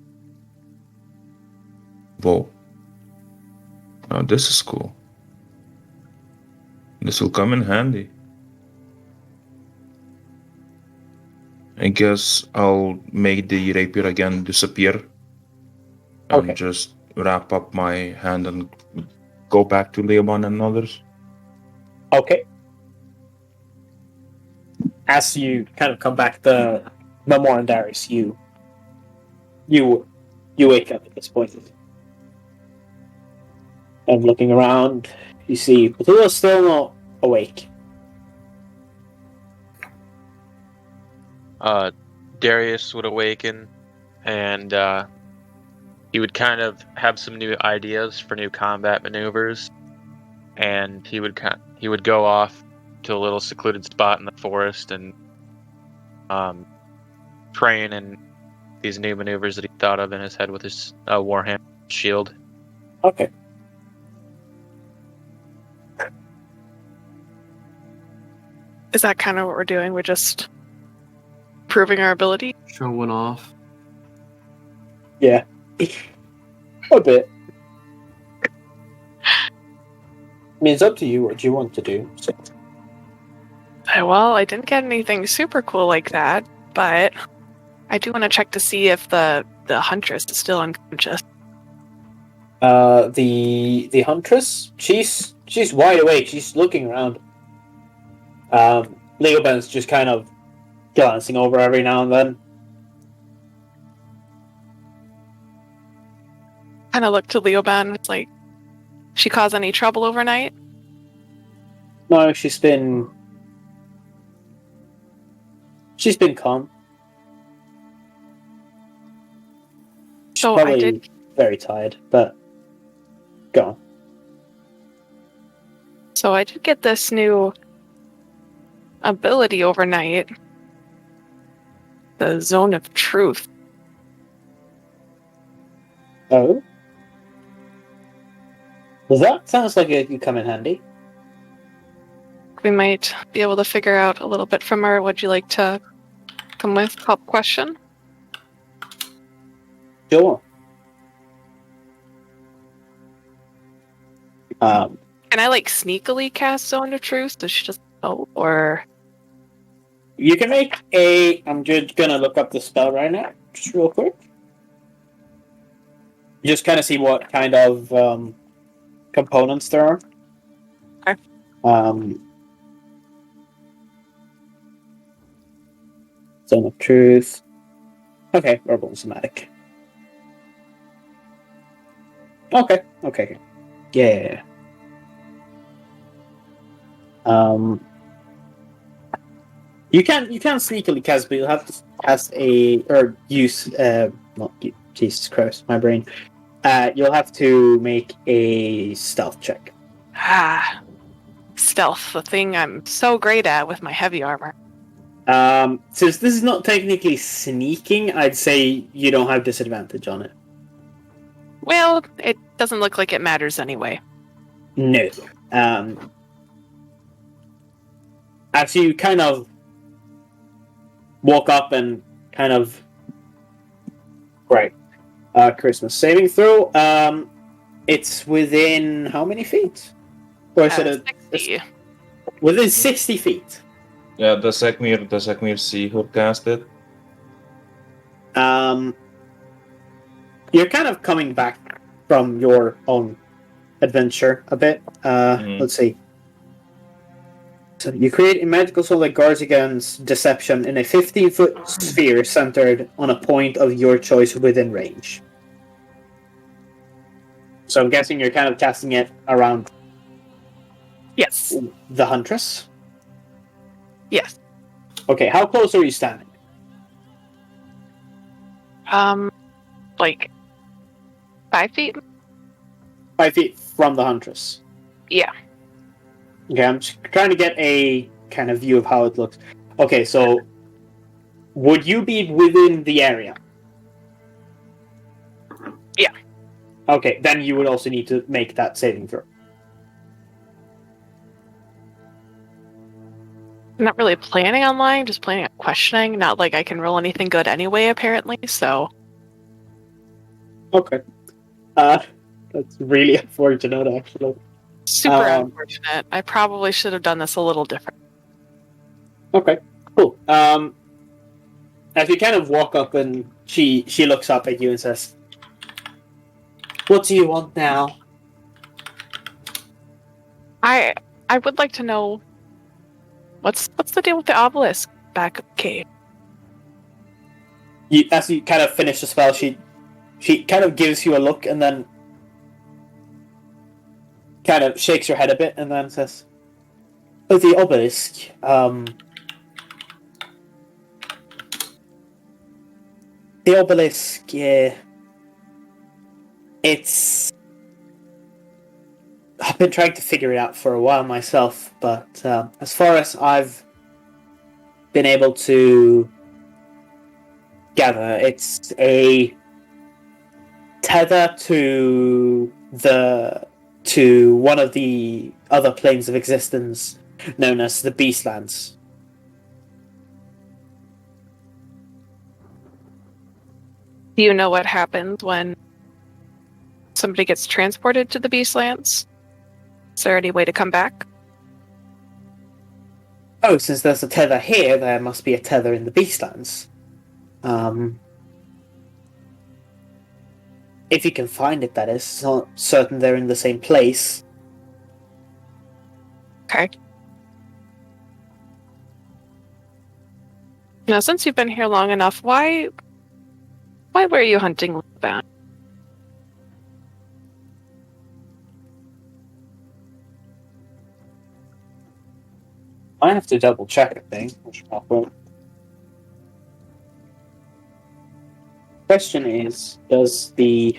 Whoa. Now this is cool. This will come in handy. I guess I'll make the rapier again disappear. And just wrap up my hand and go back to Leoban and others. Okay. As you kind of come back, the Memora and Darius, you wake up at this point. And looking around, you see Petula's still not awake. Darius would awaken, and he would kind of have some new ideas for new combat maneuvers, and he would go off to a little secluded spot in the forest and train in these new maneuvers that he thought of in his head with his warhammer shield. Okay. Is that kind of what we're doing? We're just proving our ability? Showing off. Yeah. A bit. I mean, it's up to you what you want to do. So. Well, I didn't get anything super cool like that, but I do want to check to see if the huntress is still unconscious. The huntress, she's wide awake. She's looking around. Leoben's just kind of glancing over every now and then. Kind of look to Leoben. It's like, she cause any trouble overnight? No, she's been calm. She's So probably I did. very tired, but go on. So I did get this new ability overnight. The Zone of Truth. Oh? Well, that sounds like it could come in handy. We might be able to figure out a little bit from her. Would you like to come with? Help question? Sure. Can I sneakily cast Zone of Truth? Does she just know, or You can make a... I'm just gonna look up the spell right now, just real quick. Just kind of see what kind of components there are. Okay. Zone of Truth. Okay, verbal and somatic. Okay. Yeah. You can sneakily cast, but you'll have to cast Jesus Christ, my brain. You'll have to make a stealth check. stealth, the thing I'm so great at with my heavy armor. Since this is not technically sneaking, I'd say you don't have disadvantage on it. Well, it doesn't look like it matters anyway. No. As you kind of walk up and kind of... Right. Christmas saving throw. It's within how many feet? Or is it 60. Within 60 feet. Yeah, does Ekmir see who cast it? You're kind of coming back from your own adventure a bit. Let's see. So you create a magical soul that guards against deception in a 15-foot sphere centered on a point of your choice within range. So I'm guessing you're kind of casting it around... Yes. The huntress? Yes. Okay, how close are you standing? 5 feet? 5 feet from the huntress. Yeah. Okay, I'm just trying to get a kind of view of how it looks. Okay, so would you be within the area? Yeah. Okay, then you would also need to make that saving throw. I'm not really planning on lying, just planning on questioning. Not like I can roll anything good anyway, apparently, so... Okay. That's really unfortunate, actually. Super unfortunate. I probably should have done this a little different. Okay, cool. As you kind of walk up and she looks up at you and says, "What do you want now?" I would like to know what's the deal with the obelisk back of the cave? As you kind of finish the spell, she kind of gives you a look and then kind of shakes her head a bit and then says, "Oh, the obelisk. The obelisk, it's... I've been trying to figure it out for a while myself, but as far as I've been able to gather, it's a tether to one of the other planes of existence known as the Beastlands." Do you know what happens when somebody gets transported to the Beastlands? Is there any way to come back? Oh, since there's a tether here, there must be a tether in the Beastlands. If you can find it, that is. It's not certain they're in the same place. Okay. Now, since you've been here long enough, why were you hunting like that? I have to double check a thing. Question is, does the...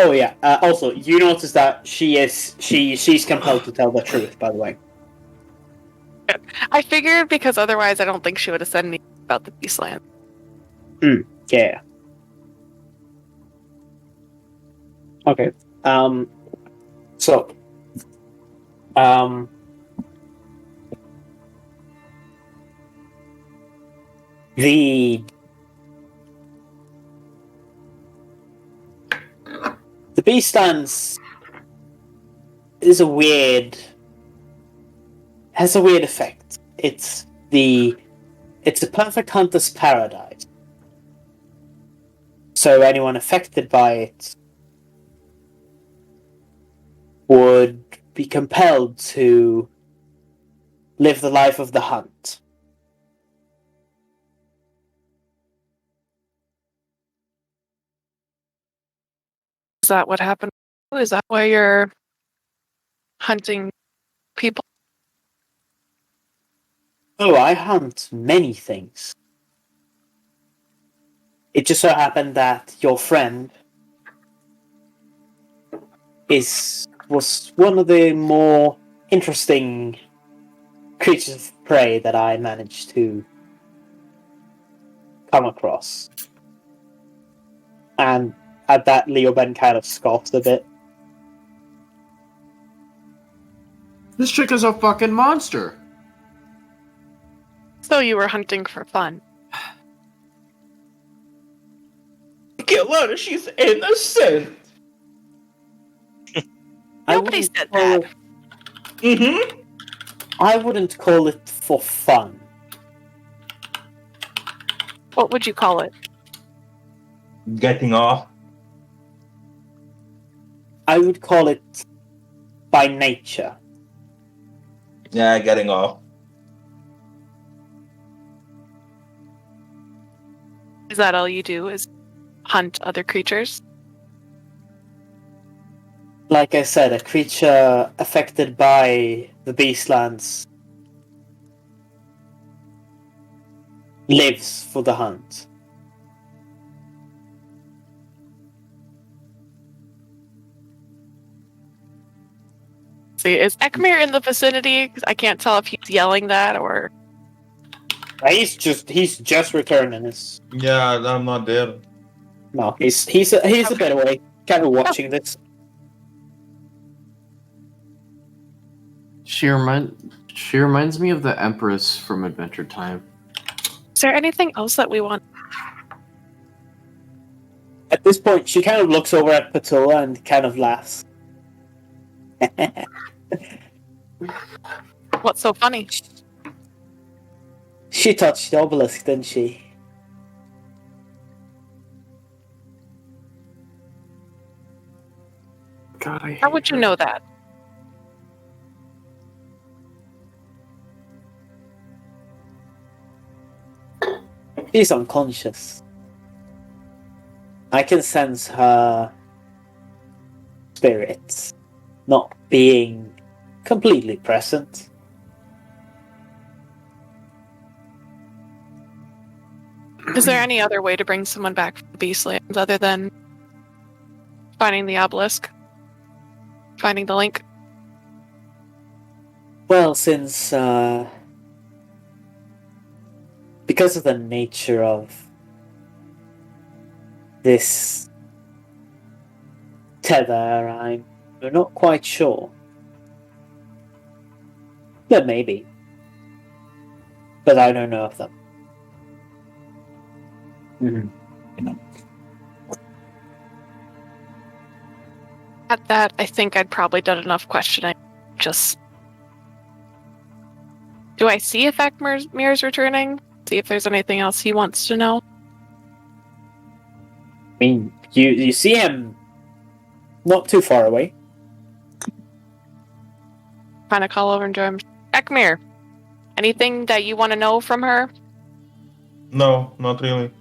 Oh yeah. Also, you notice that she's compelled to tell the truth. By the way. I figured because otherwise I don't think she would have said anything about the Beastlands. Yeah. Okay. So. The Beastlands is has a weird effect. It's a perfect hunter's paradise. So anyone affected by it would be compelled to live the life of the hunt. Is that what happened? Is that why you're hunting people? Oh, I hunt many things. It just so happened that your friend was one of the more interesting creatures of prey that I managed to come across. And at that, Leo Ben kind of scoffed a bit. This chick is a fucking monster. So you were hunting for fun. Kill her, she's innocent. Nobody said that. Mm-hmm. I wouldn't call it for fun. What would you call it? Getting off. I would call it by nature. Yeah, getting off. Is that all you do? Is hunt other creatures? Like I said, a creature affected by the Beastlands lives for the hunt. See, is Ekmir in the vicinity? 'Cause I can't tell if he's yelling that or. He's just returning. Yeah, I'm not there. No, he's a bit away, kind of watching this. She reminds me of the Empress from Adventure Time. Is there anything else that we want? At this point, she kind of looks over at Petula and kind of laughs. What's so funny? She touched the obelisk, didn't she? God, I hate How would you her. know that? She's unconscious. I can sense her spirits not being completely present. Is there any other way to bring someone back from the Beastlands other than finding the obelisk? Finding the link? Well, since because of the nature of this tether, I'm not quite sure. But maybe. But I don't know of them. At that, I think I'd probably done enough questioning. Just. Do I see if Ekmir's returning? See if there's anything else he wants to know? I mean, you see him not too far away. Kind of call over and join him. Ekmir, anything that you want to know from her? No, not really.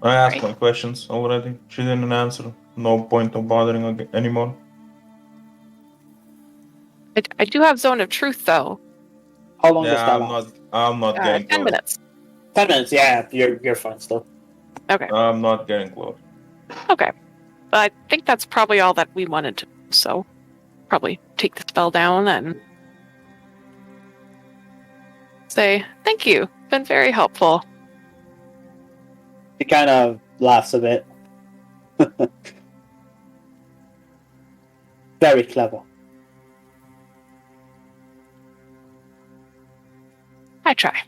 I asked Right. my questions already. She didn't answer. No point of bothering anymore. I do have Zone of Truth, though. How long does Yeah, that last? I'm not getting 10 close. minutes. 10 minutes, yeah, you're fine still. Okay. I'm not getting close. Okay. But I think that's probably all that we wanted to do, so probably take the spell down and say, thank you, been very helpful. He kind of laughs a bit. Very clever. I try.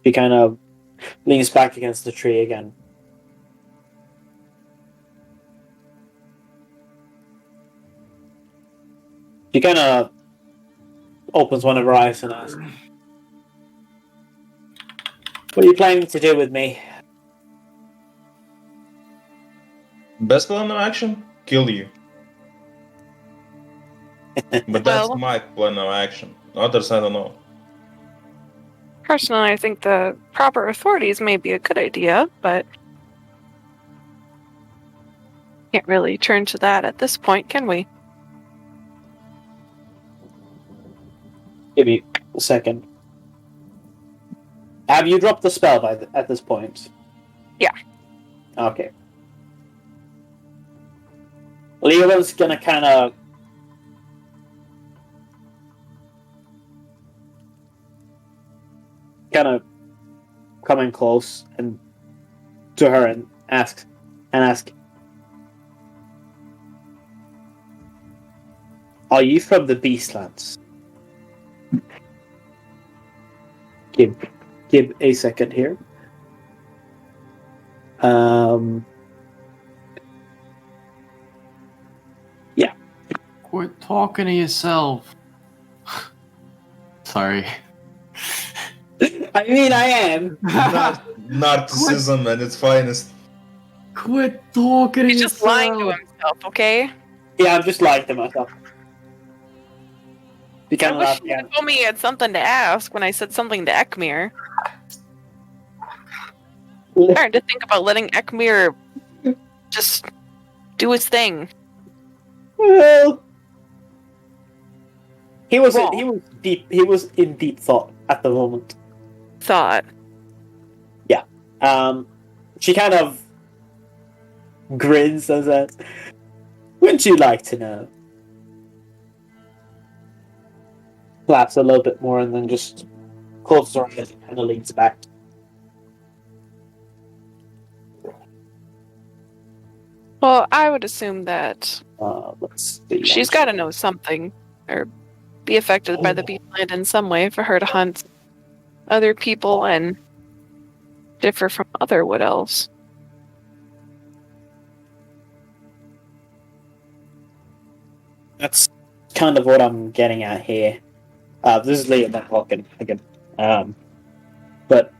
He kind of leans back against the tree again. She kind of opens one of her eyes and asks, what are you planning to do with me? Best plan of action? Kill you. But that's Well- my plan of action. Others, I don't know. Personally, I think the proper authorities may be a good idea, but can't really turn to that at this point, can we? Give me a second. Have you dropped the spell at this point? Yeah. Okay. Leo's gonna kind of come in close and to her and ask, are you from the Beastlands? Give a second here. Yeah. Quit talking to yourself. Sorry. I mean, I am. Narcissism at its finest. Quit talking to He's yourself. just lying to himself, okay? Yeah, I'm just lying to myself. You I kind of wish laugh you again. had told me you had something to ask when I said something to Ekmir. I'm starting to think about letting Ekmir just do his thing. Well, he was Well. in deep thought at the moment. Thought. She kind of grins and says, "Wouldn't you like to know?" Laughs a little bit more and then just closes her eyes and kind of leans back. Well, I would assume that Let's see. she's got to know something, or be affected by the Beastland in some way for her to hunt other people and differ from other wood elves. That's kind of what I'm getting at here. This is Leah not talking again. But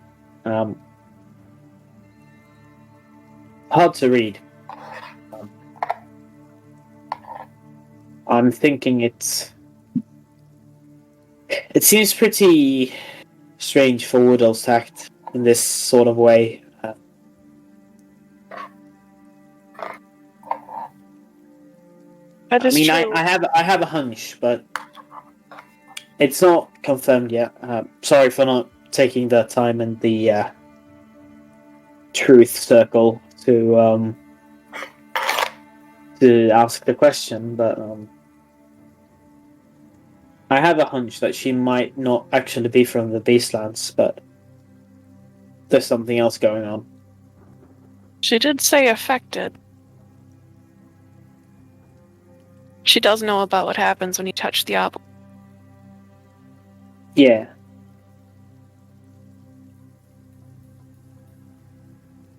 hard to read. I'm thinking it seems pretty strange for wood elves to act in this sort of way. That I is mean, true. I have a hunch, but it's not confirmed yet. Sorry for not taking the time in the truth circle to ask the question, but I have a hunch that she might not actually be from the Beastlands, but there's something else going on. She did say affected. She does know about what happens when you touch the obelisk. Yeah.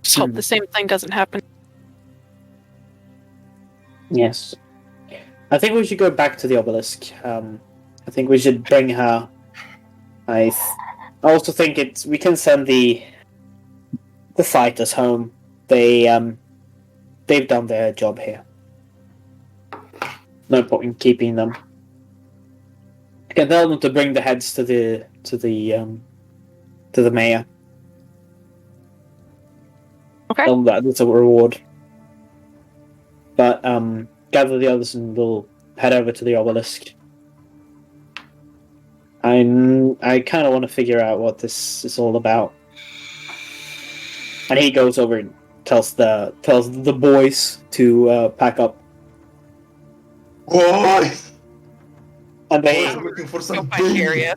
Just hope the same thing doesn't happen. Yes. I think we should go back to the obelisk. I think we should bring her. I also think we can send the fighters home. They've done their job here. No point in keeping them. I can tell them to bring the heads to the mayor. Okay. Tell them that it's a reward. But gather the others and we'll head over to the obelisk. I kind of want to figure out what this is all about. And he goes over and tells the boys to pack up. Boy! And they Boys, I'm looking for So some much baby. area.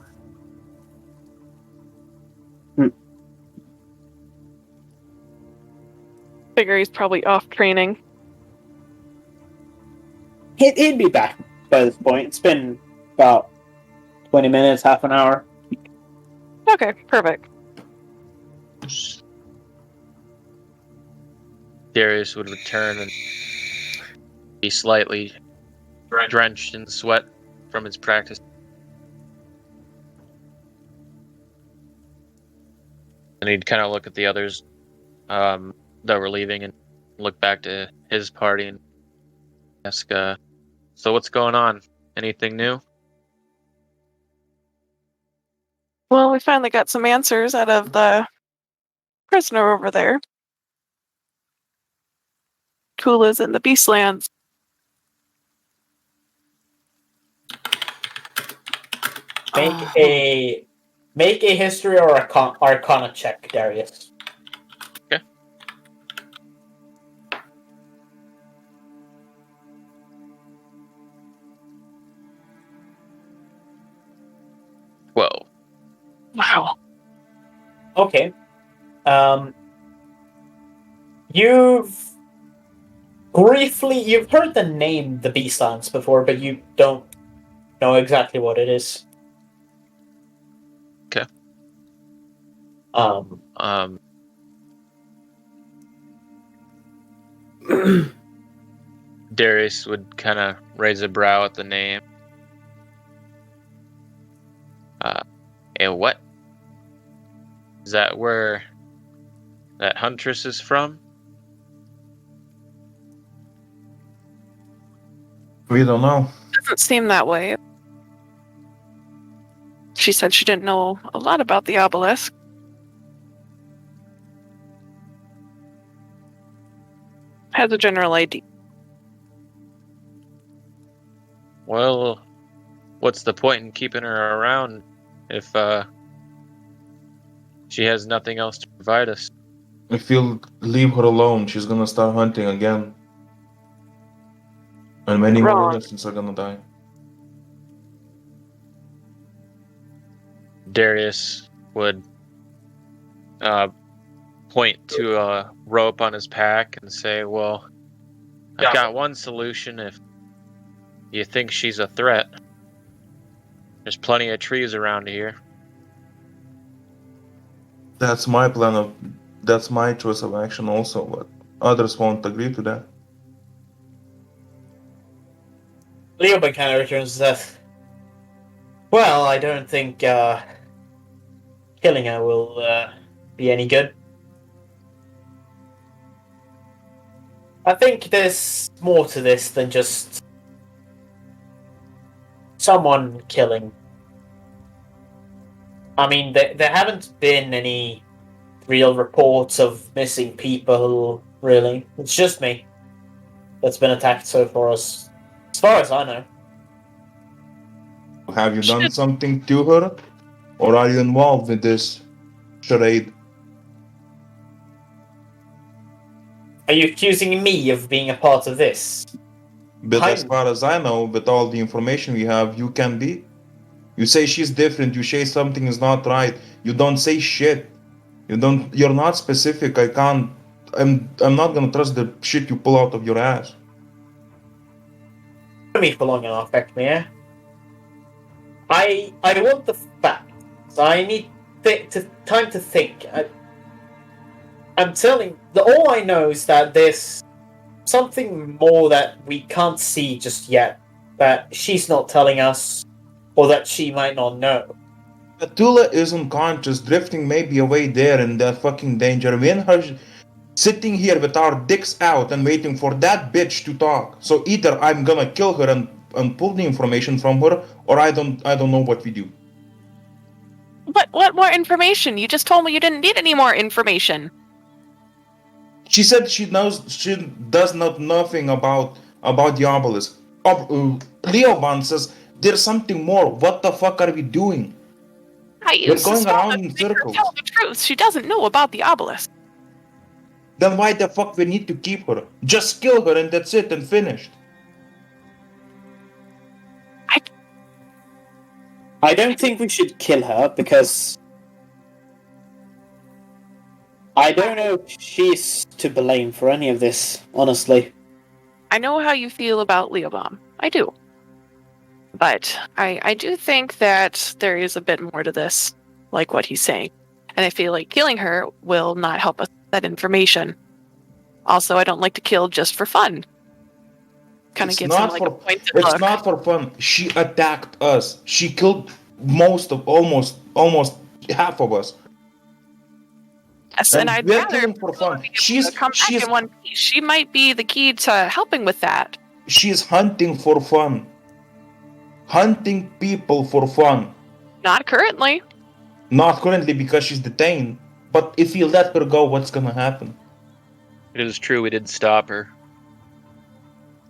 Figure he's probably off training. he'd be back by this point. It's been about 20 minutes, half an hour. Okay, perfect. Darius would return and be slightly drenched in sweat from his practice. And he'd kind of look at the others that were leaving and look back to his party and ask, so what's going on? Anything new? Well, we finally got some answers out of the prisoner over there. Kula's in the Beastlands. Make a history or arcana check, Darius. Okay. Whoa. Wow. Okay. You've heard the name the Beastlands before, but you don't know exactly what it is. Okay. Darius would kind of raise a brow at the name. And what? Is that where that huntress is from? We don't know. Doesn't seem that way. She said she didn't know a lot about the obelisk. Has a general idea. Well, what's the point in keeping her around if she has nothing else to provide us? If you leave her alone, she's gonna start hunting again. And many more Wrong. innocents are gonna die. Darius would point to a rope on his pack and say, well, I've got one solution if you think she's a threat. There's plenty of trees around here. That's my choice of action also, but others won't agree to that. Leoben kind of returns and says, well, I don't think killing her will be any good. I think there's more to this than just someone killing. I mean, there haven't been any real reports of missing people, really. It's just me that's been attacked so far, as far as I know. Have you done something to her? Or are you involved with this charade? Are you accusing me of being a part of this? But as far as I know, with all the information we have, you can be. You say she's different, you say something is not right, you don't say shit. You're not specific. I'm not gonna trust the shit you pull out of your ass. Me for long enough, Ekmir. I want the facts. I need time to think. I'm telling. All I know is that there's something more that we can't see just yet. That she's not telling us, or that she might not know. Petula is unconscious, drifting maybe away there in that fucking danger. We and her sitting here with our dicks out and waiting for that bitch to talk. So either I'm gonna kill her and pull the information from her, or I don't know what we do. But what more information? You just told me you didn't need any more information. She said she does not nothing about the obelisk. Leoban says there's something more. What the fuck are we doing? I We're used going to around in circles. tell the truth. She doesn't know about the obelisk. then why the fuck we need to keep her? Just kill her and that's it and finished. I don't think we should kill her because I don't know if she's to blame for any of this, honestly. I know how you feel about Leobom. I do. But I do think that there is a bit more to this, like what he's saying. And I feel like killing her will not help us with that information. Also, I don't like to kill just for fun. Kind of gives him like a pointed look. It's not for fun. She attacked us. She killed almost half of us. Yes, and I'd we're rather killing for fun. come back in one piece. She might be the key to helping with that. She's hunting for fun. Hunting people for fun. Not currently. Not currently because she's detained. But if you let her go, what's gonna happen? It is true we did stop her.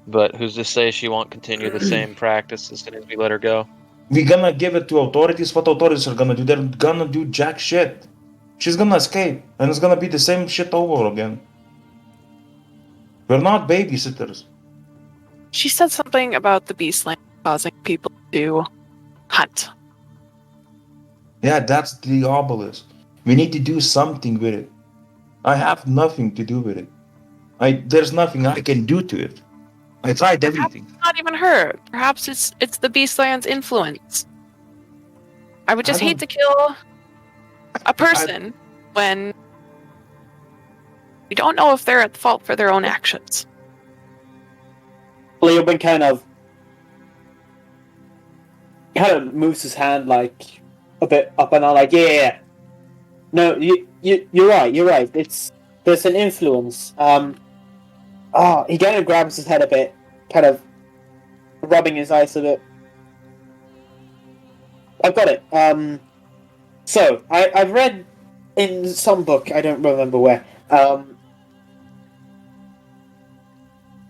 But who's to say she won't continue the same practice as soon as we let her go? We're gonna give it to authorities. What authorities are gonna do? They're gonna do jack shit. She's gonna escape, and it's gonna be the same shit over again. We're not babysitters. She said something about the Beastlands causing people to hunt. Yeah, that's the obelisk. We need to do something with it. I have nothing to do with it. There's nothing I can do to it. I tried everything. Perhaps not even her. Perhaps it's the Beastlands' influence. I would just hate to kill a person when we don't know if they're at fault for their own actions. Leoben kind of moves his hand like a bit up and down, like yeah. No, you're right. There's an influence. He kind of grabs his head a bit, kind of rubbing his eyes a bit. I've got it. So I've read in some book, I don't remember where.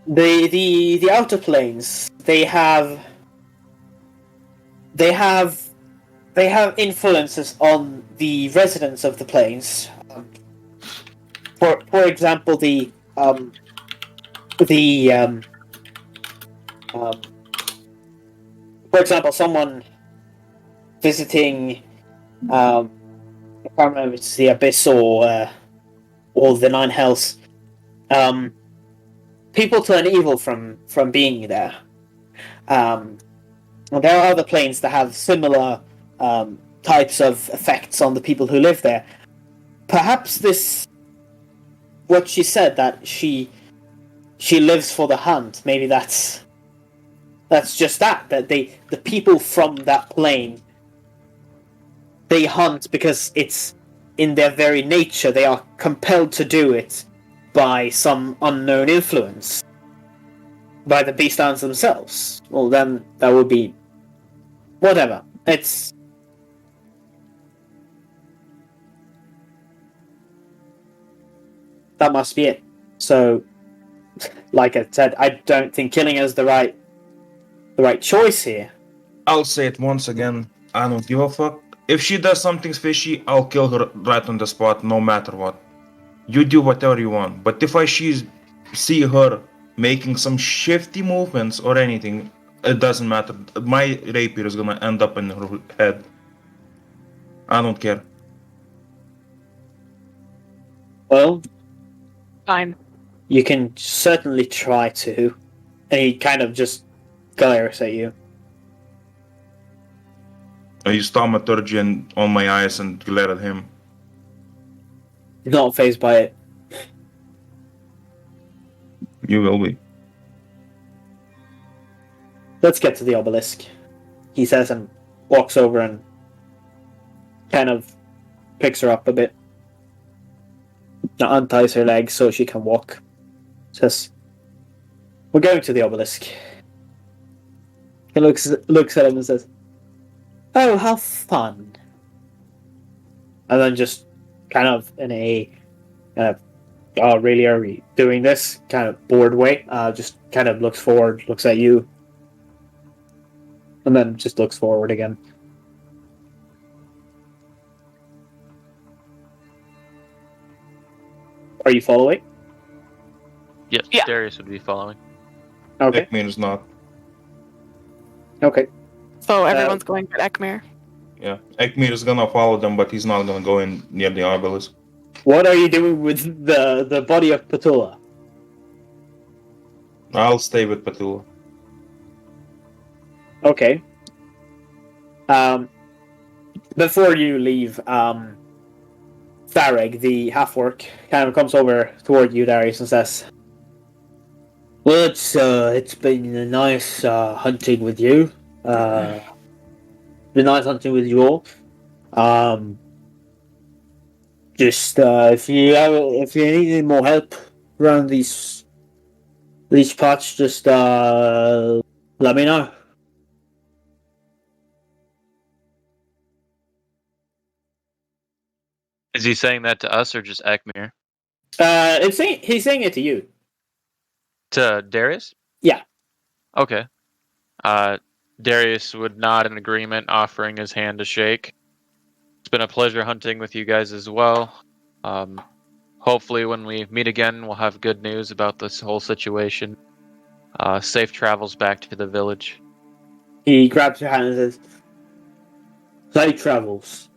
The outer planes, they have influences on the residents of the planes. For example, for example, someone visiting, I can't remember if it's the Abyss or the Nine Hells. People turn evil from being there. And there are other planes that have similar types of effects on the people who live there. Perhaps what she said, that she lives for the hunt, maybe that's just that the people from that plane, they hunt because it's in their very nature. They are compelled to do it by some unknown influence, by the Beastlands themselves. Well, then that would be whatever. That must be it. So, like I said, I don't think killing is the right choice here. I'll say it once again. I don't give a fuck. If she does something fishy, I'll kill her right on the spot, no matter what. You do whatever you want. But if I see her making some shifty movements or anything, it doesn't matter. My rapier is gonna end up in her head. I don't care. Well, Fine. you can certainly try to. And he kind of just glares at you. I use thaumaturgy on my eyes and glare at him. Not fazed by it. You will be. Let's get to the obelisk, he says, and walks over and kind of picks her up a bit. Unties her legs so she can walk. Says, "We're going to the obelisk." He looks at him and says, "Oh, how fun." And then just kind of in a "Oh, really, are we doing this?" kind of bored way, just kind of looks forward, looks at you, and then just looks forward again. Are you following? Yes, Yeah. Darius would be following. Okay. Ekmir is not. Okay. So everyone's going to Ekmir. Yeah, Ekmir is gonna follow them, but he's not gonna go in near the obelisk. What are you doing with the body of Petula? I'll stay with Petula. Okay. Before you leave, Thareg, the half-orc, kind of comes over toward you, Darius, and says, "Well, it's been a nice hunting with you. Been nice hunting with you all. Just if you need any more help around these parts, just let me know." Is he saying that to us or just Ekmir? He's saying it to you. To Darius? Yeah. Okay. Darius would nod in agreement, offering his hand to shake. It's been a pleasure hunting with you guys as well. Hopefully when we meet again, we'll have good news about this whole situation. Safe travels back to the village. He grabs your hand and says, "Safe travels,"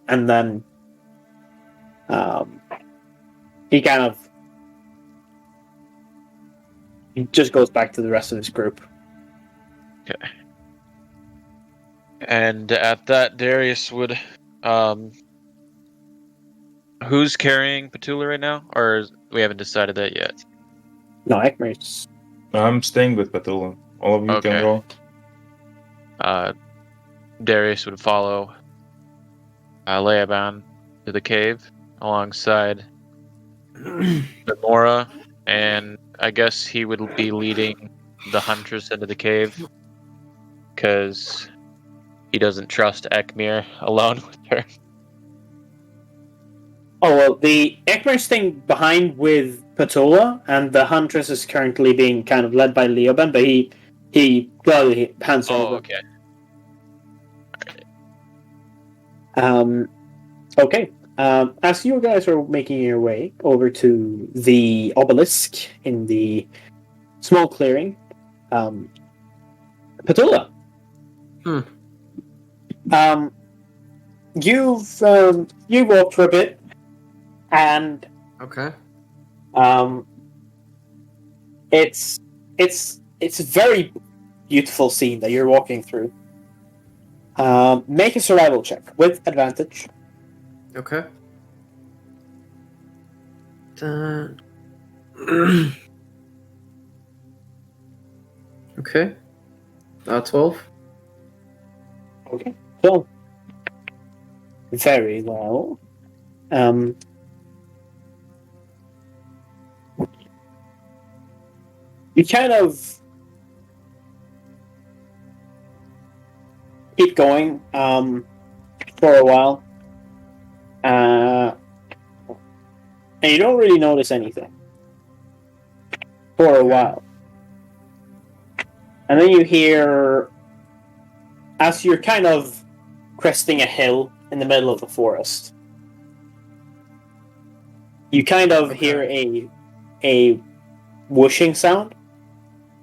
and then he kind of just goes back to the rest of his group. Okay. And at that, Darius would... who's carrying Petula right now? Or we haven't decided that yet? No, Ekmir's. I'm staying with Petula. All of you can Okay. go. Darius would follow Leoban to the cave alongside Memora, and I guess he would be leading the huntress into the cave because he doesn't trust Ekmir alone with her. Oh, well, the Ekmir's staying behind with Petula, and the huntress is currently being kind of led by Leoben, but he gladly hands over. Okay. Okay. As you guys are making your way over to the obelisk in the small clearing, Petula. You've walked for a bit, and Okay. it's a very beautiful scene that you're walking through. Make a survival check with advantage. Okay. Okay. 12. Okay. So very well. You kind of keep going for a while, and you don't really notice anything for a while. And then you hear, as you're kind of cresting a hill in the middle of the forest, you kind of hear a whooshing sound,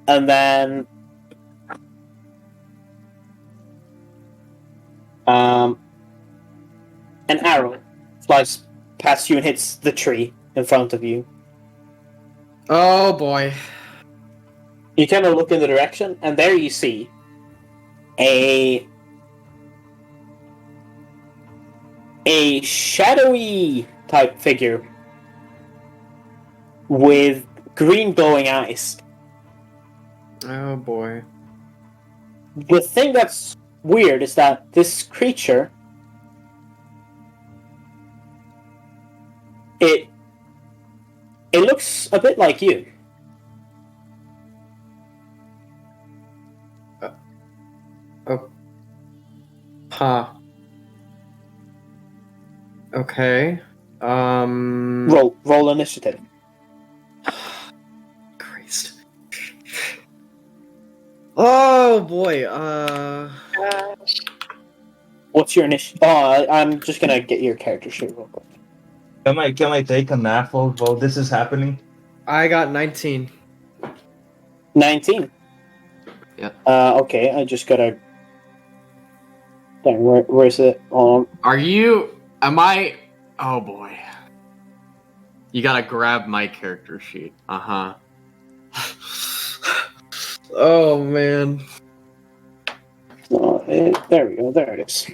and then an arrow flies past you and hits the tree in front of you. Oh boy. You kind of look in the direction, and there you see a shadowy type figure with green glowing eyes. Oh boy. The thing that's weird is that this creature, it looks a bit like you. Oh. Huh. Okay. Roll initiative. Christ. Oh boy. What's your initiative? Oh, I'm just gonna get your character sheet real quick. Can I take a nap while this is happening? I got 19. 19. Yeah. Okay, I just gotta. Dang, where is it? Are you? Am I? Oh boy. You gotta grab my character sheet. Oh man. There we go. There it is.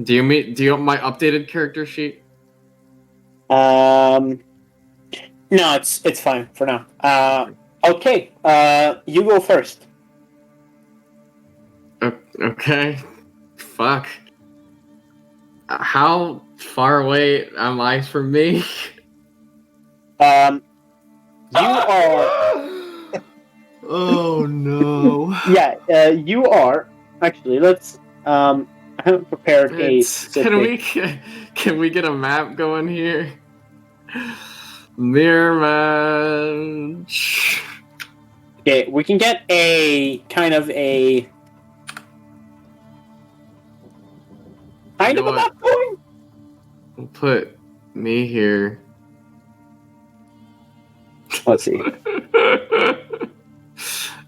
Do you want my updated character sheet? No, it's fine for now. Okay. You go first. Okay. Fuck. How far away am I from me? You are. Oh no. Yeah. You are. Actually, let's. I haven't prepared a specific. Can we get a map going here? Mirror match. Okay, we can get a kind of a. Kind You of know a map going. We'll put me here. Let's see.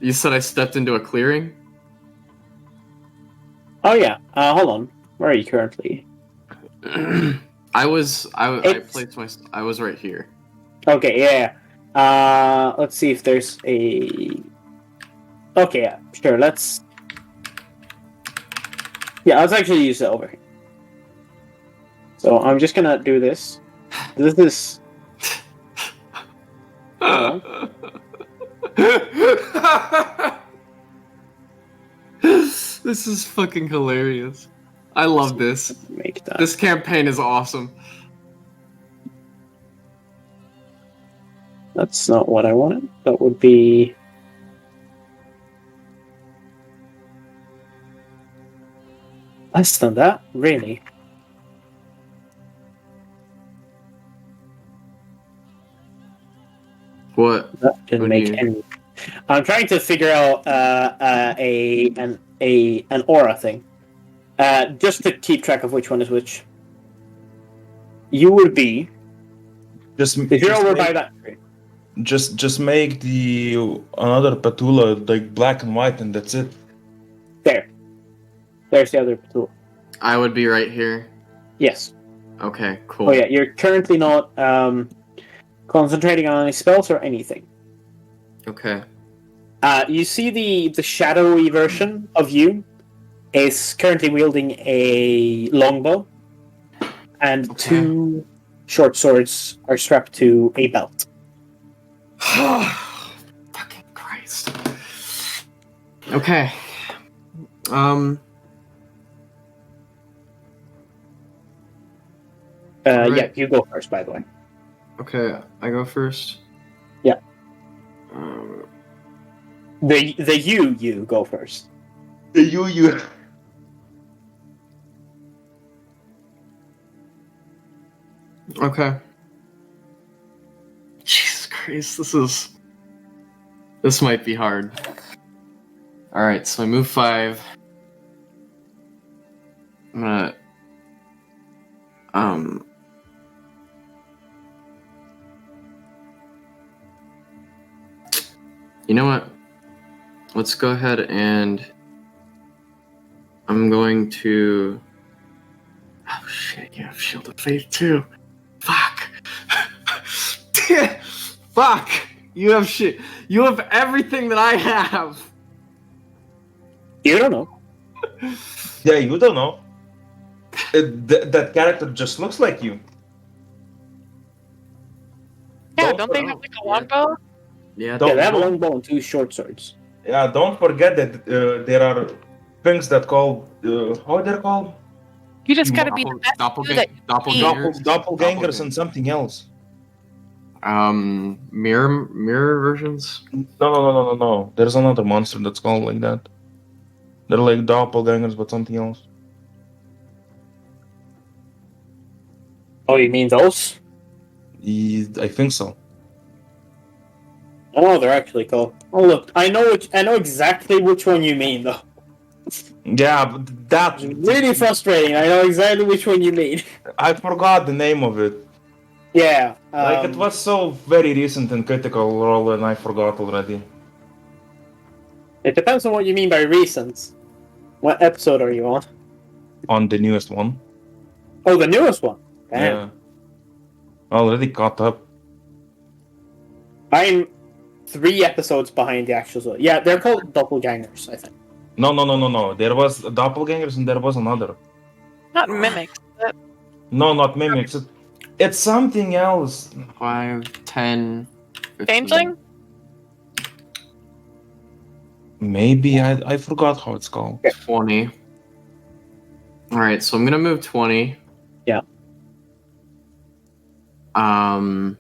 You said I stepped into a clearing? Oh yeah. Hold on. Where are you currently? I was right here. Okay. Yeah. Let's see if there's a. Okay. Yeah. Sure. Let's. Yeah. Let's actually use it over here. So I'm just gonna do this. This is. This is fucking hilarious. I love this. Make that. This campaign is awesome. That's not what I wanted. That would be. Less than that, really. What? That didn't What do make you- any. I'm trying to figure out an aura thing, just to keep track of which one is which. You would be Just if you're just over make, by that tree. just make the another Petula like black and white, and that's it. There. There's the other tool. I would be right here. Yes. Okay, cool. Oh yeah, you're currently not concentrating on any spells or anything. Okay. You see the shadowy version of you is currently wielding a longbow, and Okay. 2 short swords are strapped to a belt. Fucking Christ. Okay. Alright. Yeah, you go first, by the way. Okay, I go first. Yeah. Um, The you go first. You. okay. Jesus Christ, this might be hard. Alright, so I move 5. I'm gonna you know what? Let's go ahead and I'm going to. Oh shit! You have Shield of Faith too. Fuck. Fuck. You have shit. You have everything that I have. You don't know. Yeah, you don't know. That character just looks like you. Yeah, Don't don't they know. have like a longbow? Yeah. Don't- Yeah, they have a don't- longbow and 2 short swords. Yeah, don't forget that there are things that call how they're called You just gotta be the best you that Doppelgangers. doppelgangers and something else. Mirror versions. No. There's another monster that's called like that. They're like doppelgangers, but something else. Oh, you mean those? I think so. Oh, they're actually called. Oh, look, I know exactly which one you mean, though. Yeah, but that It's really frustrating. I know exactly which one you mean. I forgot the name of it. Yeah. Like, it was so very recent in Critical Role, and I forgot already. It depends on what you mean by recent. What episode are you on? On the newest one. Oh, the newest one. Damn. Yeah. Already caught up. I'm 3 episodes behind the actual. Yeah, they're called doppelgangers, I think. No. There was doppelgangers and there was another. Not mimics. No, not mimics. It's something else. 5, 10, 15. Changeling? Maybe I forgot how it's called. 20. Alright, so I'm gonna move 20. Yeah. And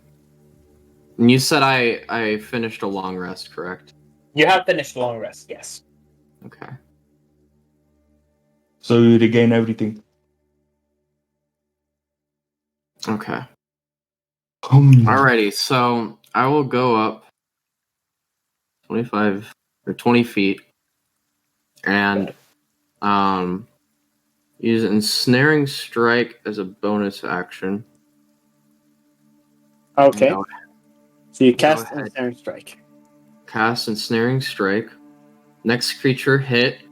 you said I finished a long rest, correct? You have finished long rest, yes. Okay. So you regain everything. Okay. Hmm. Alrighty, so I will go up 25 or 20 feet and use ensnaring strike as a bonus action. Okay. Go So you cast ahead. Ensnaring Strike. Cast ensnaring strike. Next creature hit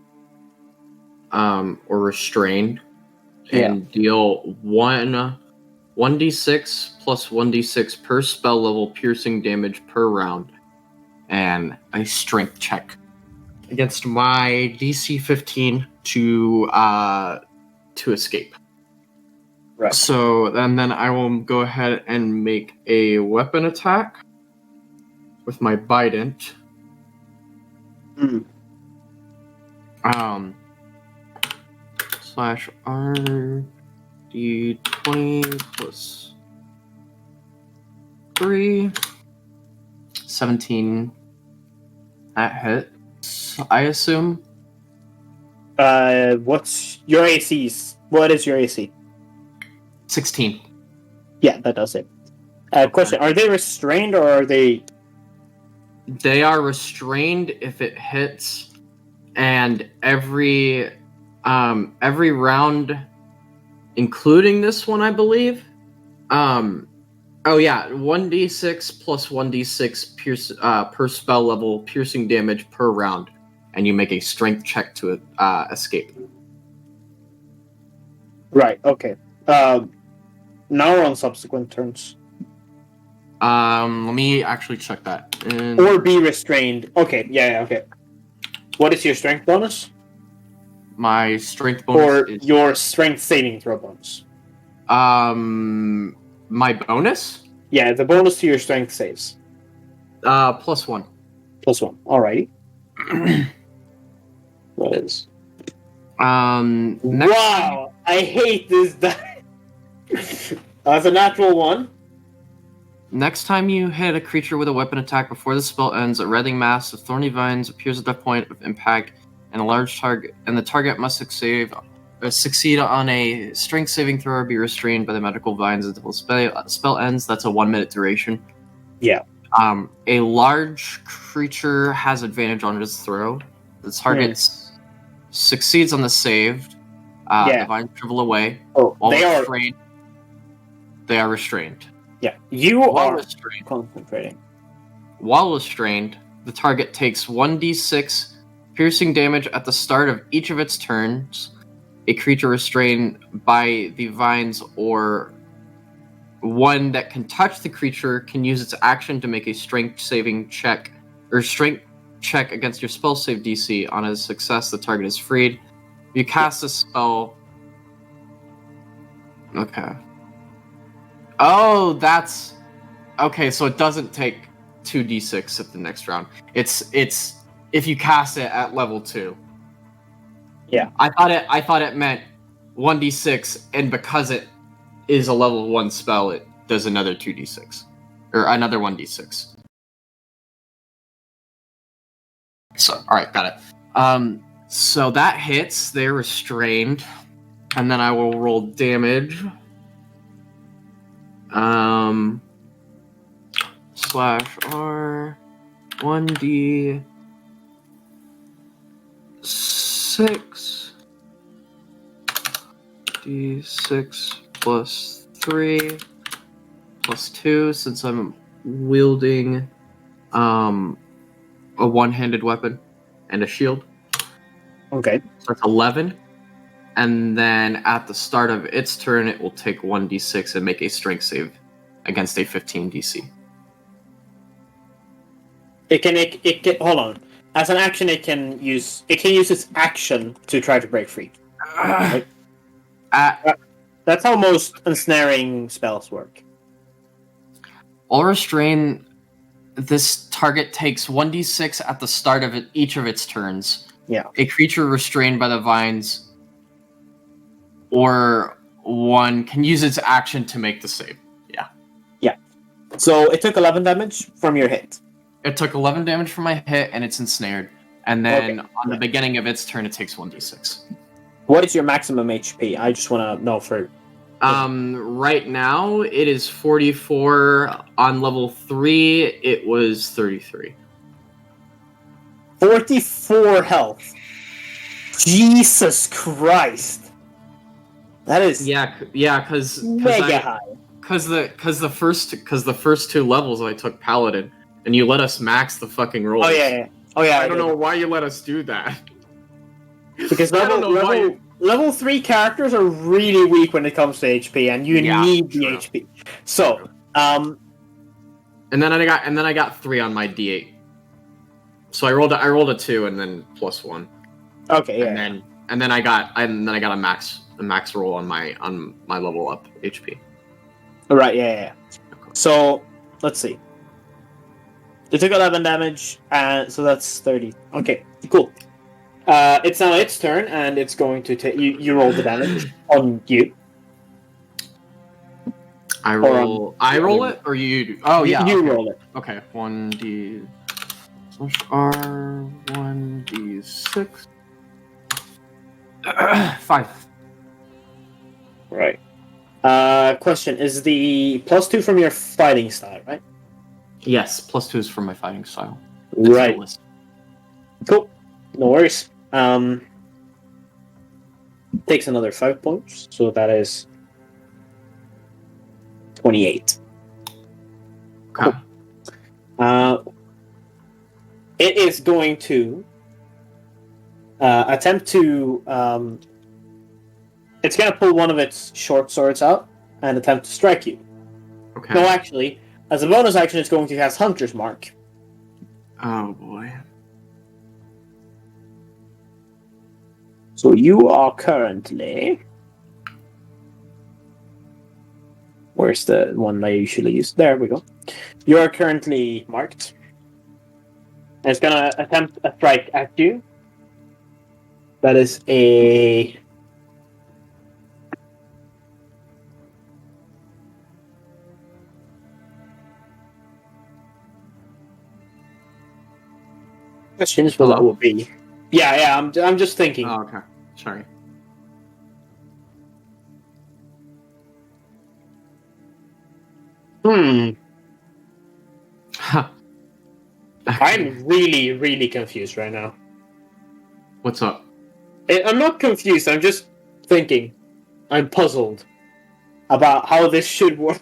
or restrained and deal 1d6 plus 1d6 per spell level piercing damage per round, and a strength check against my DC 15 to escape. Right. So and then I will go ahead and make a weapon attack with my Bident. Mm. Slash R D20 plus 3. 17. That hits, I assume. What's your ACs? What is your AC? 16. Yeah, that does it. Question: are they restrained or are they? They are restrained if it hits, and every round, including this one, I believe. 1d6 plus 1d6 per spell level piercing damage per round, and you make a strength check to escape. Right. Okay. Now we're on subsequent turns. Let me actually check that. Or be restrained. Okay. Yeah. Okay. What is your strength bonus? My strength bonus Or is your strength saving throw bonus? my bonus. Yeah, the bonus to your strength saves. +1. +1. Alrighty. What is? Wow! I hate this die. That's a natural 1. Next time you hit a creature with a weapon attack before the spell ends, a writhing mass of thorny vines appears at the point of impact, and the target must succeed on a strength saving throw or be restrained by the magical vines until the spell ends. That's a 1-minute duration. Yeah. A large creature has advantage on its throw. The target succeeds on the saved. The vines shrivel away. Oh, While they are restrained. Yeah, you While are restrained. concentrating. While restrained, the target takes 1d6 piercing damage at the start of each of its turns. A creature restrained by the vines or one that can touch the creature can use its action to make a strength check against your spell save DC. On a success, the target is freed. If you cast a spell... Okay. Oh, that's... Okay, so it doesn't take 2d6 at the next round. It's if you cast it at level 2. Yeah. I thought it meant 1d6, and because it is a level 1 spell, it does another 2d6. Or another 1d6. So, alright, got it. So that hits, they're restrained. And then I will roll damage. /R 1d6 d6 plus 3 +2 since I'm wielding a one-handed weapon and a shield. Okay. So that's 11. And then at the start of its turn, it will take 1d6 and make a strength save against a 15 DC. It can hold on. As an action, it can use its action to try to break free. Right? That's how most ensnaring spells work. All restrain. This target takes 1d6 at the start of each of its turns. Yeah. A creature restrained by the vines or one can use its action to make the save. Yeah. So it took 11 damage from your hit. It took 11 damage from my hit, and it's ensnared. And then Okay. on the beginning of its turn, it takes 1d6. What is your maximum HP? I just want to know for... Right now, it is 44. On level 3, it was 33. 44 health. Jesus Christ. That is Yeah, because mega high. the first two levels I took Paladin, and you let us max the fucking rolls. Oh yeah. I don't know why you let us do that. Because I don't know why. level 3 characters are really weak when it comes to HP, and you need the true. HP. So, And then I got 3 on my D8. So I rolled a 2 and then +1. okay, yeah. And then I got a max roll on my level up HP. Right, yeah. So, let's see. It took 11 damage, and so that's 30. Okay, cool. It's now its turn, and it's going to take... You roll the damage on you. I roll it, or you do? Oh, yeah. You okay. roll it. Okay, 1d/r, 1d6. 5. Right. Question, is the +2 from your fighting style, right? Yes, +2 is from my fighting style. Right. List. Cool. No worries. Takes another 5 points, so that is 28. Okay. It is going to attempt to... it's going to pull one of its short swords out and attempt to strike you. Okay. No, actually, as a bonus action, it's going to cast Hunter's Mark. Oh boy. So you are currently... Where's the one I usually use? There we go. You are currently marked. And it's going to attempt a strike at you. That is a... Questions for that would be... Yeah, I'm just thinking. Oh, okay. Sorry. I'm really, really confused right now. What's up? I'm not confused, I'm just thinking. I'm puzzled about how this should work.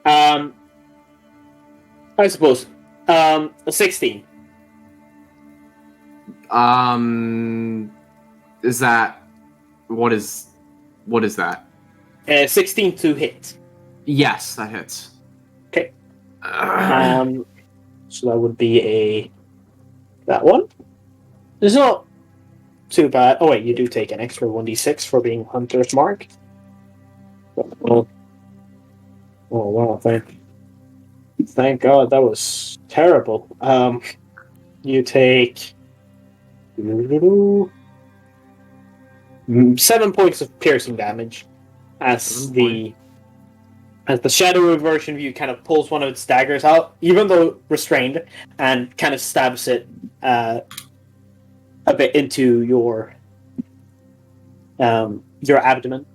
I suppose. 16. Is that... What is that? 16 to hit. Yes, that hits. Okay. So that would be that one. It's not too bad. Oh wait, you do take an extra 1d6 for being Hunter's Mark. Oh wow, thank God, that was terrible. You take 7 points of piercing damage as the shadowy version of you kind of pulls one of its daggers out, even though restrained, and kind of stabs it a bit into your abdomen.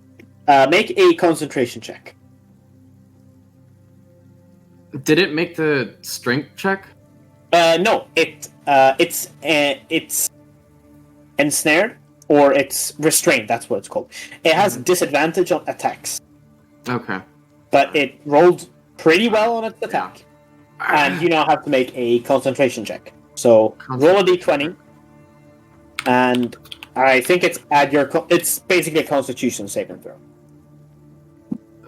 Make a concentration check. Did it make the strength check? No, it's ensnared, or it's restrained. That's what it's called. It has disadvantage on attacks. Okay. But it rolled pretty well on its attack. And you now have to make a concentration check. So roll a d20. And I think it's it's basically a constitution saving throw.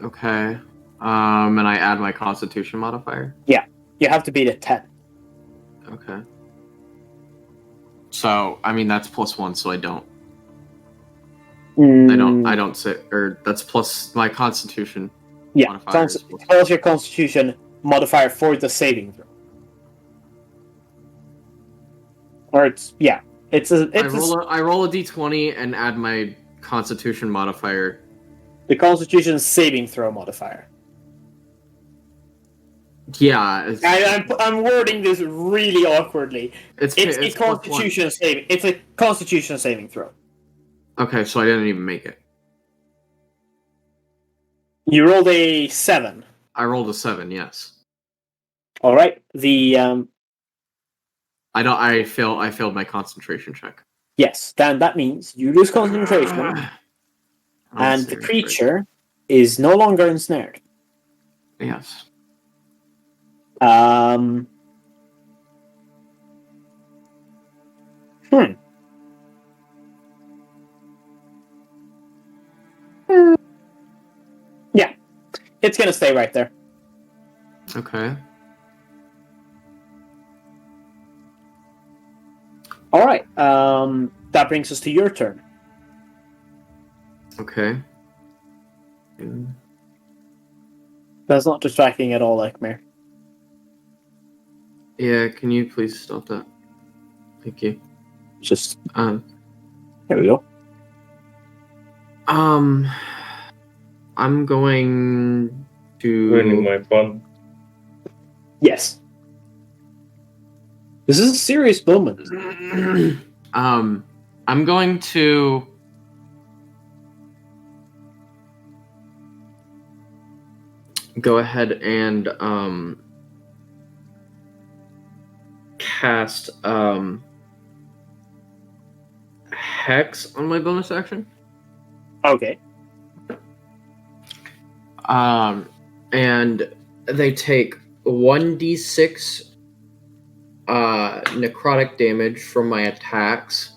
Okay. And I add my constitution modifier? Yeah. You have to beat a 10. Okay. So, I mean, that's +1, so I don't. I don't say, or that's plus my constitution modifier. Plus your constitution modifier for the saving throw. Or I roll a d20 and add my constitution modifier. The constitution saving throw modifier. Yeah. I'm wording this really awkwardly. It's a constitution saving. It's a constitution saving throw. Okay, so I didn't even make it. You rolled a 7. I rolled a 7, yes. All right. I failed my concentration check. Yes, then that means you lose concentration, and the creature is no longer ensnared. Yes. Yeah, it's gonna stay right there. Okay. All right. That brings us to your turn. Okay. That's not distracting at all, Ekmir. Yeah, can you please stop that? Thank you. Just here we go. I'm going to Ruining my fun. Yes. This is a serious moment. I'm going to go ahead and cast Hex on my bonus action. Okay. And they take 1d6 necrotic damage from my attacks.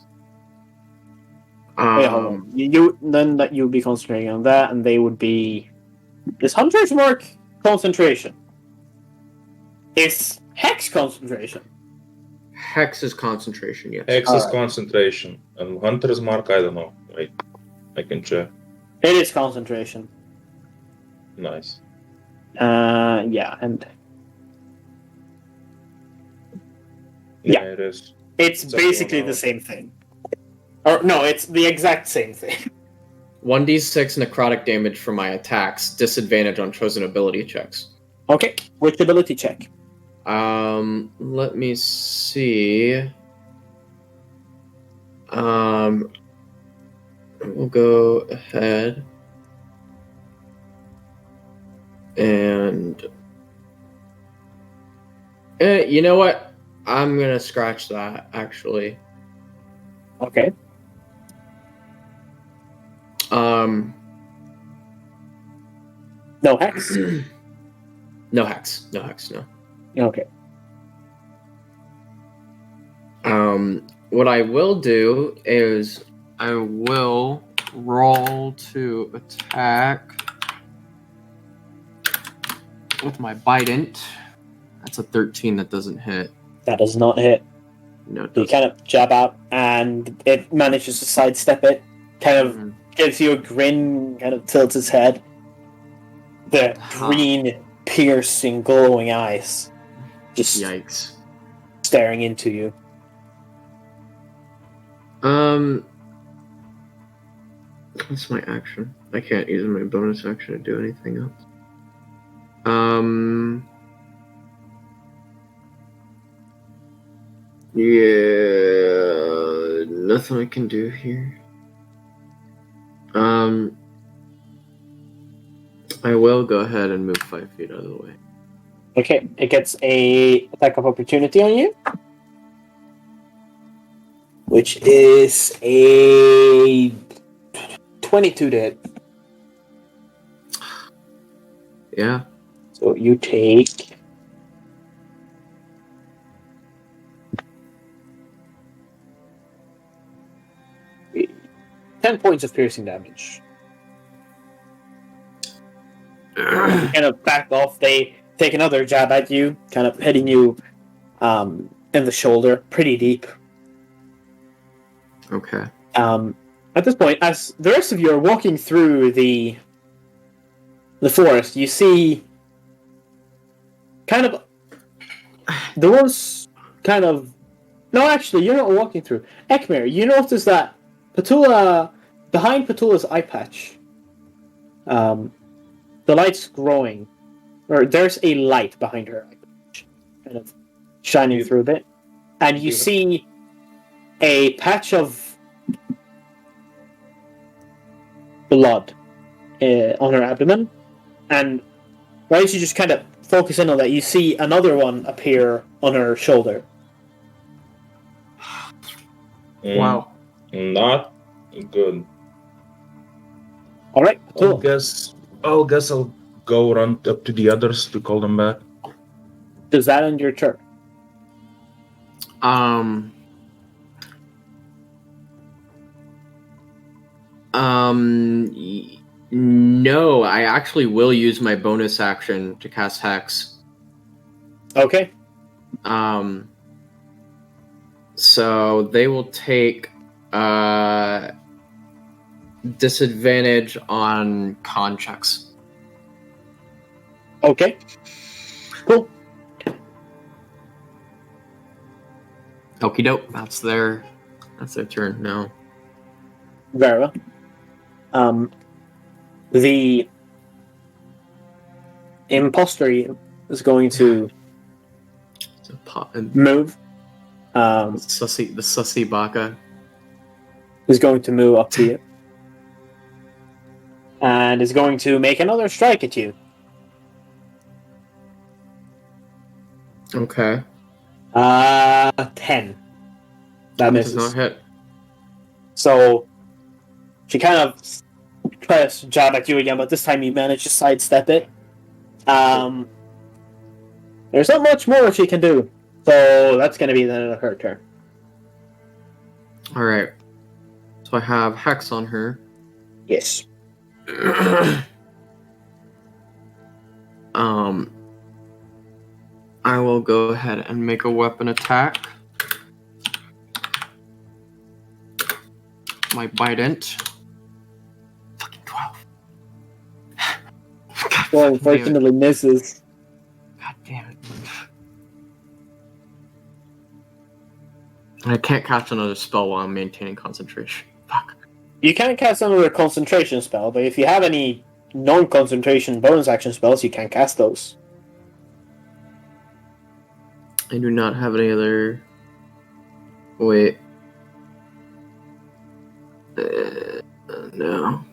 Wait, hold on. You'll be concentrating on that, and they would be. Is Hunter's Mark concentration? Is Hex concentration? Hex is concentration, yes. Hex is concentration, and Hunter's Mark, I don't know. Wait, I can check. It is concentration. Nice. Yeah, and yeah, it is. It's basically the same thing. Or no, it's the exact same thing. 1d6 necrotic damage from my attacks, disadvantage on chosen ability checks. Okay, which ability check? Let me see. We'll go ahead and you know what? I'm gonna scratch that actually. Okay. No hex. No hex. No hex. No. Okay. What I will do is I will roll to attack with my Bident. That's a 13 that doesn't hit. That does not hit. No, You kind of jab out, and it manages to sidestep it. Kind of gives you a grin, kind of tilts its head. The green, piercing, glowing eyes. Just yikes. Staring into you. What's my action? I can't use my bonus action to do anything else. Yeah, nothing I can do here. I will go ahead and move 5 feet out of the way. Okay, it gets a attack of opportunity on you, which is a 22 to hit. Yeah. So So you take 10 points of piercing damage. You kind of back off. They take another jab at you, kind of hitting you in the shoulder, pretty deep. Okay. At this point, as the rest of you are walking through the forest, you see kind of there was kind of no, actually, you're not walking through. Ekmir, you notice that Petula, behind Petula's eye patch, the light's growing, or there's a light behind her eye patch, kind of shining through a bit, and you see a patch of blood on her abdomen, and right as you just kind of focus in on that, you see another one appear on her shoulder. Wow. Not good. All right, I'll guess I'll go run up to the others to call them back. Does that end your turn? No, I actually will use my bonus action to cast Hex. Okay. So they will take disadvantage on con checks. Okay. Cool. Okie doke. That's their turn now. Very well. The imposter is going to move. The sussy baka Is going to move up to you. And is going to make another strike at you. Okay. 10. That misses. Does not hit. So she kind of tries to jab at you again, but this time you manage to sidestep it. There's not much more she can do. So that's going to be the end of her turn. Alright. So I have Hex on her. Yes. I will go ahead and make a weapon attack. My bident. Fucking 12. Well, unfortunately misses. God damn it. I can't cast another spell while I'm maintaining concentration. Fuck. You can cast another concentration spell, but if you have any non-concentration bonus action spells, you can cast those. I do not have any other... Wait. No.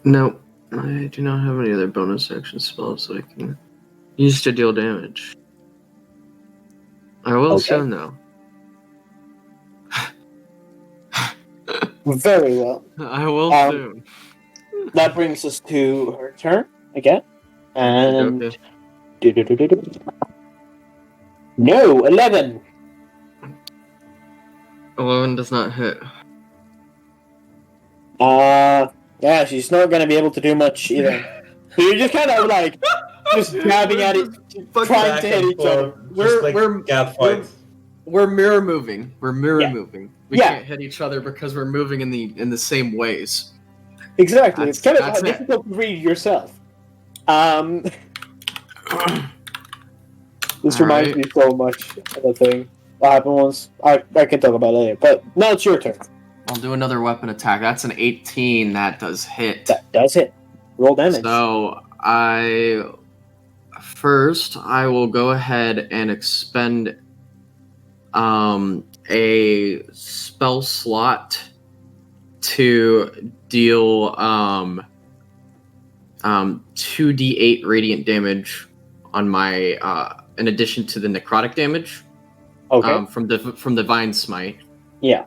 Nope. I do not have any other bonus action spells that I can use to deal damage. I will soon, though. Very well. I will soon. That brings us to her turn again. And... Okay. No, 11. 11 does not hit. Yeah, she's not going to be able to do much either. So you're just kind of like, just grabbing at it, trying to hit each other. We're mirror moving. We're mirror moving. We Yeah. can't hit each other because we're moving in the same ways. Exactly. It's kind of That's it. difficult to read yourself. This reminds me so much of a thing. What happened once. I can talk about it later. But now it's your turn. I'll do another weapon attack. That's an 18. That does hit. That does hit. Roll damage. So I will go ahead and expend a spell slot to deal 2d8 radiant damage on my in addition to the necrotic damage. Okay. From Divine Smite. Yeah.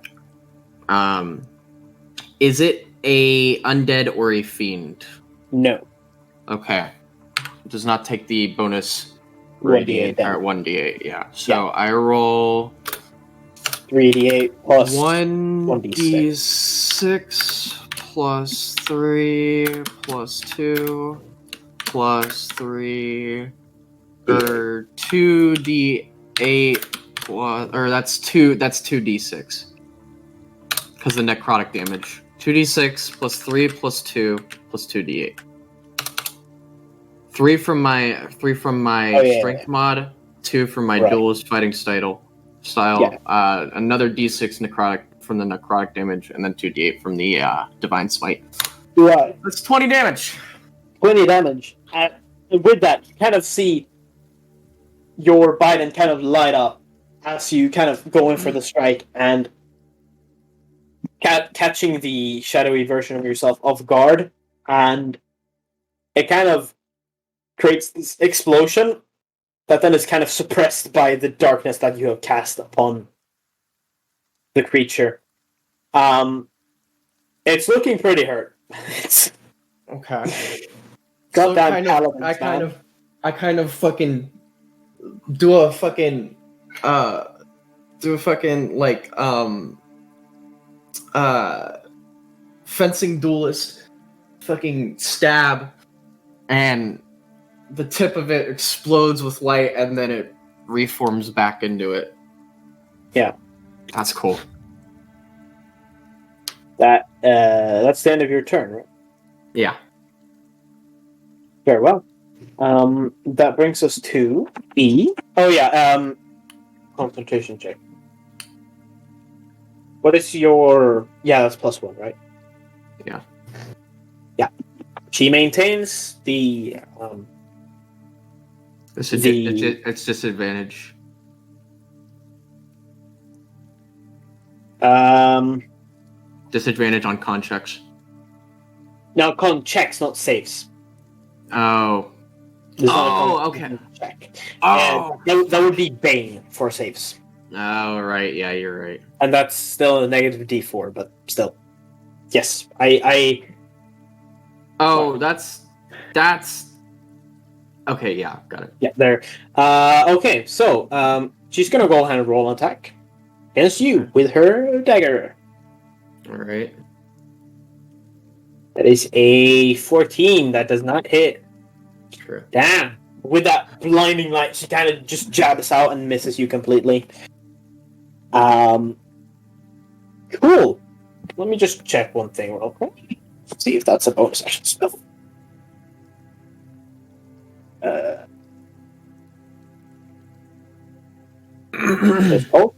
Is it a undead or a fiend? No. Okay. Does not take the bonus 1d8 radiant then. or 1d8. Yeah. So I roll 3d8 plus 1d6 plus 3 plus 2 plus 3 or 2d8 plus or that's 2d6 because the necrotic damage. 2d6 plus 3 plus 2 plus 2d8. 3 from my strength mod, 2 from my duelist fighting style. Another d6 necrotic from the necrotic damage, and then 2d8 from the divine smite. Right. That's 20 damage. 20 damage. And with that, you kind of see your Biden kind of light up as you kind of go in for the strike and catching the shadowy version of yourself off guard, and it kind of creates this explosion that then is kind of suppressed by the darkness that you have cast upon the creature. It's looking pretty hurt. It's Okay. goddamn So paladins, I kind of fucking do a fucking like fencing duelist fucking stab, and the tip of it explodes with light, and then it reforms back into it. Yeah. That's cool. That's the end of your turn, right? Yeah. Very well. That brings us to E. Oh yeah, concentration check. What is your... Yeah, that's +1, right? Yeah. Yeah. She maintains the... It's disadvantage. Disadvantage on con checks. No, con checks, not saves. Oh. There's not a con okay. check. Oh. And that would be Bane for saves. Oh, right. Yeah, you're right. And that's still a negative D4, but still. Yes, I... Oh, that's... Okay, yeah, got it. Yeah, there. Okay, so she's gonna go ahead and roll an attack against you with her dagger. Alright. That is a 14. That does not hit. True. Damn. With that blinding light, she kind of just jabs out and misses you completely. Cool. Let me just check one thing real quick. See if that's a bonus action spell. Oh.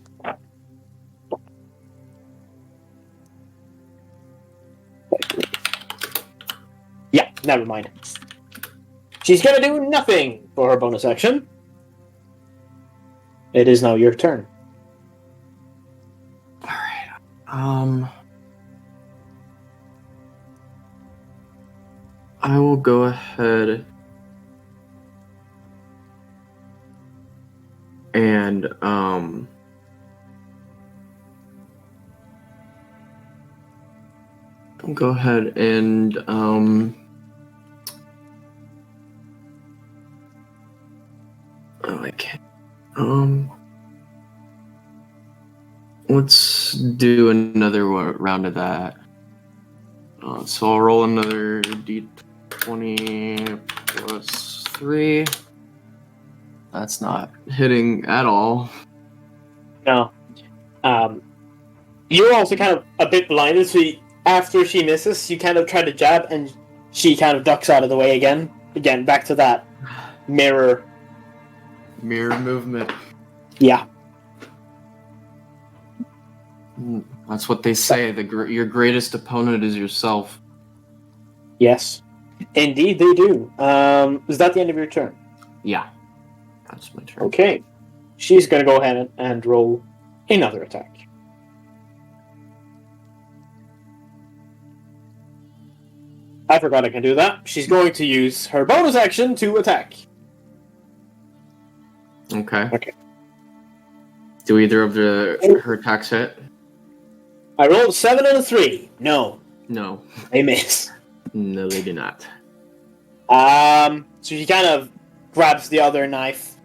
Yeah, never mind. She's gonna do nothing for her bonus action. It is now your turn. Alright. I will go ahead and I'll go ahead and oh, I can't. Let's do another round of that. So I'll roll another d20 plus 3. That's not hitting at all. No. You're also kind of a bit blinded, so after she misses, you kind of try to jab, and she kind of ducks out of the way again. Again, back to that mirror movement. Yeah. That's what they say. Your greatest opponent is yourself. Yes. Indeed, they do. Is that the end of your turn? Yeah. That's my turn. Okay. She's going to go ahead and roll another attack. I forgot I can do that. She's going to use her bonus action to attack. Okay. Do either of her attacks hit? I rolled a 7 and a 3. No. No. They miss. No, they do not. So she kind of grabs the other knife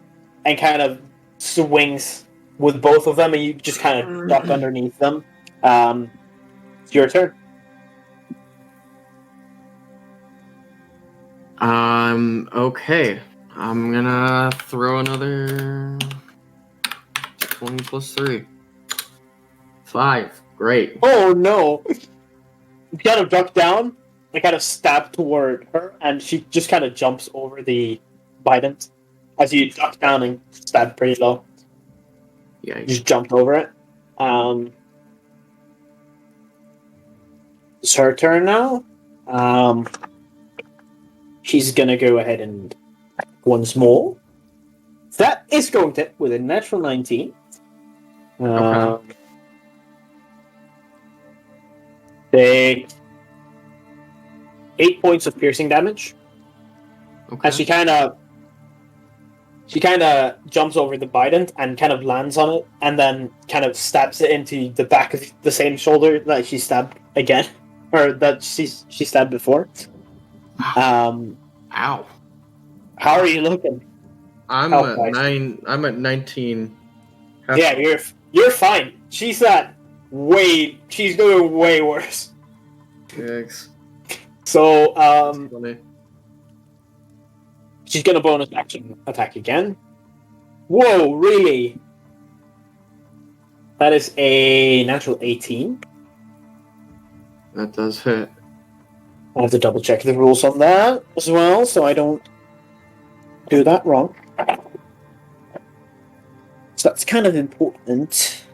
and kind of swings with both of them, and you just kind of duck underneath them. It's your turn. Okay. I'm gonna throw another 20 plus 3. 5. Great. Oh no! You kind of duck down and kind of stab toward her, and she just kind of jumps over the bident as you duck down and stab pretty low. Yeah. You just jumped over it. It's her turn now. She's gonna go ahead and attack once more. That is going to hit with a natural 19. Okay. Take 8 points of piercing damage. Okay. And she kind of jumps over the bident and kind of lands on it, and then kind of stabs it into the back of the same shoulder that she stabbed again, or that she stabbed before. Ow. How are you looking? I'm Health at wise. I'm at 19. Yeah, you're fine. She's doing way worse. Yikes. So Funny. she's gonna bonus action attack again. Whoa, really? That is a natural 18. That does hit. I have to double check the rules on that as well, so I don't do that wrong. So that's kind of important.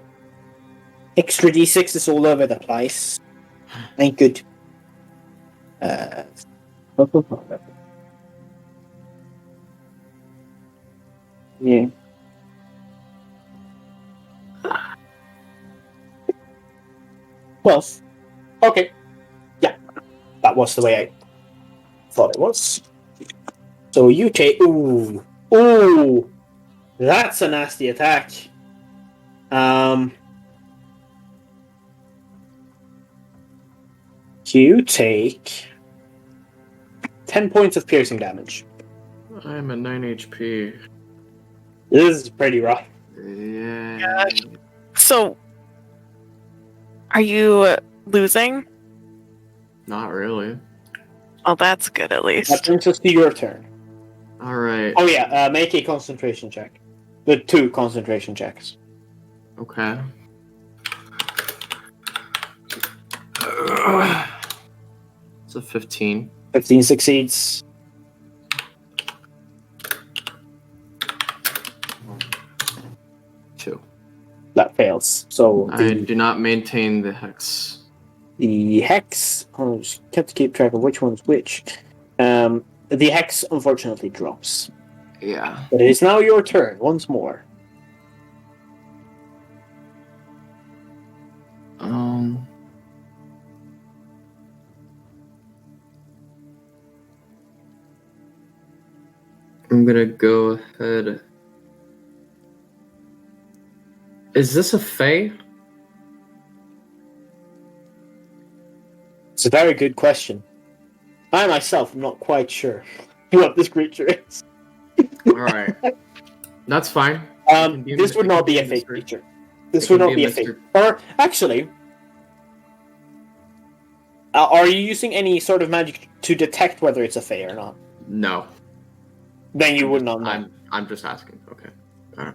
Extra d6 is all over the place. Ain't good. Yeah. Well, okay. Yeah, that was the way I thought it was. So you take... Ooh. That's a nasty attack. You take 10 points of piercing damage. I'm at 9 HP. This is pretty rough. Yeah. So, are you losing? Not really. Oh, that's good at That least. brings us to your turn. All right. Oh yeah, make a concentration check. The 2 concentration checks. Okay. It's a 15. 15 succeeds. Two. That fails. So I do not maintain the hex. the hex... Oh, I just have to keep track of which one's which. The hex unfortunately drops. Yeah. But it is now your turn once more. I'm gonna go ahead. Is this a fae? It's a very good question. I myself am not quite sure what this creature is. All right. That's fine. This would not be a fake creature. This would not be a fake. Or actually, are you using any sort of magic to detect whether it's a fae or not? No. Then you would not know. I'm just asking. Okay.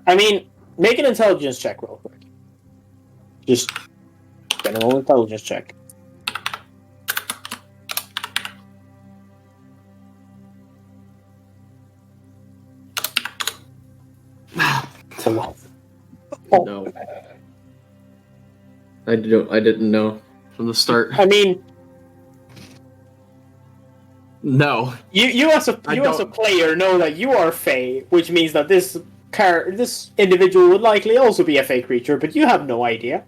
I mean, make an intelligence check real quick. Just general intelligence check. It's a lot. No. I didn't know from the start. I mean, No. you as a player know that you are Fae, which means that this individual would likely also be a Fae creature, but you have no idea.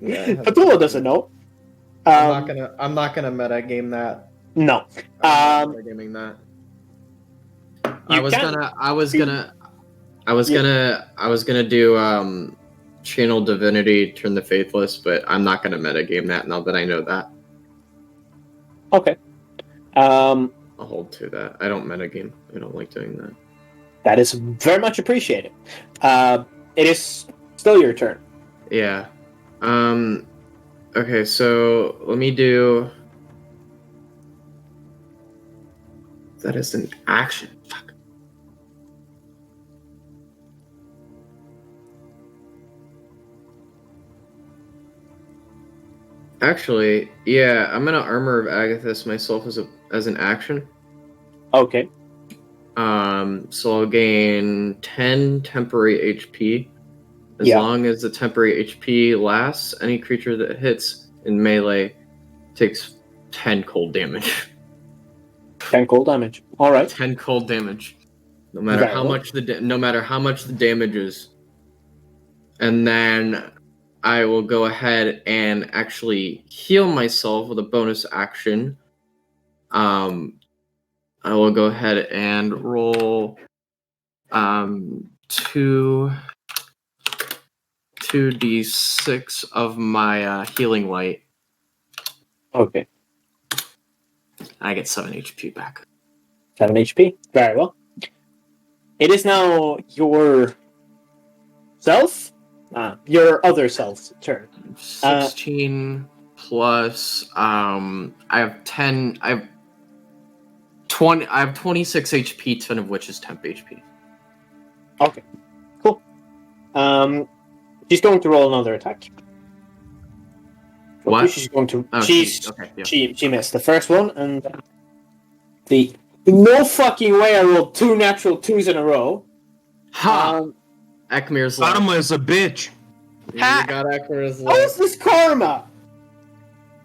Yeah, Petula doesn't know. I'm not gonna meta game that. No. I'm not metagaming that. I was gonna do channel divinity, turn the faithless, but I'm not gonna metagame that now that I know that. Okay. I'll hold to that. I don't metagame. I don't like doing that. That is very much appreciated. It is still your turn. Yeah. Okay, so let me do. That is an action. Fuck. Actually, yeah, I'm gonna Armor of Agathis myself as an action. Okay. So I'll gain 10 temporary HP. As long as the temporary HP lasts, any creature that hits in melee takes 10 cold damage. 10 cold damage. All right. 10 cold damage. No matter how much the damage is. And then I will go ahead and actually heal myself with a bonus action. I will go ahead and roll 2d6 of my healing light. Okay. I get 7 HP back. 7 HP. Very well. It is now your other self's turn. 16 plus I have 10. I have 20. I have 26 HP, 10 of which is temp HP. Okay. Cool. She's going to roll another attack. What? She's going to. Oh, okay, yeah. She missed the first one, and no fucking way I rolled 2 natural 2s in a row. Ha! Ekmir's left. Karma is a bitch. You got Ekmir's How is left. this karma?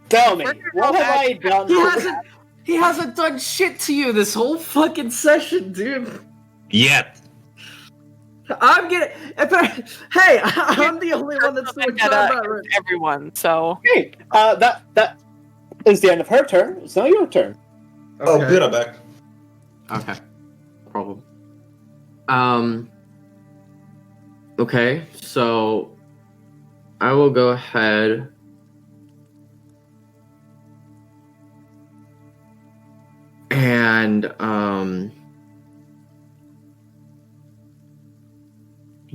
Tell me, what have I done? He hasn't done shit to you this whole fucking session, dude. Yet. I'm getting. Hey, I'm the only one that's doing combat right. Everyone, so Okay, that is the end of her turn. It's now your turn. Oh, good, I'm back. Okay. No problem. Okay, so I will go ahead and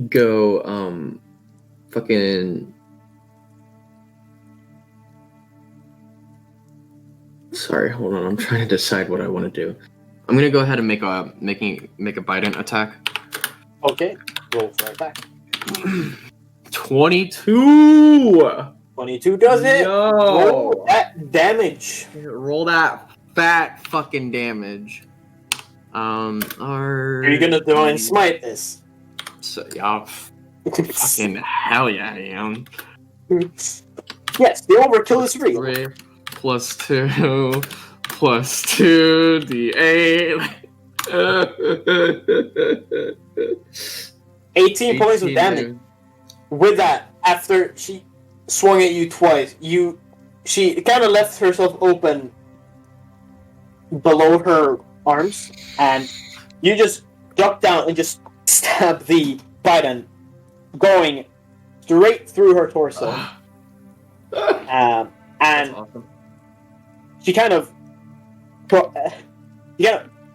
go fucking. Sorry, hold on. I'm trying to decide what I want to do. I'm gonna go ahead and make a bite attack. Okay, roll for attack. 22. 22 does it. Yo. Roll that damage. Roll that fat fucking damage. Are you gonna divine smite this? So, yeah. Fucking hell yeah, I am. Yes, the overkill is real. 3 plus 2 plus 2 d8. 18 points of damage. With that, after she swung at you twice, she kind of left herself open below her arms, and you just duck down and just stab the Biden, going straight through her torso. And awesome. she kind of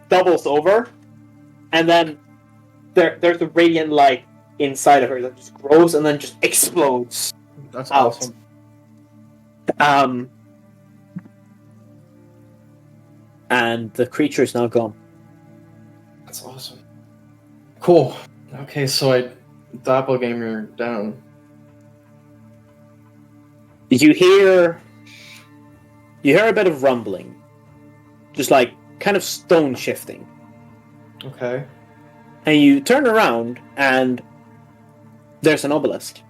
doubles over, and then there's a radiant light inside of her that just grows and then just explodes. That's out. Awesome. And the creature is now gone. That's awesome. Cool. Okay, so I doppelganger down. You hear a bit of rumbling, just like kind of stone shifting. Okay. And you turn around, and there's an obelisk.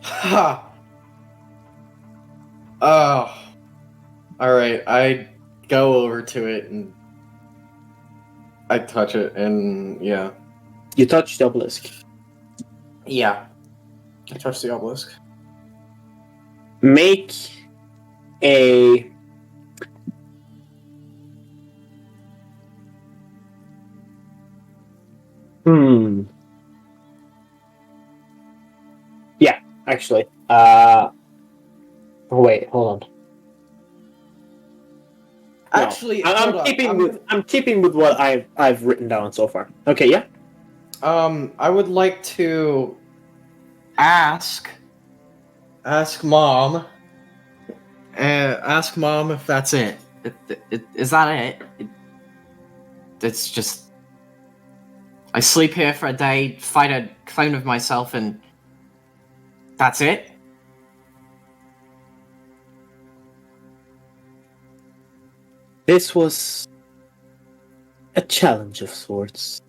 Ha! Oh. Alright, I go over to it and I touch it, and yeah. You touch the obelisk. Yeah. I touch the obelisk. Make a... Yeah, actually. Wait, hold on. Actually, I'm hold keeping on. I'm keeping with what I've written down so far. Okay, yeah. I would like to ask mom. Ask mom if that's it. Is that it? It's just I sleep here for a day, fight a clone of myself, and that's it. This was a challenge of sorts.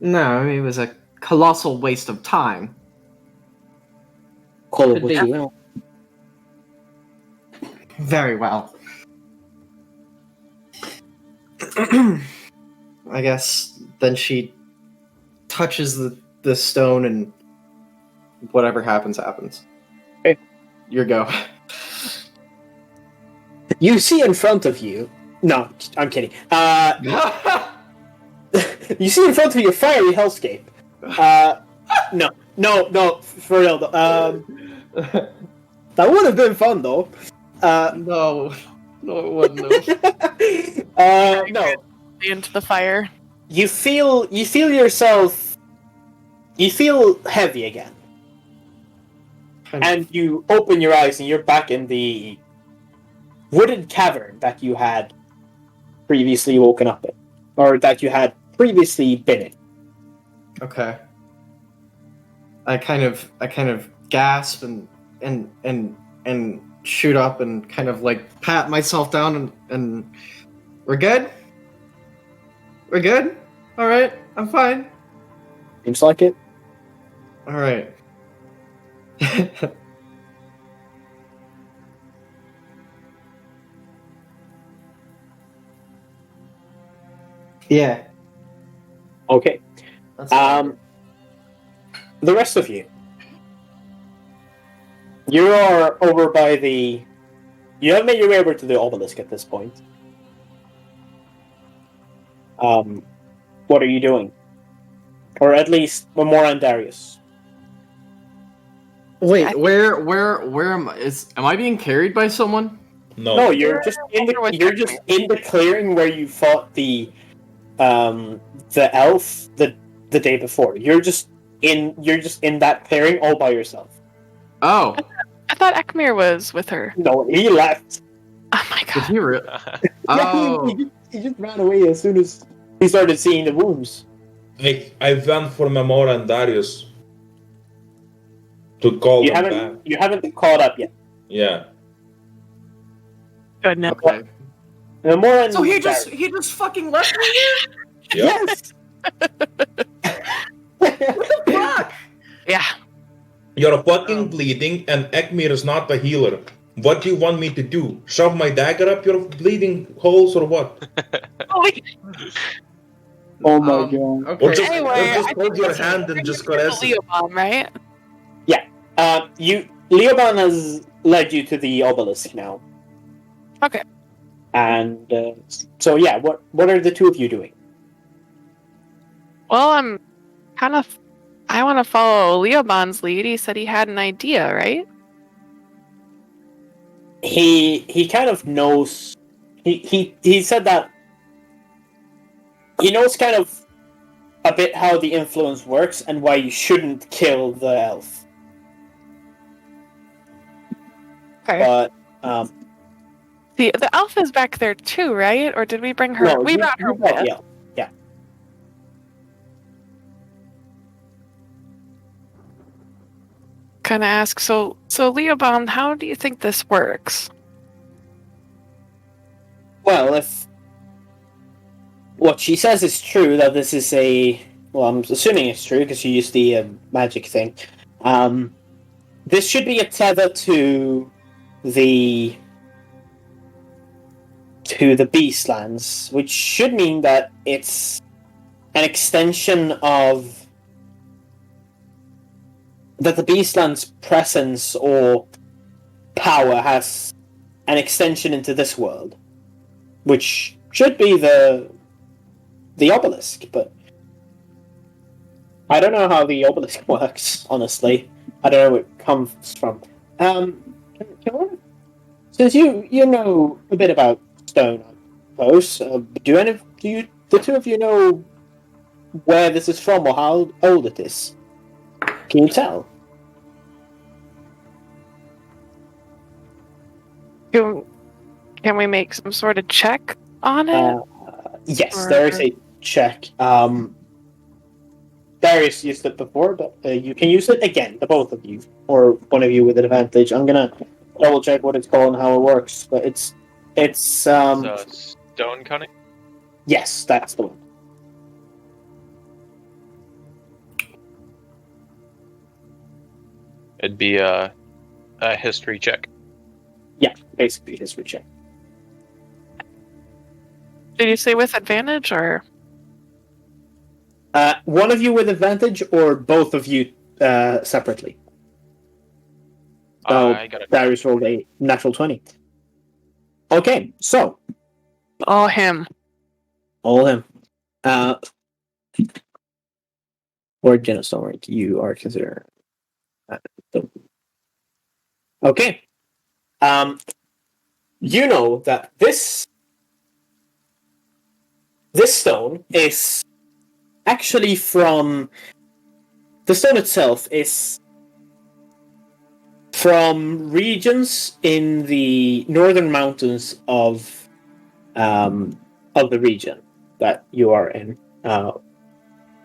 No, it was a colossal waste of time. Call it Could what be. you will. Very well. I guess then she touches the stone and whatever happens, happens. Okay. Your go. You see in front of you. No, I'm kidding. You see in front of you a fiery hellscape. No, for real. That would have been fun though. No, it wouldn't have. No. Into the fire. You feel yourself. You feel heavy again, and you open your eyes, and you're back in the wooded cavern that you had previously woken up in, or that you had previously been in. Okay. I kind of gasp and shoot up and kind of like pat myself down and we're good? We're good? Alright, I'm fine. Seems like it. Alright. Yeah. Okay. That's The rest of you. You are over by the. You have made your way over to the obelisk at this point. What are you doing? Or at least Memora and Darius. Wait, where am I? Am I being carried by someone? No, you're just in the clearing where you fought the elf the day before. You're just in that clearing all by yourself. Oh, I thought Ekmir was with her. No, he left. Oh my did god. he really? Oh, He just ran away as soon as he started seeing the wounds. I went for Memora and Darius to call them back. You haven't caught up yet. Yeah. Goodness. okay. Memora and So he Darius. just fucking left me here? Yes. Fuck! Yeah. You're fucking bleeding, and Ekmir is not the healer. What do you want me to do? Shove my dagger up your bleeding holes or what? Oh my god. Okay. Or just, Anyway, or just I hold think your it's- hand and just caress it. Leobomb, right? Leoban has led you to the obelisk now. Okay. And so yeah, what are the two of you doing? Well, I want to follow Leobon's lead. He said he had an idea, right? He kind of knows. He said that he knows kind of a bit how the influence works and why you shouldn't kill the elf. Okay. But The elf is back there too, right? Or did we bring her? no, We brought her with. yeah. Kind of ask. So Leobomb, how do you think this works? Well, if what she says is true, that this is I'm assuming it's true because she used the magic thing. This should be a tether to the Beastlands, which should mean that it's an extension of that the Beastlands' presence or power has an extension into this world, which should be the obelisk, but I don't know how the obelisk works, honestly. I don't know where it comes from. Since you know a bit about stone, suppose. The two of you know where this is from or how old it is? Can you tell? Can we make some sort of check on it? Yes, there is a check. Darius used it before, but you can use it again, the both of you, or one of you with an advantage. I'm gonna double check what it's called and how it works, but it's So it's stone cunning. yes, that's the one. It'd be a history check. Yeah, basically history check. Did you say with advantage or? One of you with advantage, or both of you separately. So I got a Darius rolled a natural 20. Okay, so All him. all him. Or Genostone, you are considered. Okay. You know that this stone is actually from the stone itself is from regions in the northern mountains of the region that you are in.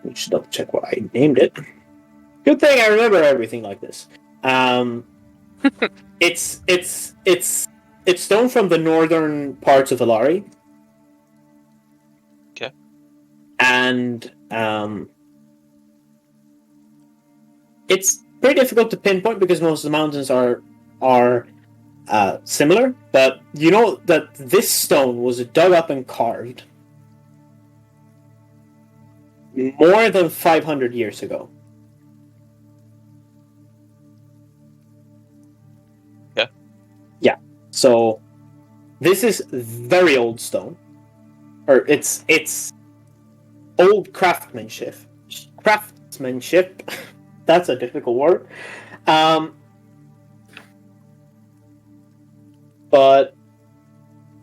Let's double check what I named it. Good thing I remember everything like this. It's stone from the northern parts of Alari. Okay. And it's pretty difficult to pinpoint because most of the mountains are similar. But you know that this stone was dug up and carved more than 500 years ago. Yeah. Yeah. So this is very old stone, or it's old craftsmanship. Craftsmanship. That's a difficult word. But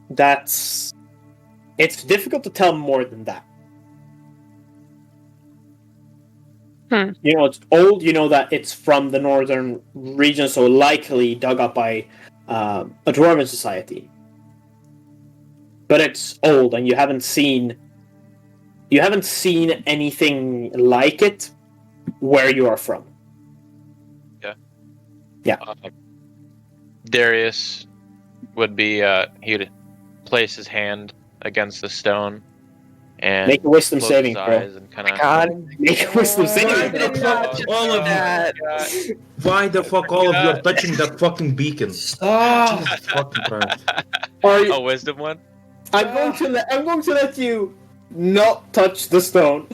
it's difficult to tell more than that. You know, it's old. You know that it's from the northern region, so likely dug up by a dwarven society. But it's old, and you haven't seen anything like it where you are from. Yeah. Darius would be he'd place his hand against the stone and Make a wisdom close saving his throw. eyes and kind of God. Make a wisdom Why saving the throw. fuck all of you? Why the fuck all of you are touching that fucking beacon? Stop! Jesus fucking Christ. a wisdom one. I'm going to let you not touch the stone.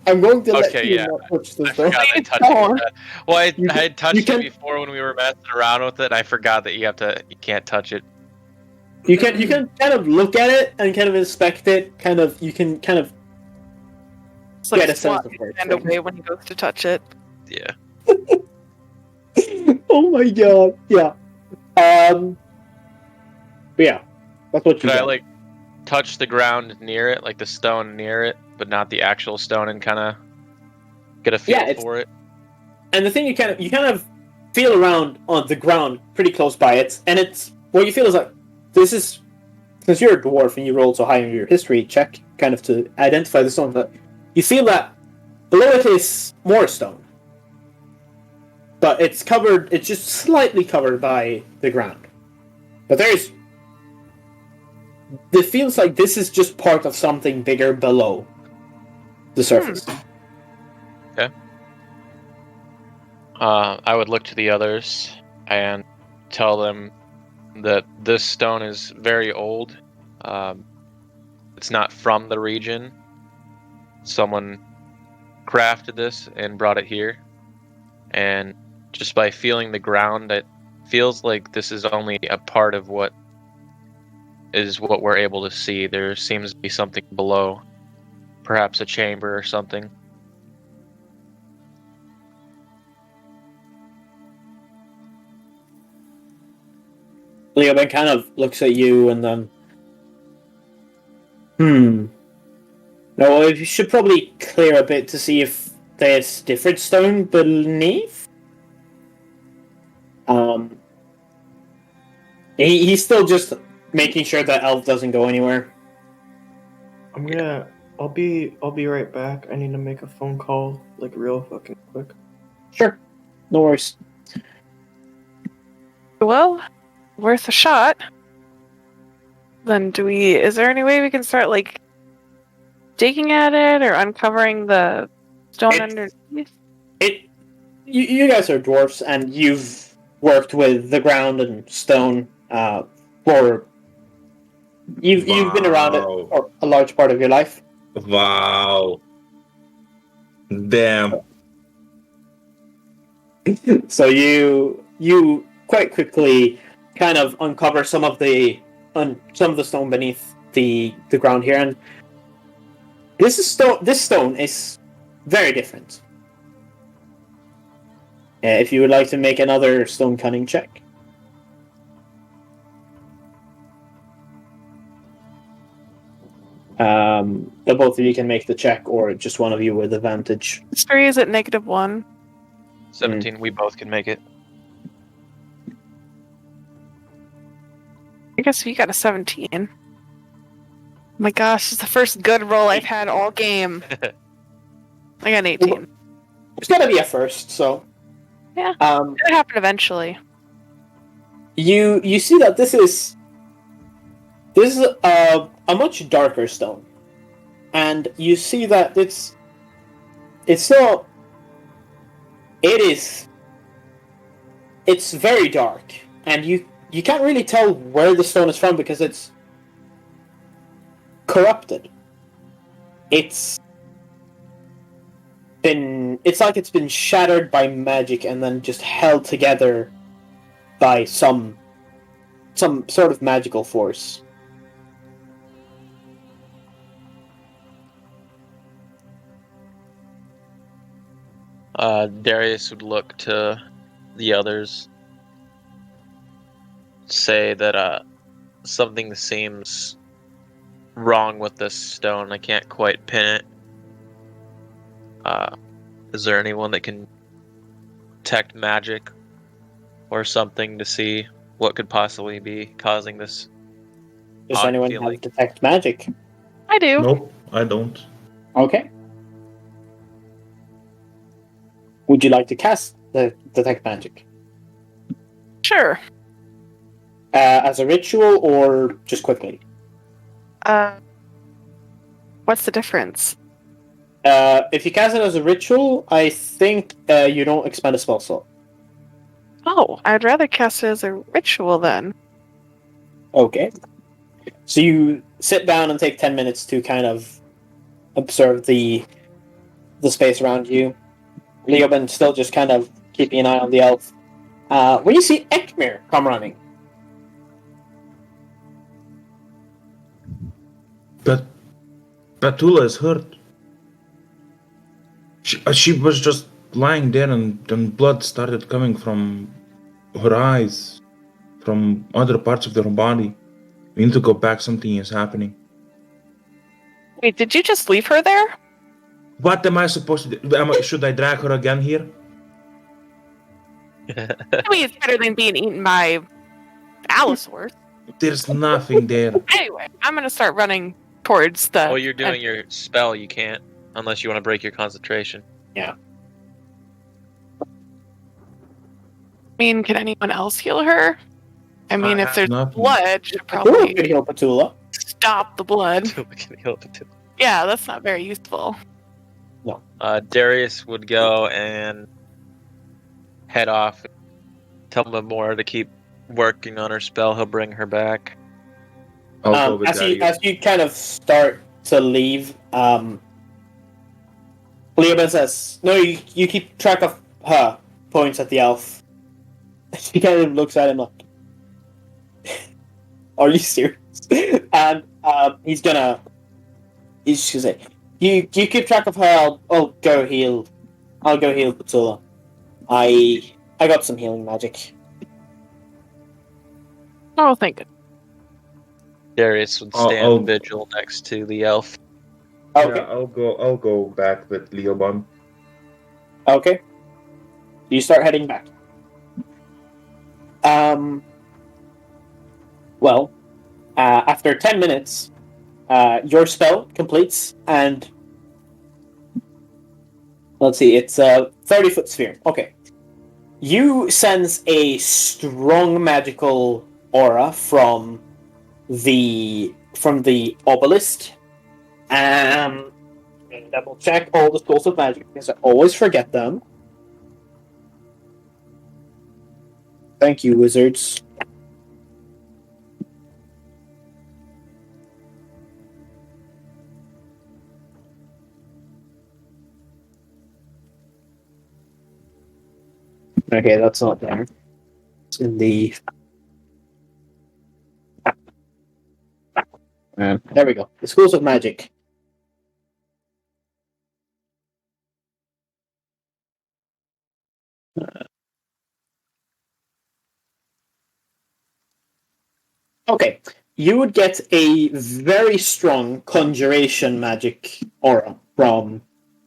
I'm going to let Okay, you yeah. not touch the I stone. forgot that touching. Well, I had touched you it can- before when we were messing around with it. I forgot that you can't touch it. You can kind of look at it and kind of inspect it. You can kind of It's like get a sense swat of where it's hand from. away when he goes to touch it. Yeah. Oh my god! Yeah. But yeah, that's what you Could I got. touch the ground near it, like the stone near it, but not the actual stone, and kind of get a feel for it? And the thing you kind of feel around on the ground pretty close by it, and it's what you feel is like this is, since you're a dwarf and you rolled so high in your history check, kind of to identify the stone, but you feel that below it is more stone, but it's just slightly covered by the ground. But it feels like this is just part of something bigger below the surface. Okay. I would look to the others and tell them that this stone is very old. It's not from the region. Someone crafted this and brought it here. And just by feeling the ground, it feels like this is only a part of what we're able to see. There seems to be something below. Perhaps a chamber or something. Leoben kind of looks at you and then No, you should probably clear a bit to see if there's different stone beneath. He's still just making sure that elf doesn't go anywhere. I'll be right back. I need to make a phone call, like real fucking quick. Sure. No worries. Well, worth a shot. Then is there any way we can start, like, digging at it or uncovering the stone underneath? You guys are dwarves, and you've worked with the ground and stone for... You've been around it for a large part of your life. Wow. Damn. So you quite quickly kind of uncover some of the stone beneath the ground here, and this stone is very different. If you would like to make another stone cunning check. The both of you can make the check, or just one of you with advantage. History is at -1. 17. We both can make it. I guess you got a 17. My gosh, it's the first good roll I've had all game. I got an 18. It's gotta be a first, so... Yeah, it'll happen eventually. You see that this is a much darker stone, and you see that it's very dark, and you can't really tell where the stone is from because it's corrupted. It's like it's been shattered by magic and then just held together by some sort of magical force. Darius would look to the others, say that something seems wrong with this stone. I can't quite pin it. Is there anyone that can detect magic or something to see what could possibly be causing this? Does anyone have detect magic? I do. Nope, I don't. Okay. Would you like to cast the detect magic? Sure. As a ritual or just quickly? What's the difference? If you cast it as a ritual, I think you don't expend a spell slot. Oh, I'd rather cast it as a ritual then. Okay. So you sit down and take 10 minutes to kind of observe the space around you. Leoben still just kind of keeping an eye on the elf. When you see Ekmir come running. But Petula is hurt. She was just lying there, and blood started coming from her eyes, from other parts of her body. We need to go back. Something is happening. Wait, did you just leave her there? What am I supposed to do? Should I drag her again here? I mean, it's better than being eaten by Allosaurus. There's nothing there. Anyway, I'm gonna start running towards the... Well, you're doing your spell, you can't, unless you want to break your concentration. Yeah. I mean, can anyone else heal her? I mean, if there's nothing. blood, should Petula probably could heal Petula. stop the blood. We can help it too. Yeah, that's not very useful. Darius would go and head off. Tell Memora to keep working on her spell. He'll bring her back. I'll go with as Darius. you kind of start to leave, Leoben says, "No, you keep track of her." Points at the elf. She kind of looks at him like, "Are you serious?" And he's just gonna say, "You keep track of her. I'll go heal. I'll go heal Petula. I got some healing magic." Oh, thank you. Darius would stand I'll- vigil next to the elf. Okay. Yeah, I'll go back with Leobon. Okay. You start heading back. Well, after 10 minutes, your spell completes, and let's see, it's a 30-foot sphere. Okay. You sense a strong magical aura from the obelisk. Double check all the schools of magic because I always forget them. Thank you, wizards. Okay, that's not there. It's in the... there we go. The schools of magic. Okay, you would get a very strong conjuration magic aura from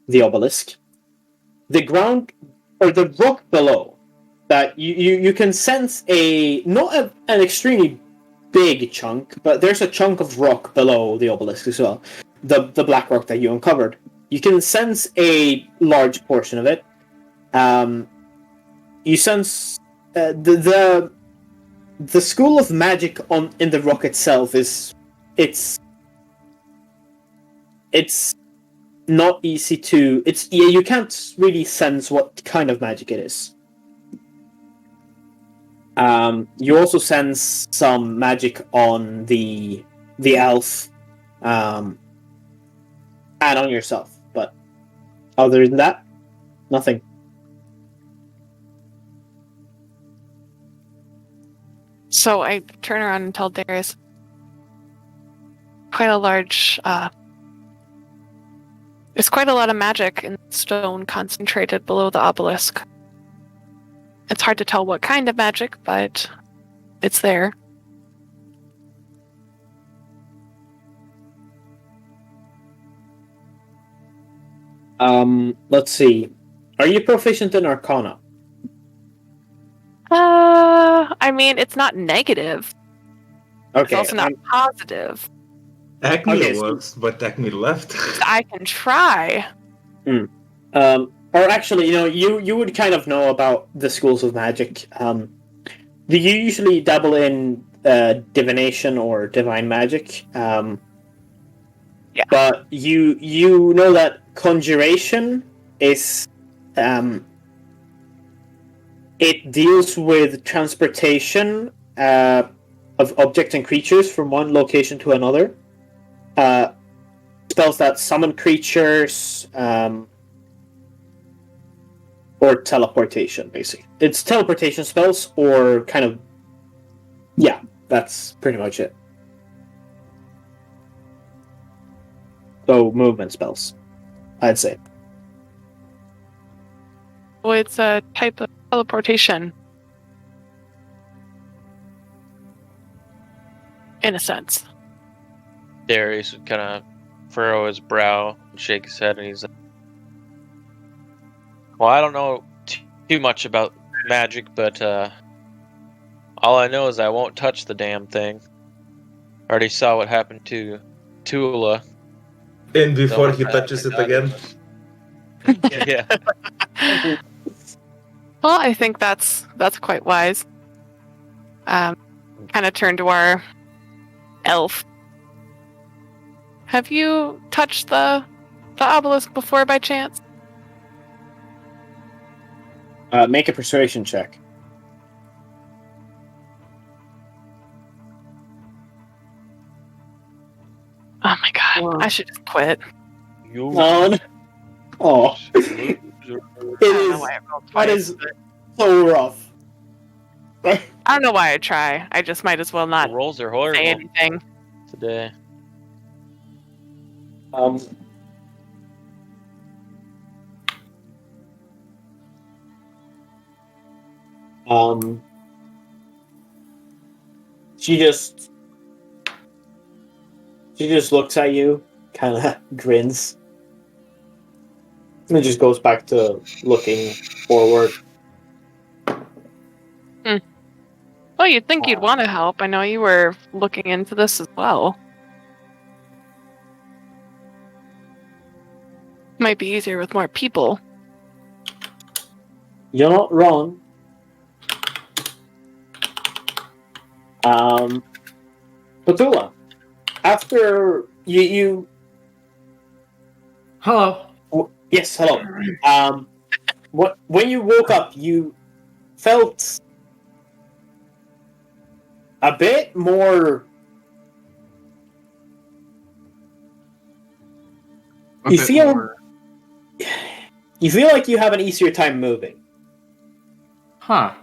the obelisk. The ground, or the rock below, that you can sense not an extremely big chunk, but there's a chunk of rock below the obelisk as well. The black rock that you uncovered. You can sense a large portion of it. You sense the school of magic in the rock itself is it's not easy to you can't really sense what kind of magic it is. You also sense some magic on the elf, and on yourself, but other than that, nothing. So I turn around and tell Darius, quite a large, there's quite a lot of magic in stone concentrated below the obelisk. It's hard to tell what kind of magic, but it's there. Let's see. Are you proficient in Arcana? I mean, it's not negative. Okay. It's also not positive. Ekmir was, but Ekmir left. I can try. Or actually, you would kind of know about the schools of magic. Do you usually dabble in divination or divine magic? Yeah. But you know that conjuration is it deals with transportation of objects and creatures from one location to another. Spells that summon creatures, or teleportation, basically. It's teleportation spells, or kind of... Yeah, that's pretty much it. So, movement spells, I'd say. Well, it's a type of teleportation. In a sense. Darius would kind of furrow his brow and shake his head, and he's like, well, I don't know too much about magic, but all I know is I won't touch the damn thing. Already saw what happened to Petula. And before Don't he touch touches my it again. Yeah. Well, I think that's quite wise. Kind of turn to our elf. Have you touched the obelisk before by chance? Make a persuasion check. Oh my god, Wow. I should just quit. No. Oh. It I don't know is... why I rolled That twice. is so rough. I don't know why I try. I just might as well not The rolls are say horrible anything. today. She just She just looks at you, kind of grins, and just goes back to looking forward. Well, you'd think you'd want to help. I know you were looking into this as well. Might be easier with more people. You're not wrong. Petula, after you Hello. yes, hello. When you woke up, you felt a bit more. You feel like you have an easier time moving. Huh.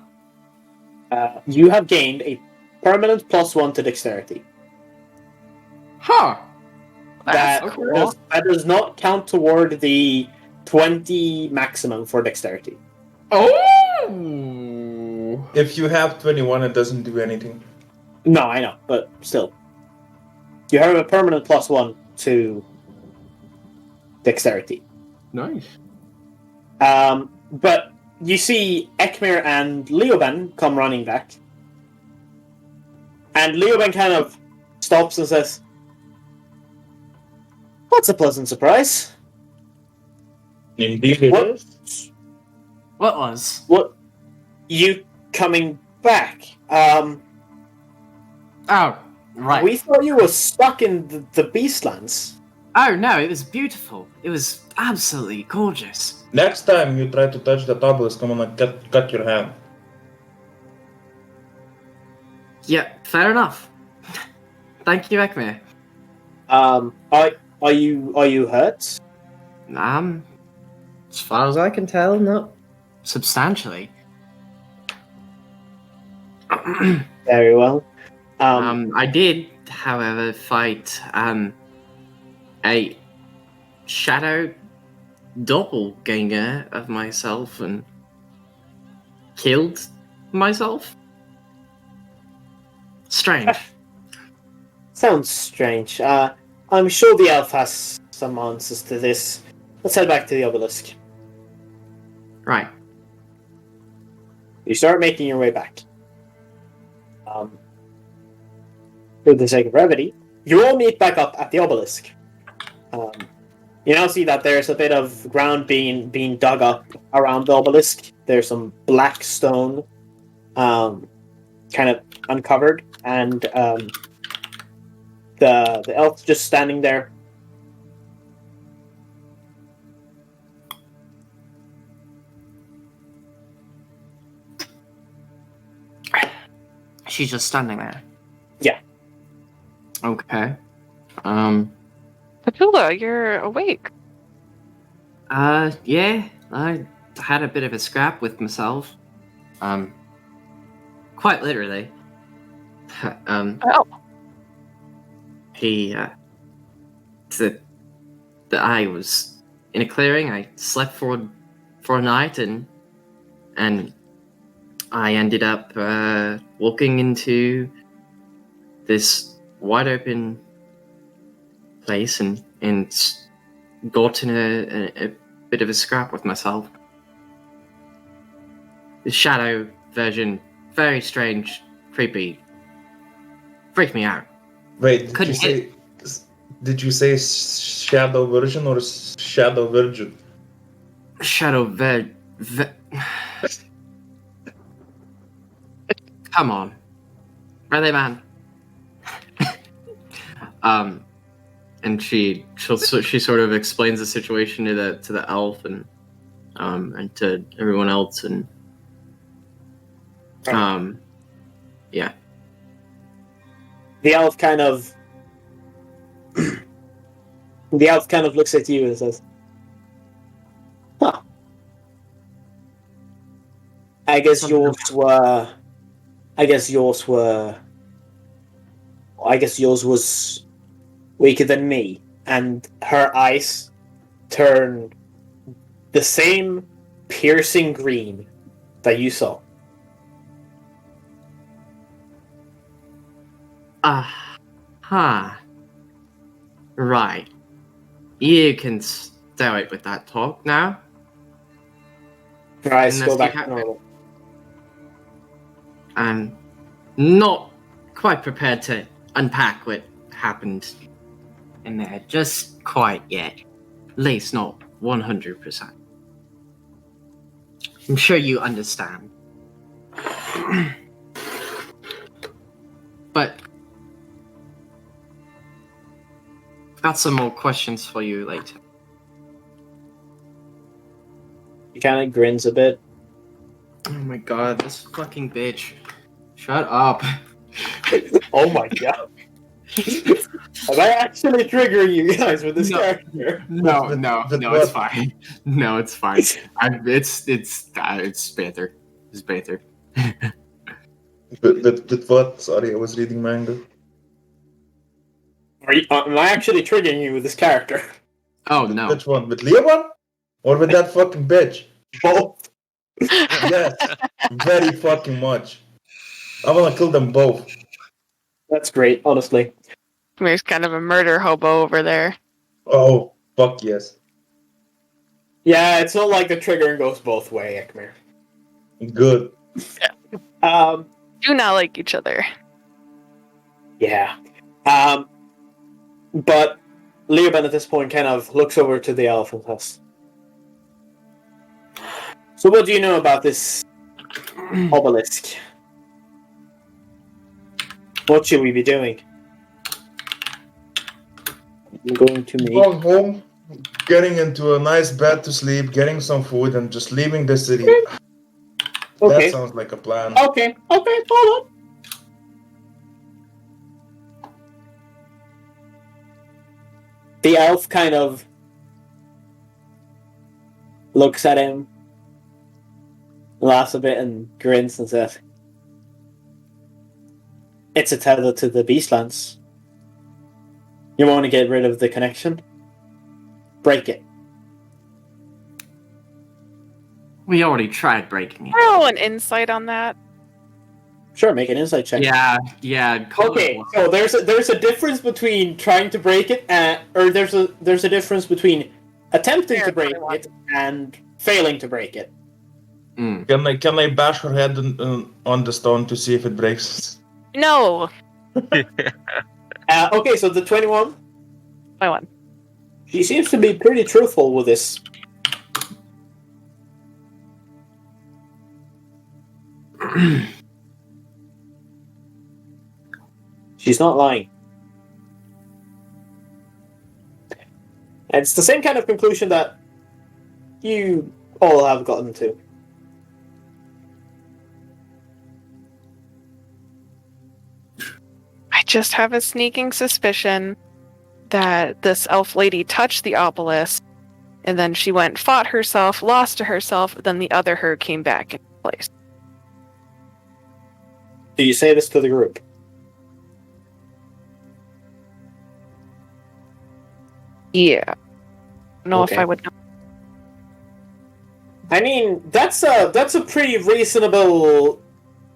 You have gained a permanent +1 to dexterity. Huh. That's That cool. does not count toward the 20 maximum for dexterity. Oh! If you have 21, it doesn't do anything. No, I know, but still. You have a permanent +1 to dexterity. Nice. But you see Ekmir and Leoben come running back. And Leoben kind of stops and says, "That's a pleasant surprise." Indeed it What? is. What was? What? You coming back? Oh, right. We thought you were stuck in the Beastlands. Oh no, it was beautiful. It was absolutely gorgeous. Next time you try to touch the obelisk, I'm gonna cut your hand. Yeah, fair enough. Thank you, Ekmir. Are you hurt? As far as I can tell, not substantially. Very well. I did, however, fight a shadow doppelganger of myself and killed myself. Strange. Sounds strange. I'm sure the elf has some answers to this. Let's head back to the obelisk. Right. You start making your way back. For the sake of brevity, you all meet back up at the obelisk. You now see that there's a bit of ground being dug up around the obelisk. There's some black stone kind of uncovered, and the elf just standing there. She's just standing there. Yeah. Okay. Petula, you're awake. Yeah, I had a bit of a scrap with myself. Quite literally. Oh. I was in a clearing. I slept for a night, and I ended up walking into this wide open place and got in a bit of a scrap with myself. The shadow version, very strange, creepy, freaked me out. Wait, Couldn't did you say shadow virgin or shadow virgin? Shadow Come on, really, man. And she sort of explains the situation to the elf and to everyone else, and yeah. The elf kind of looks at you and says, "Huh. I guess yours was weaker than me." And her eyes turn the same piercing green that you saw. Right. You can start with that talk now. Alright, let's go Unless back you to normal. I'm not quite prepared to unpack what happened in there just quite yet. At least not 100%. I'm sure you understand. But I've got some more questions for you later. He kind of grins a bit. Oh my god, this fucking bitch. Shut up. Oh my god. Am I actually triggering you guys with this No. character? No, With it's what? fine. No, it's fine. It's better. It's better. With what? Sorry, I was reading manga. Am I actually triggering you with this character? Oh no. Which one? With Leon? Or with that fucking bitch? Both. Yes, very fucking much. I wanna kill them both. That's great, honestly. There's kind of a murder hobo over there. Oh, fuck yes. Yeah, it's not like the triggering goes both way, Ekmir. Good. Do not like each other. Yeah. But Leoben at this point kind of looks over to the elf and says, so what do you know about this obelisk? What should we be doing? I'm going to make... Going home, getting into a nice bed to sleep, getting some food, and just leaving the city. Okay. That sounds like a plan. Okay, hold on. The elf kind of looks at him, laughs a bit, and grins and says, it's a tether to the Beastlands. You want to get rid of the connection? Break it. We already tried breaking it. Roll an insight on that. Sure, make an insight check. Yeah. call it Okay, one. so there's a difference between trying to break it, or there's a difference between attempting to break it and failing to break it. Mm. Can I bash her head on the stone to see if it breaks? No. Okay, so the 21. I won. She seems to be pretty truthful with this. She's not lying. And it's the same kind of conclusion that you all have gotten to. I just have a sneaking suspicion that this elf lady touched the obelisk, and then she went, fought herself, lost to herself, then the other her came back in place. Do you say this to the group? Yeah. I don't know Okay. if I would know. I mean, that's a pretty reasonable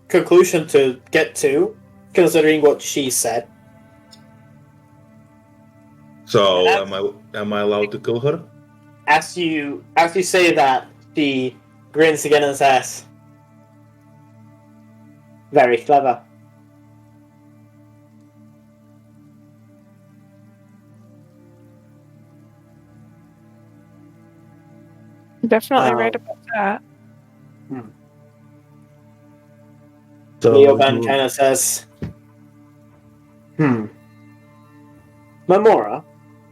conclusion to get to, considering what she said. So am I allowed to kill her? As you say that, she grins again and says, "Very clever." Definitely right about that. So Leoben kind of says, Memora.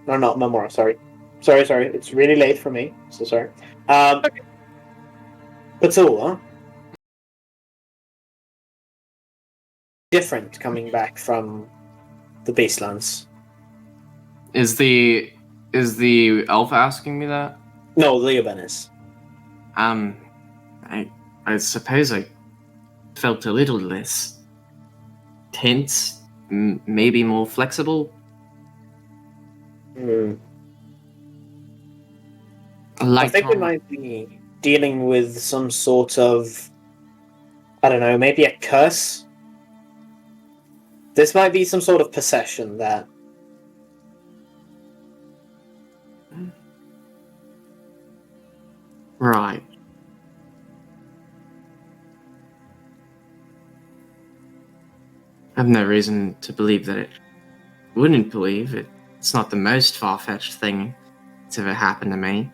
No, not Memora, sorry. Sorry, it's really late for me, so sorry. Okay. Petula. Different coming back from the Beastlands. Is the elf asking me that? No, Leoben is. I suppose I felt a little less tense, maybe more flexible. I think we might be dealing with some sort of, I don't know, maybe a curse. This might be some sort of possession that Right. I've no reason to believe that it wouldn't believe it. It's not the most far-fetched thing that's ever happened to me.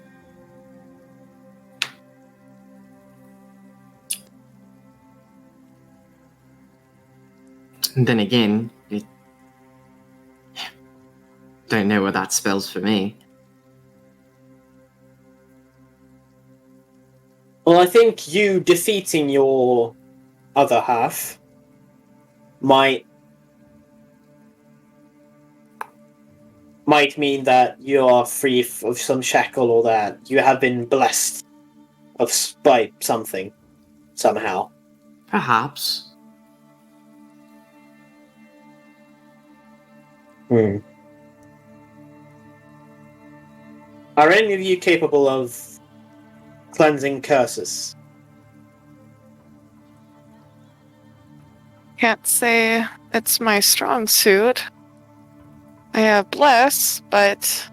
And then again, I don't know what that spells for me. Well, I think you defeating your other half might mean that you are free of some shackle, or that you have been blessed by something somehow. Perhaps. Are any of you capable of cleansing curses? Can't say it's my strong suit. I have bless, but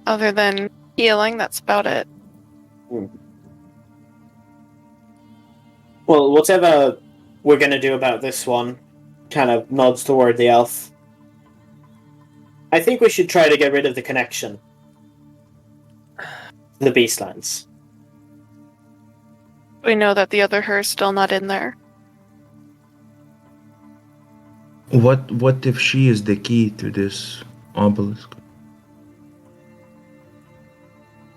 other than healing, that's about it. Well, whatever we're going to do about this one, kind of nods toward the elf. I think we should try to get rid of the connection to the Beastlands. We know that the other her's still not in there. What if she is the key to this obelisk?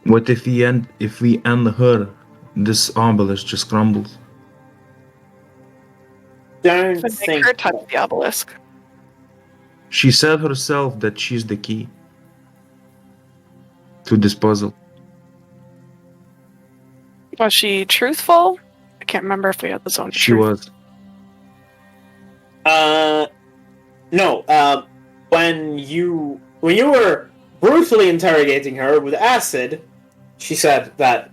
What if we end her, this obelisk just crumbles? Don't Make think her touch the obelisk. She said herself that she's the key to this puzzle. Was she truthful? I can't remember if we had the zone. She was. No. When you were brutally interrogating her with acid, she said that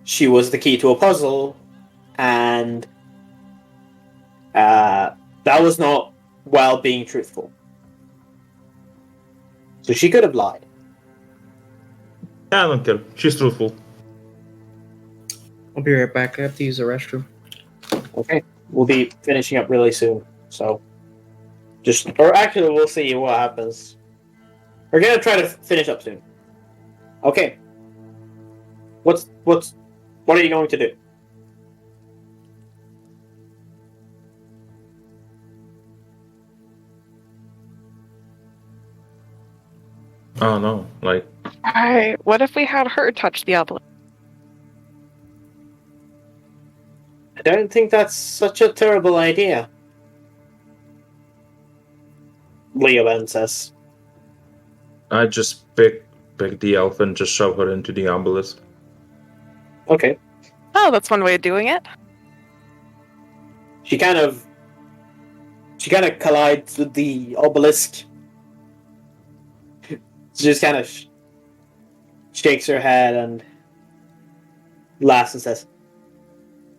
she was the key to a puzzle, and that was not while being truthful. So she could have lied. I don't care. She's truthful. I'll be right back. I have to use the restroom. Okay. We'll be finishing up really soon. So or actually we'll see what happens. We're gonna try to finish up soon. Okay. What are you going to do? Oh no, like Alright, what if we had her touch the obelisk? I don't think that's such a terrible idea. Leoben says. I just pick the elf and just shove her into the obelisk. Okay. Oh, that's one way of doing it. She kind of collides with the obelisk. She just kind of shakes her head and laughs and says,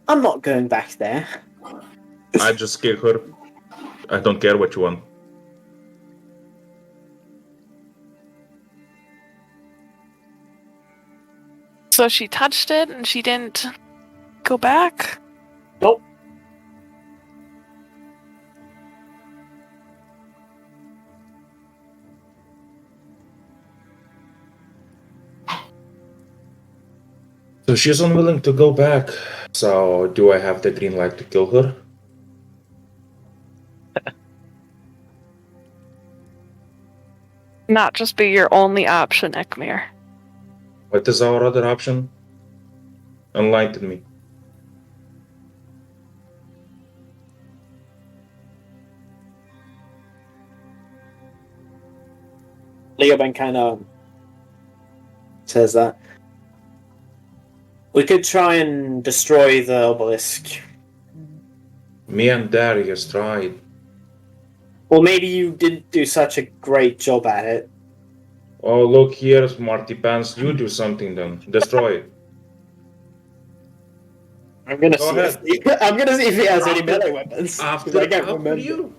"I'm not going back there." I just kick her. I don't care what you want. So she touched it and she didn't go back? Nope. So she's unwilling to go back. So do I have the green light to kill her? Not just be your only option, Ekmir. What is our other option? Enlighten me. Leoben kind of says that we could try and destroy the obelisk. Me and Darius tried. Well, maybe you didn't do such a great job at it. Oh, look here, Smarty Pants. You do something then. Destroy it. I'm gonna Go see. I'm gonna see if he has any melee weapons. 'Cause I can't remember. You.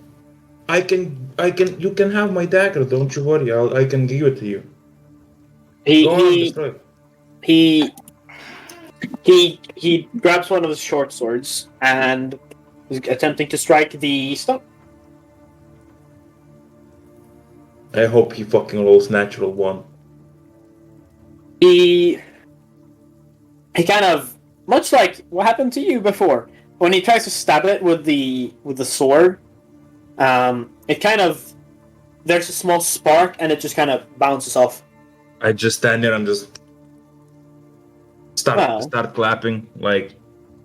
You can have my dagger. Don't you worry. I can give it to you. Go on, He destroy it. he grabs one of his short swords and is attempting to strike the stone. I hope he fucking rolls natural one. He kind of, much like what happened to you before, when he tries to stab it with the sword, it kind of, there's a small spark and it just kind of bounces off. I just stand there and just Wow. start clapping like,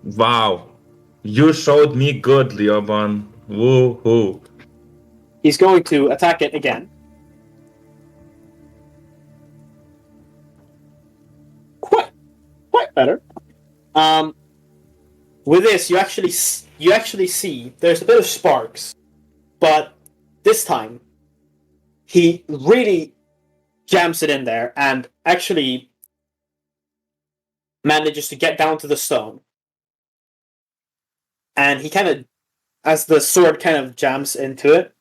wow, you showed me good, Leoban. Woo-hoo. He's going to attack it again. Quite better. With this, you actually see there's a bit of sparks, but this time he really jams it in there and actually manages to get down to the stone. And he kind of, as the sword kind of jams into it,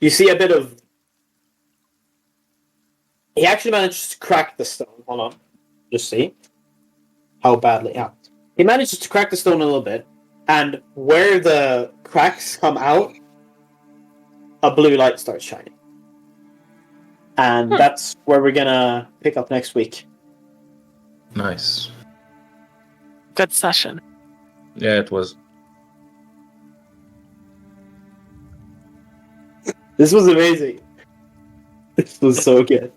you see a bit of. He actually manages to crack the stone. Hold on. Just see how badly. Yeah. He manages to crack the stone a little bit, and where the cracks come out, a blue light starts shining. And that's where we're gonna pick up next week. Nice. Good session. Yeah, it was. This was amazing. This was so good.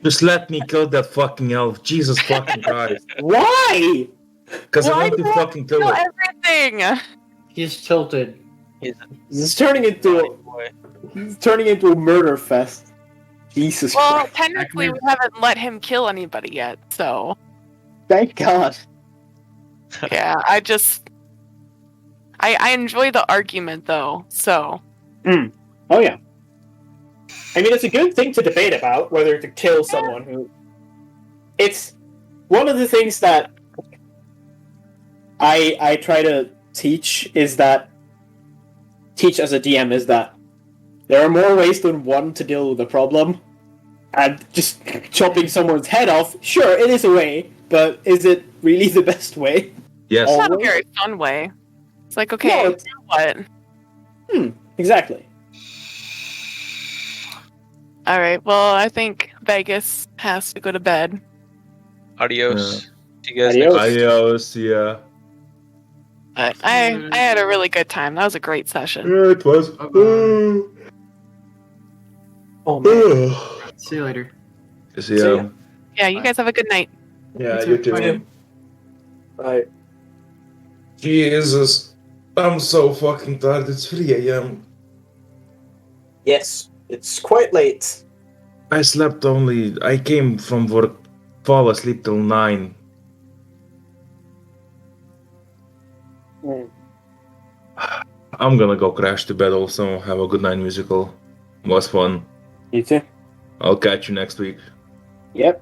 Just let me kill that fucking elf. Jesus fucking Christ. Why? Because I want to fucking kill it. Everything. He's tilted. This is turning into a murder fest. Jesus Well, Christ. technically, we haven't let him kill anybody yet, so Thank God. yeah. I enjoy the argument though. So Oh yeah. I mean, it's a good thing to debate about whether to kill someone who. It's one of the things that I try to teach as a DM is that there are more ways than one to deal with the problem, and just chopping someone's head off. Sure, it is a way, but is it really the best way? Yes. it's not a Always? very fun way. It's like, okay, No, now what? Exactly. All right. Well, I think Vegas has to go to bed. Adios. See you guys Adios. next week. Adios, yeah. But I had a really good time. That was a great session. Yeah, it was. Oh man. See you later. See See ya. ya. Yeah, you guys have a good night. Yeah, You you too. too. Bye. Man. Bye. Jesus. I'm so fucking tired. It's 3 a.m. Yes, it's quite late. I slept only. I came from work, fall asleep till 9. I'm gonna go crash to bed also. Have a good night musical. Was fun. You too. I'll catch you next week. Yep.